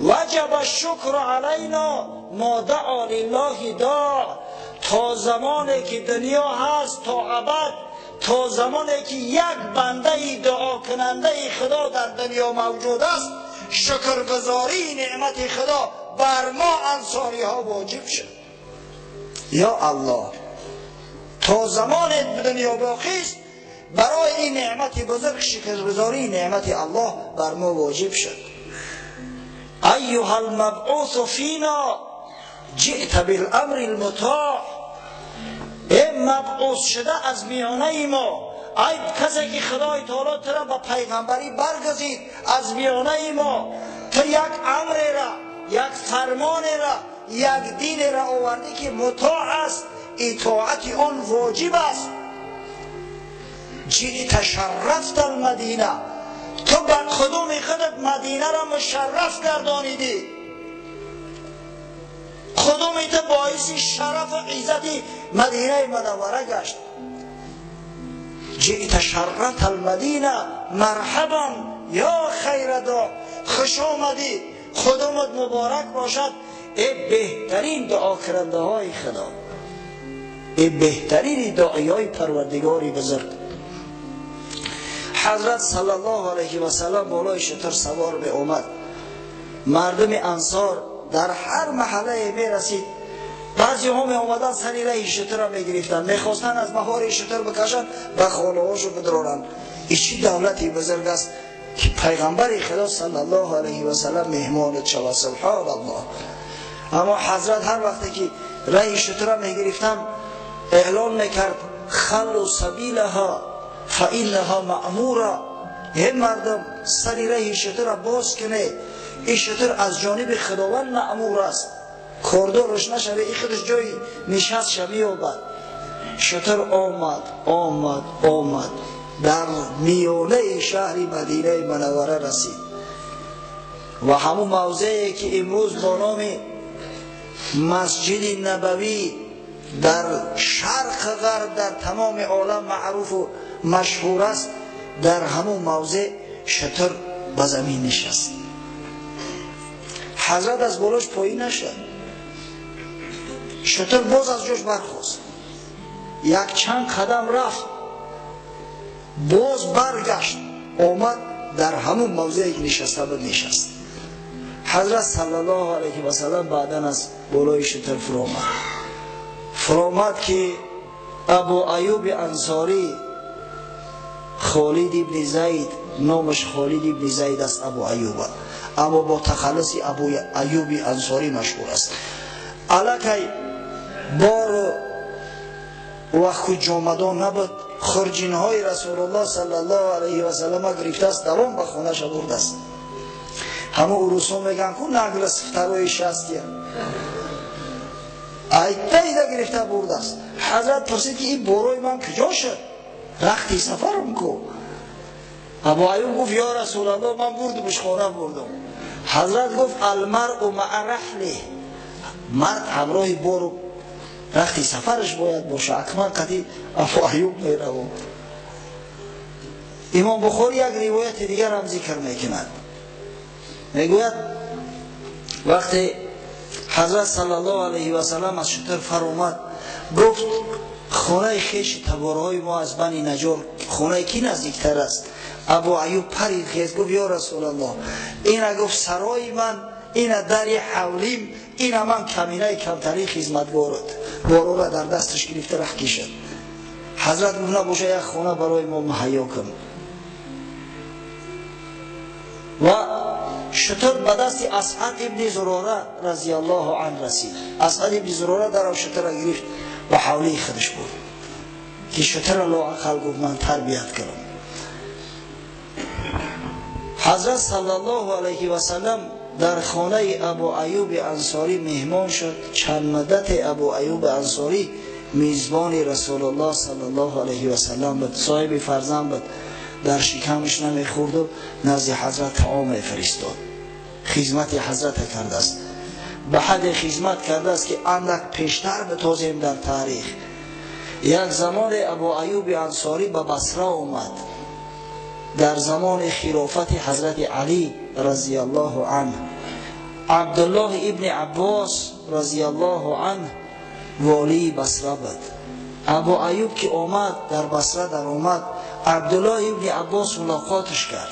وجب الشکر علینا ما دعا لله داع. تا زمانی که دنیا هست تا ابد، تا زمانی که یک بنده دعا کننده خدا در دنیا موجود است، شکرگزاری نعمت خدا بر ما انصاری ها واجب شد. یا الله، تا زمان دنیا باقی است برای این نعمت بزرگ شکرگزاری نعمت الله بر ما واجب شد. ایها المبعوث فینا جئت بالامر المطاع، ای مبعوث شده از میانه ما، ای کسی که خدای تعالی تو را به پیغمبری برگزید از میانه ما، تو یک امر را، یک فرمان را، یک دین را آوردی که مطاع است، اطاعت آن واجب است. جئت شرفت المدینه، تو به قدوم خودت مدینه را مشرف گردانیدی، قدومت باعث شرف و عزت مدینه منوره گشت. جئت شرفت المدینه مرحبا یا خیر دعا، خوش آمدی، قدومت مبارک باشد ای بهترین دعا کرنده های خدا، ای بهترین دعای های پروردگاری بزرگ. حضرت صلی الله علیه و سلم بالای شتر سوار به اومد. مردم انصار در هر محله می رسید، بعضی ها می آمدن سری راه شتر را می گرفتن، می خواستن از مهار شتر بکشن و خانه هاشو بدرارن. این چی دولتی بزرگ است که پیغمبر خدا صلی الله علیه و سلم مهمانت شود. سبحان الله. اما حضرت هر وقتی که راه شتر را می گرفتن اعلان میکرد خلوا سبیلها فإنها مأمورة، ای مردم سری راه شتر را باز کنه، این شتر از جانب خداوند مأمور است، کوردورش نشوه، این خودش جای نشست شوی و بعد شتر آمد در میانه شهر مدینه منوره رسید و همون موضعی که امروز با نام مسجد نبوی در شرق غرب در تمام عالم معروف و مشهور است، در همون موضع شتر به زمین نشست. حضرت از بالاش پایین نشد، شتر باز از جوش برخاست، یک چند قدم رفت، باز برگشت، آمد در همون موضعی که نشسته بود نشست. حضرت صلی الله علیه و سلم بعداً از بالای شتر فرامد که ابو ایوب انصاری، خالد ابن زید، نامش خالد ابن زید است، ابو ایوب، اما با تخلص ابو ایوب انصاری مشهور است. الکی بار وقت جامدان نبود، خرجین های رسول الله صلی الله علیه و سلم گرفته است، دوام به خانه شو برده است. همه عروسا میگن که نگل سفتروی شستی ایده گرفته برده است. حضرت پرسید که این بوروی من کجا شد؟ رختی سفرم کو. ابو ایوب گفت یا رسول الله من بردمش خانه بردم. حضرت گفت المرء مع رحله، مرد همراه بارو رختی سفرش باید باشه. اکمل قدی ابو ایوب میره. امام بخاری یک روایت دیگر هم ذکر میکند، میگوید وقتی حضرت صلی الله علیه و سلم از شتر فرامد، گفت خانه خیش تبارهای ما از بنی نجار خانه کی نزدیکتر است؟ ابو ایوب پرید خیز گفت یا رسول الله، اینا گفت سرای من، اینا دری حولیم، اینا من کمینه کمتری خدمتگارت، بارو را در دستش گرفته رخ کشید. حضرت گفت نباشه یک خانه برای ما مهیا کن و شتر به دست اسعد ابن زراره رضی الله عنه رسید. اسعد ابن زراره در شتر را گرفت و حوله خودش بود که شتر را لااقل گفت من تربیت کردم. حضرت صلی الله علیه و سلم در خانه ابو ایوب انصاری مهمان شد. چند مدت ابو ایوب انصاری میزبان رسول الله صلی الله علیه و سلم بود، صاحب فرزند بود، در شکمش نمیخورد و نزد حضرت طعام فرستاد، خدمت حضرت کرده است. به حد خدمت کرده است که اندک پیشتر بتازیم در تاریخ. یک زمان ابو ایوب انصاری به بصره اومد، در زمان خلافت حضرت علی رضی الله عنه. عبدالله ابن عباس رضی الله عنه والی بصره بود. ابو ایوب که آمد در بصره در آمد، عبدالله ابن عباس ملاقاتش کرد،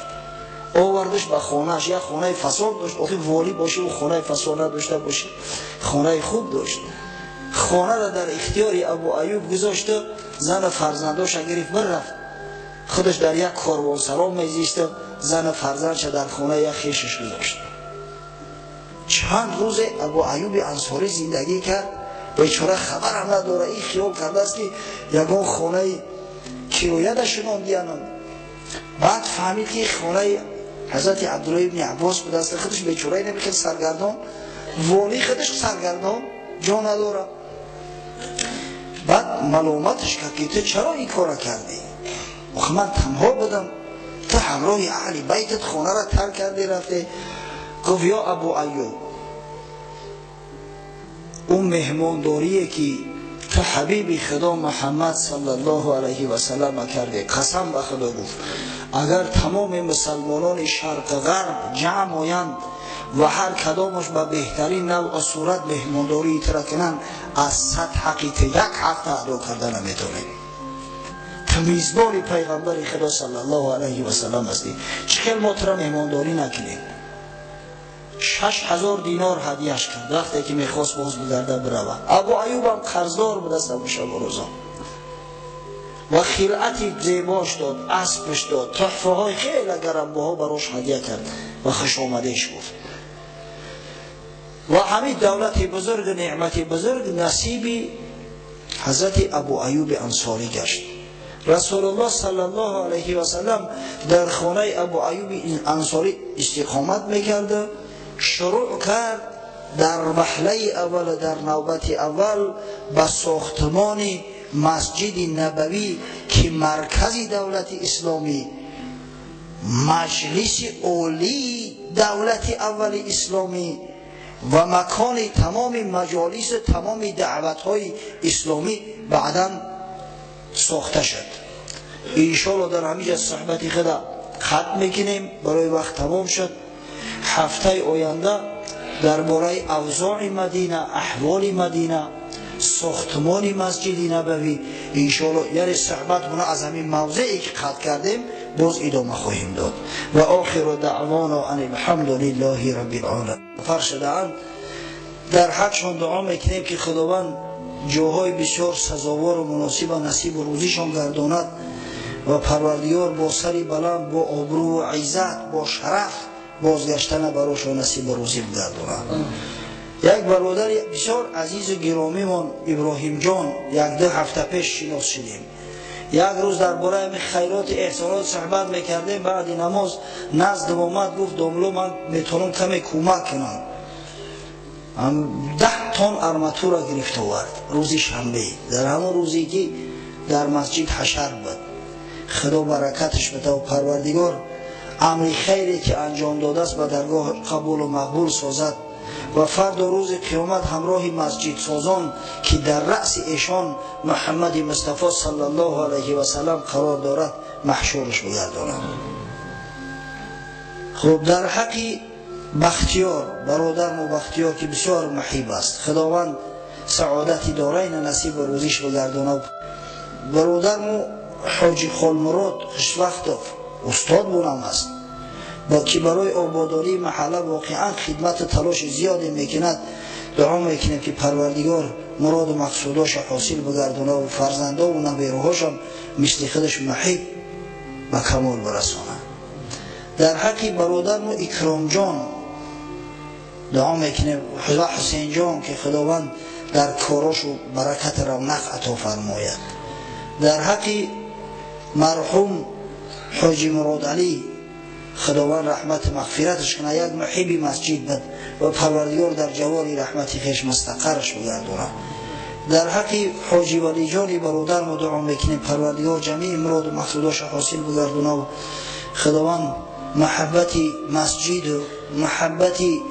آوردش به خانهش. یک خانه فساد داشت، آخه والی باشه و خانه فساد نداشته باشه، خانه خوب داشت. خانه را در اختیار ابو ایوب گذاشت، زن فرزنداش گرفت برفت، خودش در یک کاروانسرا میزیست، زن فرزندش در خانه یک خیشش گذاشت. چند روز ابو ایوب انصاری زندگی کرد، بیچاره خبر هم نداره. این خیال کرده است که یگان خانه کیرویت شناندیانند. بعد فهمید که خانه حضرت عبدالله ابن عباس به دست خودش، بیچاره نمیخواد سرگردان، والی خودش سرگردان جا نداره. بعد ملامتش کرد که تو چرا این کار کردی؟ آخه من تنها بودم، تو همراه اهل بیتت خانه را ترک کردی رفته. گفت یا ابو ایوب، اون مهمانداریه که تو حبیب خدا محمد صلی الله علیه و سلم کرده، قسم به خدا گفت اگر تمام مسلمانان شرق غرب جمع آیند و هر کدامش به بهترین نوع و صورت مهمانداری تر کنند، از 100 حقیقت 1 حق ادا کرده نمیتونه. تو میزبان پیغمبر خدا صلی الله علیه و سلم هستی، چخیل ما تر مهمانداری نکنیم. 6000 دینار هدیهش کرد وقتی که میخواست باز بگرده بروه. ابو ایوب هم قرضدار بود از ابو شب و روزا و خلعتی زیباش داد، اسبش داد، تحفه های خیلی گرانبها براش هدیه کرد و خوش آمدیش گفت. و همین دولت بزرگ، نعمت بزرگ نصیبی حضرت ابو ایوب انصاری گشت. رسول الله صلی الله علیه و سلم در خانه ابو ایوب انصاری استقامت میکرده. شروع کرد در وهله اول، در نوبت اول به ساختمان مسجد نبوی که مرکز دولت اسلامی، مجلس عالی دولت اول اسلامی و مکان تمام مجالس تمام دعوت‌های اسلامی بعداً ساخته شد. انشاءالله در همینجا صحبت خدا ختم میکنیم، برای وقت تمام شد. هفته آینده درباره اوضاع مدینه، احوال مدینه، ساختمان مسجد نبوی انشاءالله یعنی صحبت مونه از همین موضعی که قطع کردیم باز ادامه خواهیم داد. و آخر دعوانا ان الحمد لله رب العالمین. فرشده‌اند در حقشان دعا میکنیم که خداوند جاهای بسیار سزاوار و مناسب و نصیب و روزیشان گرداند و پروردگار با سری بلند، با آبرو و عزت، با شرف بازگشتن براشان نصیب و روزی بگرداند. یک برادر بسیار عزیز و گرامی من ابراهیم جان 1-2 هفته پیش شناس شدیم. یک روز درباره خیرات احسانات صحبت میکردیم، بعد نماز نزد آمد گفت داملو من میتونم کمی کمک کنم. 10 تن ارماتور گرفت آورد روزی شنبه، در همون روزی که در مسجد حشر بود. خدا برکتش بده و پروردگار امر خیری که انجام داده است به درگاه قبول و مقبول سازد و فردا روز قیامت همراه مسجد سازان که در رأس ایشان محمد مصطفی صلی الله علیه و سلم قرار دارد محشورش بگرداند. خب در حقی بختیار، برادر مو بختیار که بسیار محیب است، خداوند سعادتی دارین نصیب و روزیش بگرداند. برادر مو حاجی خالمراد خوشوقت استاد بونم است با که برای آبادانی محله واقعا خدمت تلاش زیادی میکند. دعا میکنیم که پروردگار مراد و مقصوداش حاصل بگردونه و فرزنده و نبیروهاش هم مثل خودش محیب به کمال برسانه. در حقی برادرمو اکرام جان دعا میکنیم حسین جان که خداوند در کاراش و برکت رونق عطا فرماید. در حقی مرحوم حاجی مراد علی خداوند رحمت مغفرتش کنه، یک محبی مسجد بود و پروردگار در جواری رحمتی خیش مستقرش بگردونه. در حقی حاجی ولی جانی برادر ما دعا میکنیم پروردگار جمیع مراد و مقصوداش حاصل بگردونه و خداوند محبتی مسجد و محبتی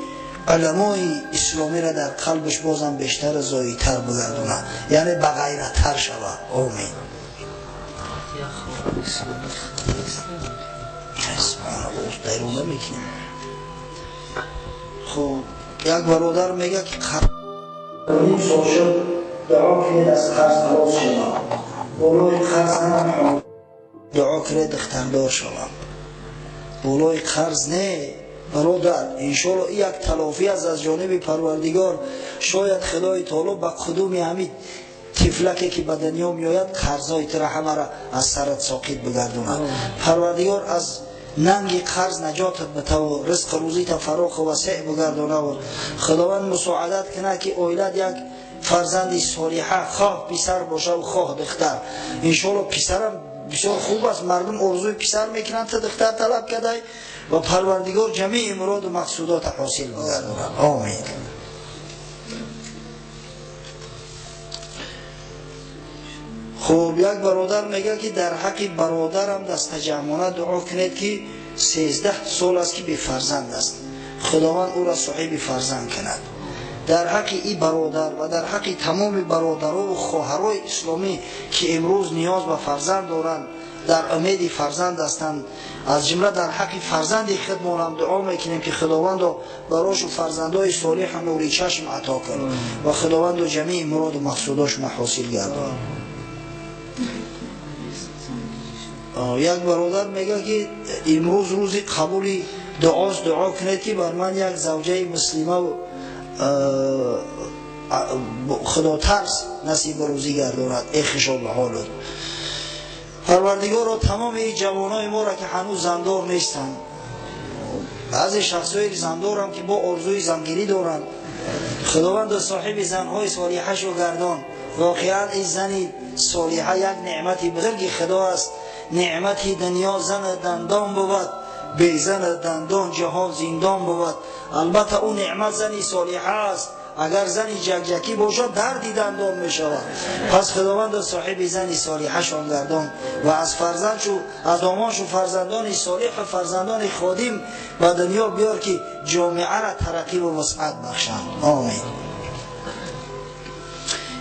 علمای اسلامی را در قلبش بازم بیشتر زاییتر بگردونه، یعنی بغیرتر شود. آمین. دیرونه میکنیم. خب یک برادر میگه که قرض شد دعا کنید از قرض خلاص شدم، بولای قرض هم دعا کنید اختردار شدم. بولای قرض نه برادر، انشاءالله یک تلافی از جانب پروردگار. شاید خدای تعالی با قدوم همین تفلکی که به دنیا میآید قرضای تر همه را از سرت ساقط بگردونه. پروردگار از ننگ قرض نجاتت بده و رزق روزیت فراخ و وسع بگردانه و خداوند مساعدت کنه که اولاد یک فرزندی صالحه خواه پسر باشه و خواه دختر. انشالله پسرم بسیار خوب است، مردم ارزوی پسر میکنند تا دختر طلب کرده و پروردگار جمیع مراد و مقصودات حاصل بگرداند. آمین. خب یک برادر میگه که در حق برادرم دست جمعانه دعا کنید که 13 سال است که بی فرزند است، خداوند او را صاحب فرزند کند. در حق این برادر و در حق تمام برادران و خواهرای اسلامی که امروز نیاز به فرزند دارند، در امید فرزند هستند، از جمله در حق فرزند خودمون دعا میکنیم که خداوند براش فرزندای صالح نوری چشم عطا کنه و خداوند جمیع مراد و مقصوداش حاصل گرداند. یک برادر میگه که امروز روز قبول دعاست، دعا کنید که بر من یک زوجه مسلمه و خدا ترس نصیب روزی گرداند. ای خوشا به حالت پروردگار را تمام این جوانای ما را که هنوز زندار نیستند، بعضی شخصای زندار هم که با آرزوی زنگیری دارند، خداوند صاحب زنهای صالحه شو گردان. واقعا این زن صالحه یک نعمتی بزرگی خدا است. نعمتی دنیا زن دندان بود، بی زن دندان جهان زندان بود. البته اون نعمت زنی صالحه است، اگر زنی جگجکی باشد دردی دندان می شود. پس خداوند صاحب زنی صالحه شان گردان و از فرزندشو از دامانشو فرزندان صالح و فرزندان خادم و دنیا بیار که جامعه را ترقی و وسعت بخشند. آمین.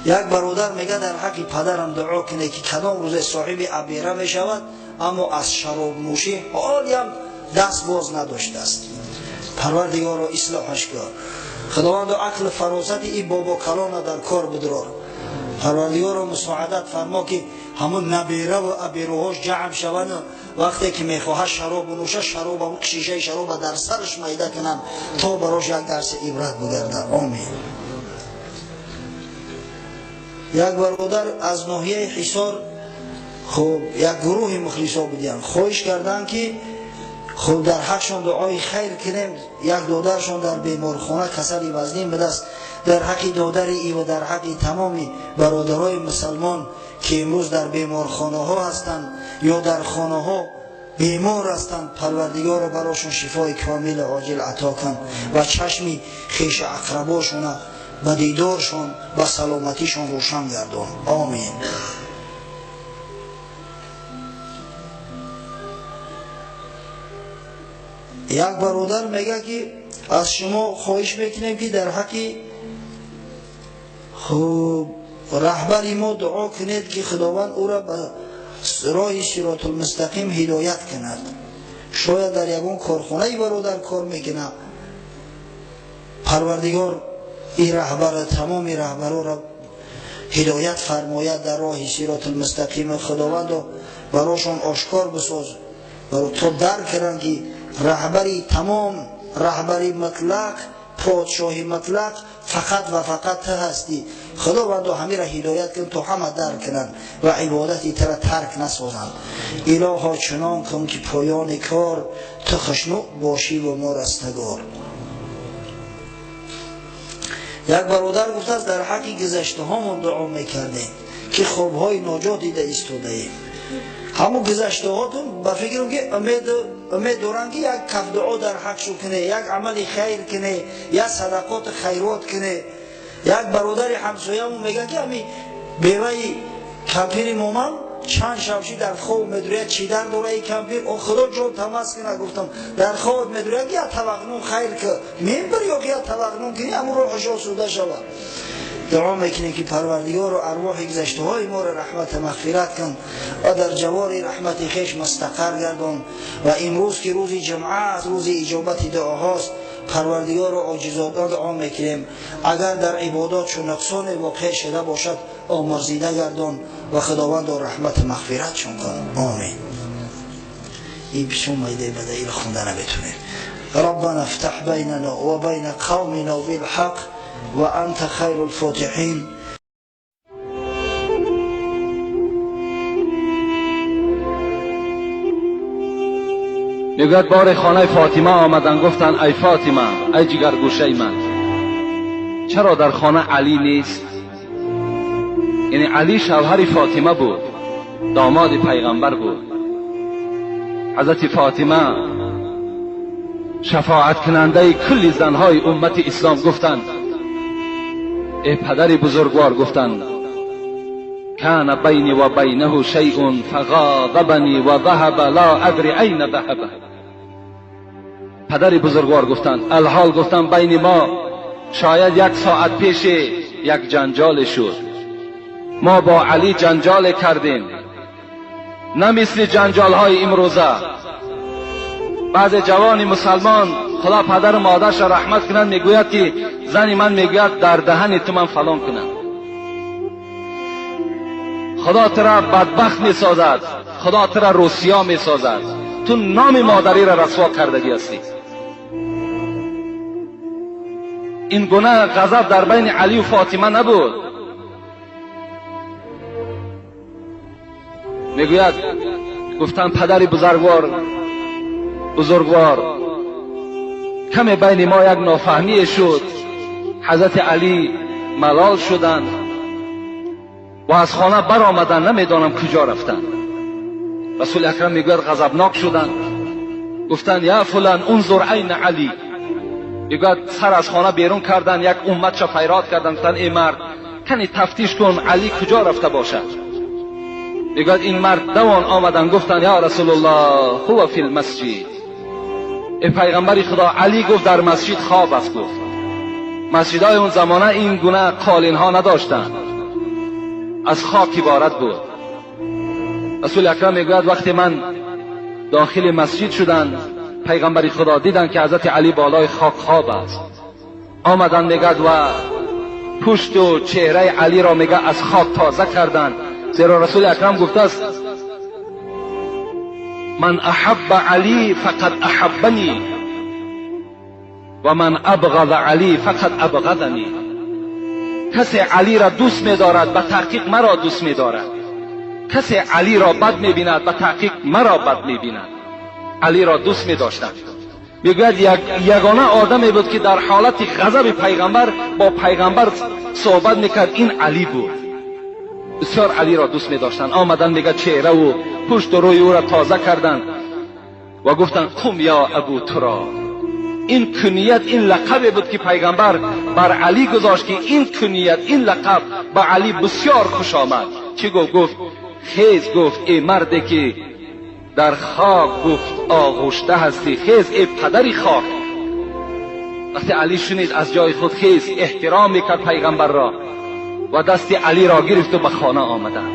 یک برادر میگه در حق پدرم دعا کنه که کدام روز صاحب عبیره می شود اما از شراب نوشی حالی هم دست باز نداشته است. پروردگار را اصلاحش کن. خداوند عقل فراست این بابا کلان در کار بدرار. پروردگار را مساعدت فرما که همون نبیره و ابیروهاش جمع شوند، وقتی که میخواه شراب نوشه شراب و شیشه شراب در سرش میده کنن تا براش یک درس عبرت بگرده. آمین. یک برادر از ناحیه حصار خب یک گروه مخلصا بودن، خواهش کردن که خب در حقشان دعای خیر کنیم. یک دادرشان در بیمارخانه کسلی وزنین به دست، در حق دادر ای و در حق تمامی برادرای مسلمان که امروز در بیمارخانه ها هستند یا در خانه ها بیمار هستند، پروردگار را براشون شفای کامل عاجل عطا کن و چشمی خیش اقرباشون و دیدارشون و سلامتیشون روشن گردان. آمین. یک برادر میگه که از شما خواهش میکنیم که در حق خوب رهبر ما دعا کنید که خداوند او را به راه صراط المستقیم هدایت کند. شاید در یگان کارخانه برادر کار میکنه، پروردگار این رهبر تمام رهبران را هدایت فرماید در راه صراط المستقیم. خداوند براشون آشکار بساز برای تو درک کنند که رهبری تمام، رهبری مطلق، پادشاهی مطلق فقط و فقط تو هستی. خداوند همه را هدایت کن تا همه درک کنند و عبادتی تر ترک نسازند. الها چنان کن که پایان کار تو خشنو باشی و ما رستگار. یک برادر گفته است در حق گذشته هامون دعا میکردیم که خوابهای ناجات دیده ایستاده ایم. همون گذشته هاتون با فکرم که امید دارن که یک کف دعا در حق شو کنه، یک عمل خیر کنه، یک صدقات خیرات کنه. یک برادر همسایه‌مون میگه که همین بیوه کمپیر مومن چند شبشی در خواب مدوریت چیدن داره ای کمپیر او خدا جون تماس کنه. گفتم در خواب مدوریت یا توقنون خیر که میبر یا که توقنون کنی امون روحش آسوده شود. دعا میکنیم که پروردگار و ارواح گذشته های ما را رحمت مغفرت کن و در جوار رحمت خیش مستقر گردان. و امروز که روز جمعه است، روز اجابت دعاهاست، پروردگار و عاجزانه دعا میکنیم اگر در عبادات چون نقصان واقع شده باشد آمرزیده گردان و خداوند و رحمت مغفرت چون کن. آمین. این بچون مایده بده ایل خوندنه بتونیم. ربنا افتح بیننا و بین قومنا بالحق و انت خیر الفاتحین. میگوید بار خانه فاطمه آمدن، گفتن ای فاطمه، ای جگرگوشه من، چرا در خانه علی نیست؟ یعنی علی شوهر فاطمه بود، داماد پیغمبر بود. حضرت فاطمه شفاعت کننده کل زنهای امت اسلام گفتند ای پدر بزرگوار، گفتند کان بینی و بینه شیء فغاضبنی و ذهب لا ادری این ذهب. پدر بزرگوار گفتند الحال، گفتند بین ما شاید 1 ساعت پیش یک جنجال شد، ما با علی جنجال کردیم، نه مثل جنجال های امروزه. بعض جوان مسلمان، خدا پدر و مادرش رحمت کنند، میگوید که زن من میگوید در دهن تو من فلان کنم. خدا ترا بدبخت میسازد، خدا ترا روسیا میسازد، تو نام مادری را رسوا کردگی هستی. این گناه غضب در بین علی و فاطمه نبود. میگوید گفتن پدر بزرگوار کمی بین ما یک نافهمی شد، حضرت علی ملال شدند و از خانه برآمدند، نمیدانم کجا رفتند. رسول اکرم میگوید غضبناک شدند، گفتند یا فلان انظر عین علی. میگوید سر از خانه بیرون کردند، یک امت پیراد کردند، گفتند ای مرد کنی تفتیش کن علی کجا رفته باشد. میگوید این مرد دوان آمدن، گفتند یا رسول الله هو فی المسجد. ای پیغمبر خدا، علی گفت در مسجد خواب است. گفت مسجدهای اون زمانه این گونه قالین ها نداشتند، از خاک عبارت بود. رسول اکرم میگوید وقتی من داخل مسجد شدند، پیغمبر خدا دیدن که حضرت علی بالای خاک خواب است. آمدن میگوید و پشت و چهره علی را میگه از خاک تازه کردند، زیرا رسول اکرم گفته است من احب علی فقد احبنی و من ابغض علی فقد ابغضنی. کسی علی را دوست می‌دارد به تحقیق مرا دوست می‌دارد، کسی علی را بد می‌بیند به تحقیق مرا بد می‌بیند. علی را دوست می‌داشتند. میگوید یگانه آدمی بود که در حالت غضب پیغمبر با پیغمبر صحبت می‌کرد، این علی بود. بسیار علی را دوست می‌داشتند. آمدن میگه چهره و پشت و روی او را تازه کردند و گفتند قم یا ابو تراب. این کنیت، این لقب بود که پیغمبر بر علی گذاشت که این کنیت، این لقب با علی بسیار خوش آمد. چی گفت؟ خیز، گفت ای مردی که در خاک گفت آغشته هستی، خیز ای پدری خاک. وقتی علی شنید از جای خود خیز، احترام میکرد پیغمبر را و دست علی را گرفت و به خانه آمدند.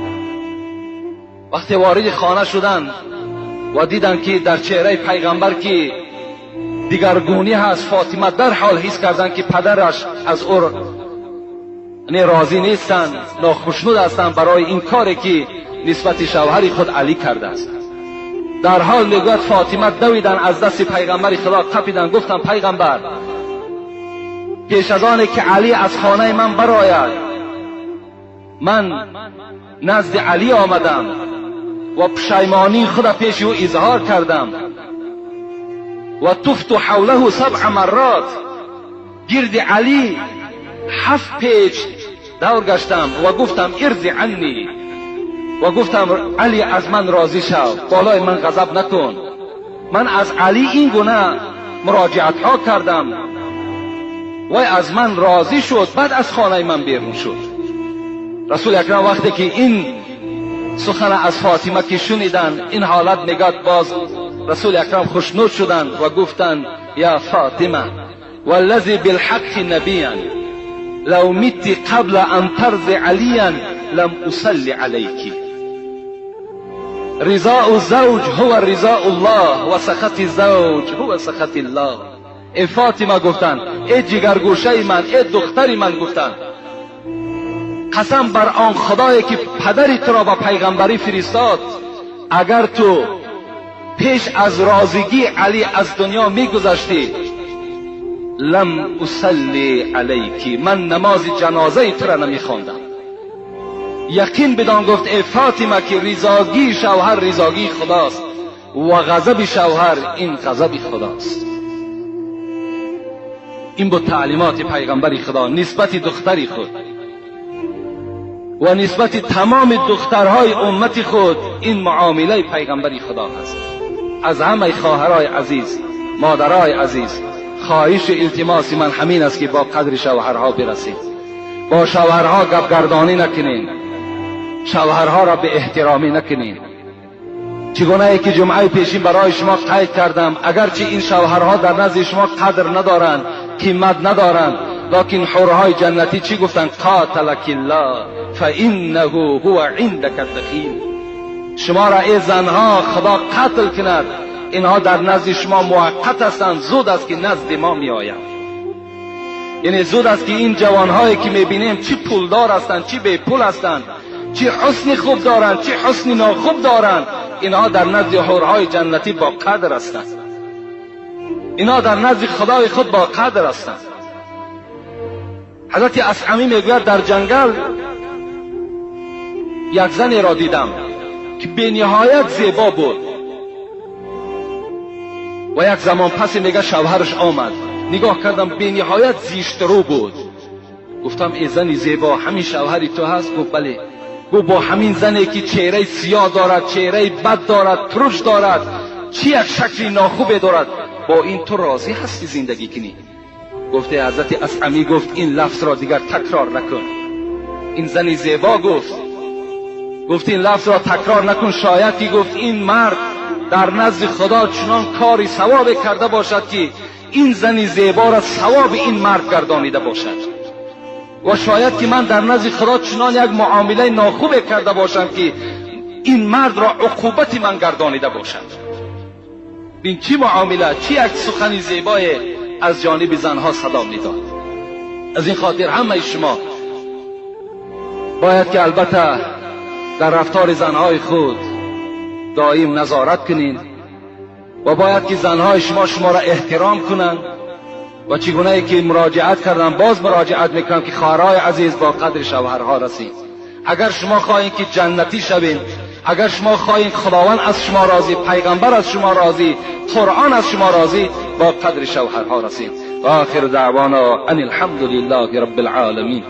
وقتی وارد خانه شدند و دیدند که در چهره پیغمبر که دیگرگونی هست، فاطمه در حال حس کردند که پدرش از او راضی نیستند، ناخشنود هستند برای این کاری که نسبت شوهر خود علی کرده است. در حال میگوید فاطمه دویدن از دست پیغمبر خدا قپیدن، گفتن پیغمبر پیش از آنه که علی از خانه من برآید، من نزد علی آمدم و پشیمانی خود پیش او اظهار کردم و طفت حوله 7 مرات، گرد علی 7 پیچ دور گشتم و گفتم ارضی عنی، و گفتم علی از من راضی شو، بالای من غضب نکن. من از علی این گونه مراجعت ها کردم و از من راضی شد، بعد از خانه من بیرون شد. رسول اکرم وقتی که این سخن از فاطمه که شنیدن، این حالت نگات، باز رسول اکرم خوشنود شدند و گفتند یا فاطمه والذی بالحق نبیا لو مت قبل ان ترضی علیا لم اصلی علیکی. رضاء الزوج هو رضاء الله و سخط الزوج هو سخط الله. ای فاطمه گفتند، ای جگرگوشه من، ای دختری من، گفتند قسم بر آن خدایی که پدری تو را به پیغمبری فرستاد، اگر تو پیش از راضیگی علی از دنیا میگذشتی لم اصلی علیکی، من نماز جنازه تو را نمیخواندم. یقین بدان گفت ای فاطمه که رضاگی شوهر رضاگی خداست، و غضب شوهر این غضب خداست. این بود تعلیمات پیغمبر خدا نسبت دختری خود و نسبت تمام دخترهای امت خود. این معامله پیغمبر خدا هست. از همه خواهرای عزیز، مادرای عزیز، خواهش التماس من همین است که با قدر شوهرها برسید. با شوهرها گپگردانی نکنین، شوهرها را به احترامی نکنین. چگونه ای که جمعه پیشین برای شما قید کردم، اگرچه این شوهرها در نزد شما قدر ندارند، قیمت ندارند، لکن حورهای جنتی چی گفتن؟ قاتلک الله فانه هو عندك دخیل. شما را ای زنها خدا قتل کند، اینها در نزد شما موقت هستند، زود است که نزد ما می آیند. یعنی زود است که این جوانهایی که می بینیم چی پولدار هستند، چی بی پول هستند، چی حسن خوب دارند، چی حسن ناخوب دارند، اینها در نزد حورهای جنتی با قدر هستند. اینها در نزد خدای خود با قدر هستند. حضرت اصعمی میگوید در جنگل یک زنی را دیدم که به نهایت زیبا بود و یک زمان پس میگه شوهرش آمد، نگاه کردم به نهایت زیشترو بود. گفتم ای زنی زیبا همین شوهری تو هست؟ گفت بله. گفت با همین زنی که چهره سیاه دارد، چهره بد دارد، ترش دارد، چی یک شکلی ناخوبه دارد، با این تو راضی هستی زندگی کنی؟ گفته حضرت اصعمی گفت این لفظ را دیگر تکرار نکن. این زنی زیبا گفت این لفظ را تکرار نکن. شاید که گفت این مرد در نزد خدا چنان کاری ثواب کرده باشد که این زنی زیبا را ثواب این مرد گردانیده باشد، و شاید که من در نزد خدا چنان یک معامله ناخوب کرده باشم که این مرد را عقوبت من گردانیده باشد. بین چی معامله، چی یک سخنی زیبای از جانب زنها صدا میداد. از این خاطر همه شما باید که البته در رفتار زنهای خود دائم نظارت کنین و باید که زنهای شما را احترام کنن. و چگونه ای که مراجعت کردم باز مراجعت میکنم که خواهرای عزیز با قدر شوهرها رسید. اگر شما خواهید که جنتی شوین، اگر شما خواهید خداوند از شما راضی، پیغمبر از شما راضی، قرآن از شما راضی، با قدر شوهرها رسید. و آخر دعوانا ان الحمد لله رب العالمین.